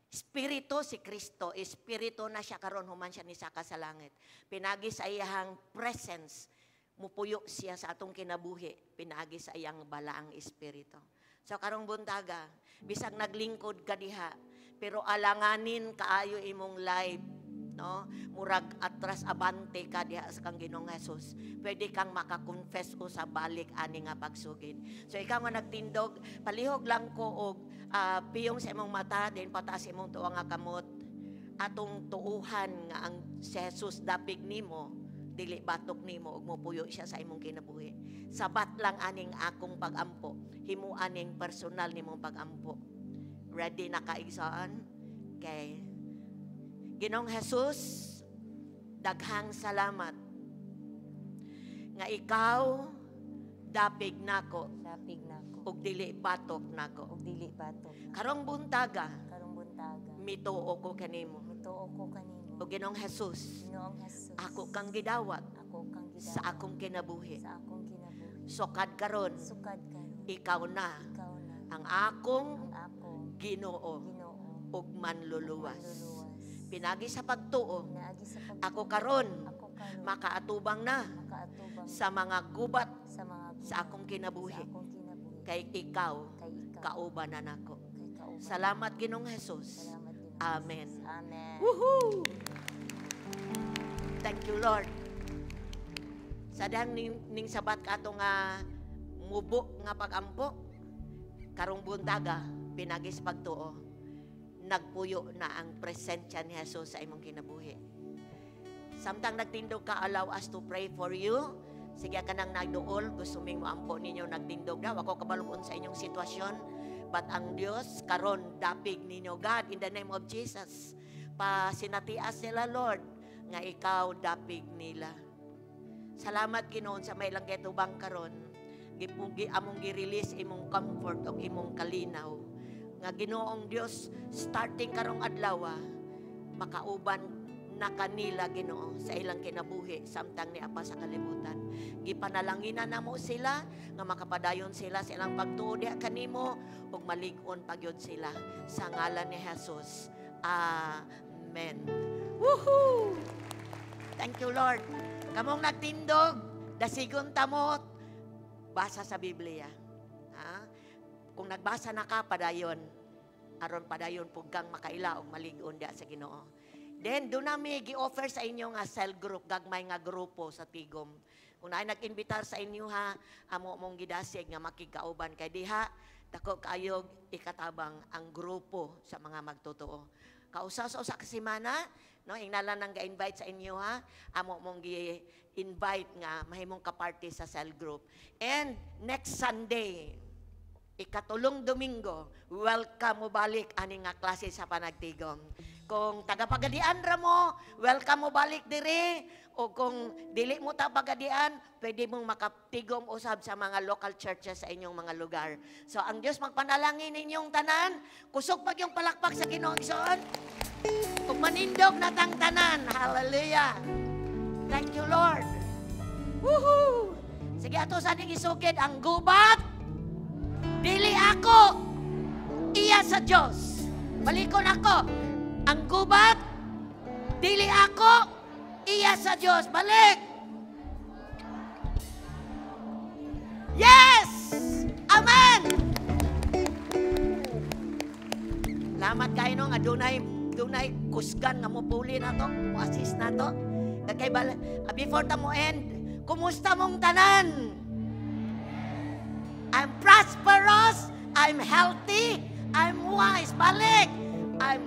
Speaker 10: Espiritu si Kristo, espiritu na siya karon human siya ni saka sa langit. Pinagi sa iyang presence, mupuyo siya sa atong kinabuhi, pinagi sa iyang balaang espiritu. So karong buntaga, bisag naglingkod ka diha, pero alanganin kaayo imong life, no? Murag atras abante ka diha sa kang Ginoong Hesus. Pwede kang makakonfess o sa balik ani nga pagsugid. So ikaw nga nagtindog, palihog lang ko og piyong sa imong mata, din pataas imong tuwa nga kamot. Atong tuuhan nga ang si Jesus dapig nimo, dili batok nimo ug mopuyo siya sa imong kinabuhi. Sabat lang aning akong pagampo. himuan ning personal nimong pag-ampo. Ready na kaigsoon? Okay. Ginoong Jesus, daghang salamat nga ikaw dapig nako.
Speaker 3: Dapig nako.
Speaker 10: Ug dili batok nako.
Speaker 3: Ug dili batok.
Speaker 10: Karong buntaga,
Speaker 3: Buntaga.
Speaker 10: mituo ko kanimo.
Speaker 3: Mituo ko kanimo.
Speaker 10: O Ginoong Jesus,
Speaker 3: Ginoong Jesus.
Speaker 10: ako kang gidawat
Speaker 3: Ako kang gidawat.
Speaker 10: sa akong kinabuhi.
Speaker 3: Sa akong kinabuhi.
Speaker 10: Sukad karon,
Speaker 3: Sukad karon.
Speaker 10: ikaw na
Speaker 3: Ikaw na.
Speaker 10: ang akong
Speaker 3: Ang akong
Speaker 10: Ginoo
Speaker 3: Ginoo.
Speaker 10: ug manluluwas.
Speaker 3: Manluluwas.
Speaker 10: Pinagi sa pagtuo,
Speaker 3: Naagi sa pag
Speaker 10: ako karon
Speaker 3: Ako karon.
Speaker 10: makaatubang na
Speaker 3: Makaatubang
Speaker 10: sa mga gubat
Speaker 3: sa mga
Speaker 10: sa akong kinabuhi.
Speaker 3: Sa akong kinabuhi.
Speaker 10: Kay ikaw,
Speaker 3: Kay ikaw.
Speaker 10: kauban na nako.
Speaker 3: Kay kauban.
Speaker 10: Salamat Ginoong Jesus.
Speaker 3: Salamat din.
Speaker 10: Amen.
Speaker 3: Amen.
Speaker 10: Woohoo! Thank you, Lord. Sa dahang ning sabat ka ato nga mubo nga pag-ampo, karong buntaga, pinagis pagtuo, nagpuyo na ang presensya ni Jesus sa imong kinabuhi. Samtang nagtindog ka, allow us to pray for you. Sige ka nang nagduol, gusto ming moampo ninyo nagtindog daw. Ako kabalukon sa inyong sitwasyon. But ang Diyos, karon dapig ninyo, God, in the name of Jesus, pasinatias nila, Lord, nga ikaw dapig nila. Salamat Ginoon sa may lang ketubang karon. Among gi-release imong comfort o imong kalinaw. Nga Ginoong Dios, starting karong adlaw, makauban na kanila Ginoo sa ilang kinabuhi samtang ni Apa sa kalibutan. Gipanalangina namo sila nga makapadayon sila sa ilang pagtuo diha kanimo ug malig-on pagyud sila sa ngalan ni Jesus. Amen. Woohoo! Thank you, Lord. Kamong nagtindog, dasigon tamot, basa sa Biblia. Ha? Kung nagbasa na ka, padayon. Aron padayon puggang makaila og malig-on diha sa Ginoo. Then, doon namin gi-offer sa inyo nga cell group, gagmay nga grupo sa Tigom. Kung na nag-invitar sa inyo ha, amo mong gidasig nga makigkauban kay diha, dako kayo ikatabang ang grupo sa mga magtotoo. Kausa-usa ka semana, no, ingnalan nang ga-invite sa inyo ha, amo mong gi-invite nga mahimong ka-party sa cell group. And next Sunday, ikatulong Domingo, welcome mo balik ani nga klase sa Panagtigom. Kung tagapagadian ra mo, welcome mo balik diri. O kung dili mo ta pagadian, pwede mong makatigom usab sa mga local churches sa inyong mga lugar. So ang Dios magpanalangin ninyong tanan, kusog pag yung palakpak sa Ginoong Igsoon. Kung manindog na tang tanan, hallelujah. Thank you, Lord. Woohoo! Sige ato sa ning isugid ang gubat. Dili ako, iya sa Dios. Balikon ako. Ang gubat, dili ako, iya sa Diyos. Balik! Yes! Amen! Lamat kayo nga dunay kusgan nga mupuli na to, mu-assist na to. Before ta mo end, kumusta mong tanan? I'm prosperous, I'm healthy, I'm wise. Balik! I'm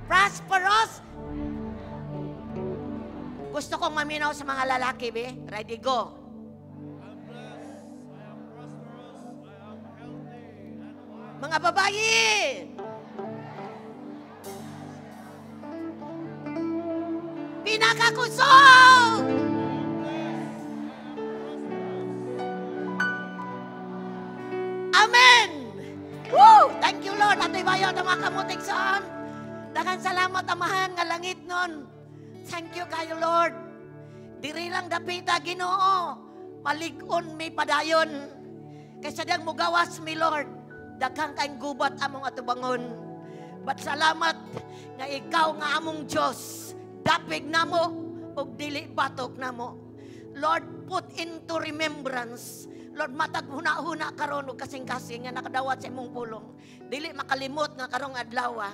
Speaker 10: prosperous. Gusto kong maminaw sa mga lalaki, be. Ready, go. Mga babayi. Pinakakusog. Amen. Woo! Thank you, Lord. Ato'y bayo na mga kamuting saan. Daghang salamat, Amahan, nga langit nun. Thank you kayo, Lord. Diri lang dapita, Ginoo. Malig-on may padayon. Kaysa dang mugawas mi, Lord. Daghang kaing gubat among atubangon. But salamat nga ikaw nga among Diyos. Dapig namo ug dili batok namo. Lord, put into remembrance. Lord, matag huna-huna karon ug kasing-kasing nga nakadawat sa imong pulong. Dili makalimot nga karong adlaw.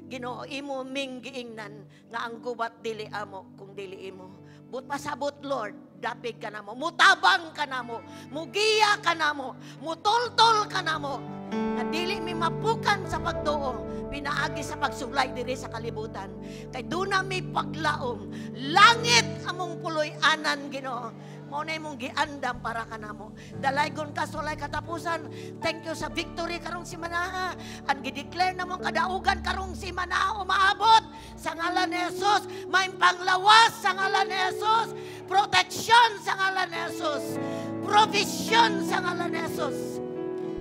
Speaker 10: Ginoo, imo ming giingnan nga ang gubat dili amo kung dili imo. But pasabot, Lord, dapig ka namo, mutabang ka namo, mugiya ka namo, mutultol ka namo. Nga dili mi mapukan sa pagtuo, pinaagi sa pagsulay diri sa kalibutan. Kay doon na mi paglaom, langit among puloy anan, Ginoo. Mo na imong giandam para kanamo. Dalaygon ka sulay katapusan. Thank you sa victory karong si Manaha. Ang gideclare namong kadaugan karong si Manaha umaabot sa ngalan ni Jesus. May panglawas sa ngalan ni Jesus. Protection sa ngalan ni Jesus. Provision sa ngalan ni Jesus.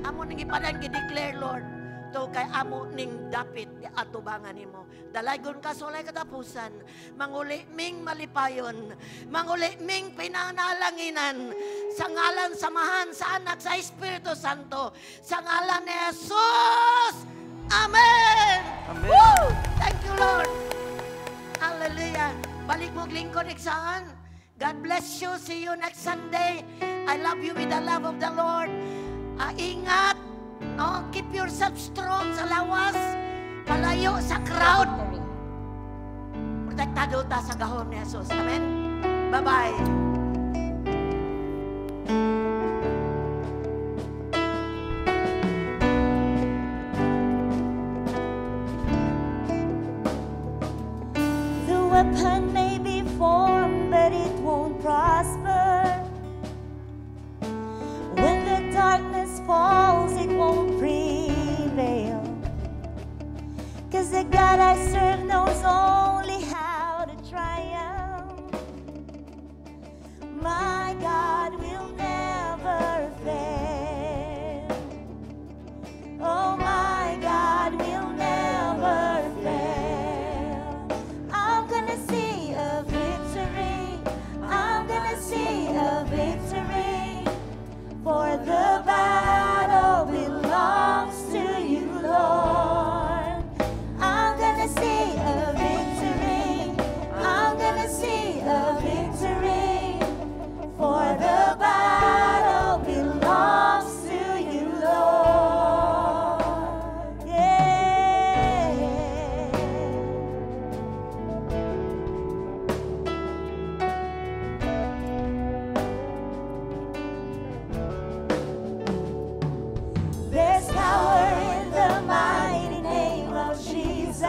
Speaker 10: Amo ning ipadan gideclare, Lord. To kay amo ning dapit atubangan nimo. Dalaygon ka sulay katapusan. Manguli ming malipayon. Manguli ming pinanalanginan. Sa ngalan samahan sa anak sa Espiritu Santo. Sa ngalan ni Jesus. Amen.
Speaker 1: Amen.
Speaker 10: Woo! Thank you, Lord. Hallelujah. Balik mo lingkod iksahan. God bless you. See you next Sunday. I love you with the love of the Lord. Ingat. No, keep yourself strong sa lawas. Palayo sa crowd. Protektado ta sa gahom ni Jesus. Amen. Bye-bye.
Speaker 5: The weapon may be formed, but it won't prosper. When the darkness falls, it won't prevail. 'Cause the God I serve knows only how to triumph. My God will never fail. Oh, my God will never fail. I'm gonna see a victory. I'm gonna see a victory. For the battle belongs to you, Lord. I'm gonna see a victory. I'm gonna see a victory. For the battle belongs to you, Lord. Yeah. There's power in the mighty name of Jesus.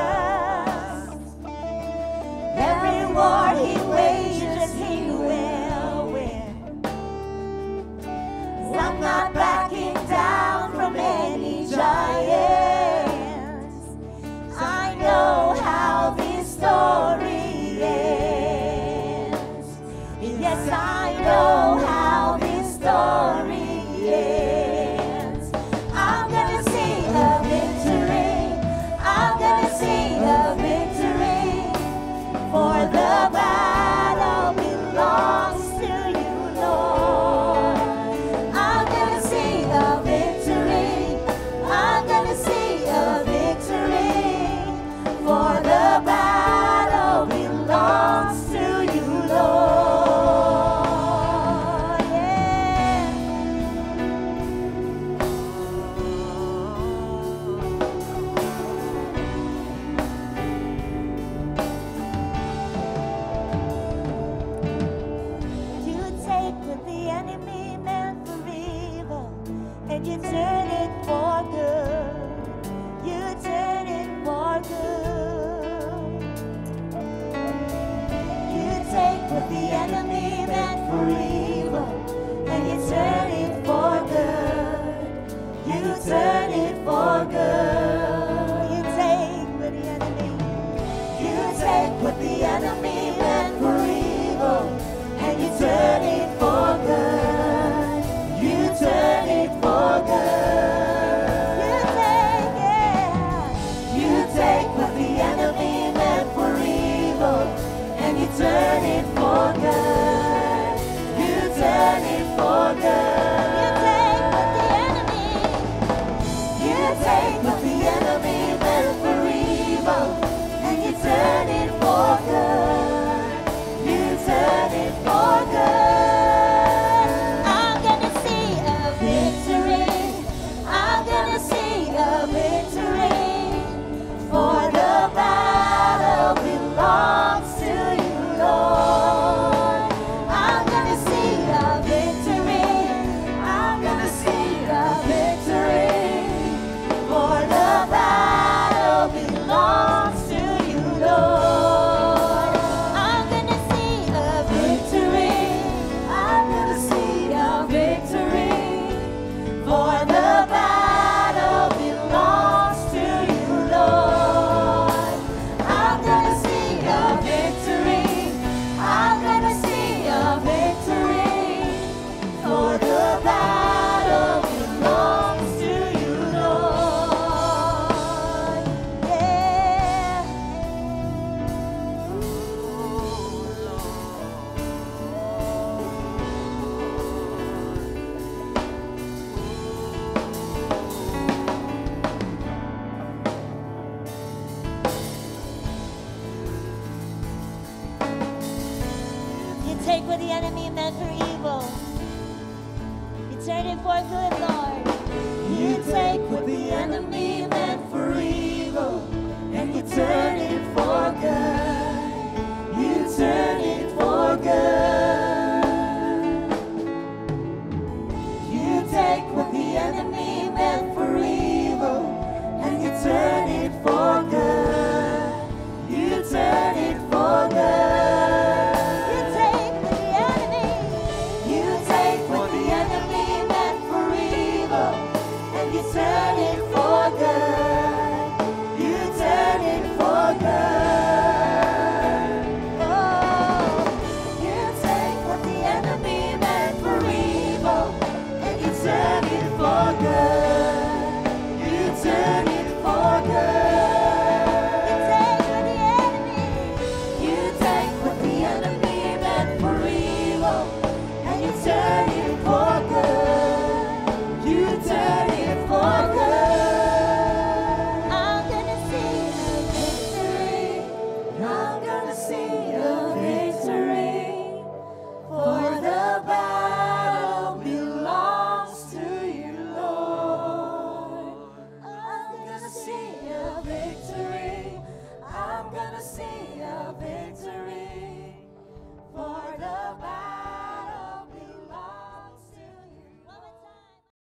Speaker 5: Every war he wages, he will win. I'm not backing down from any giants. I know how this story ends. Yes, I know how this story ends. I'm gonna see a victory. I'm gonna see a victory. For the battle belongs to you, Lord. I'm gonna see a victory. I'm gonna see a victory. For the battle belongs to you, Lord. Yeah. You take what the enemy meant for evil and you turn it for good. You turn it for good. You take what the enemy meant for evil and you turn it for good. You turn it for good. You take what the enemy. You take what the enemy meant for evil and you turn it for good. You turn it for good. You take it. You take what the enemy meant for evil and you turn it for good. You turn it for good. You take what the enemy. You take what the enemy meant for evil and you turn it for good. You turn it for good. I'm gonna see a victory. I'm gonna see a victory. For the battle belongs to you, Lord. I'm gonna see a victory. I'm gonna see a victory. For meant for evil. You turn it for good, Lord. You take what the enemy meant for evil, and you turn it for good. You turn it for good. You take what the enemy meant for evil, and you turn it for good. You turn it for good. You take what the enemy, you take what the enemy meant for evil, and you turn it for good. You turn it for good. Oh, you take what the enemy meant for evil, and you turn it for good. You turn it for good. You take what the enemy meant for evil, and you turn it for good. You turn it for good. I'm gonna see a victory. I'm gonna see a victory. For the battle belongs to you, Lord. I'm gonna see a victory. I'm gonna see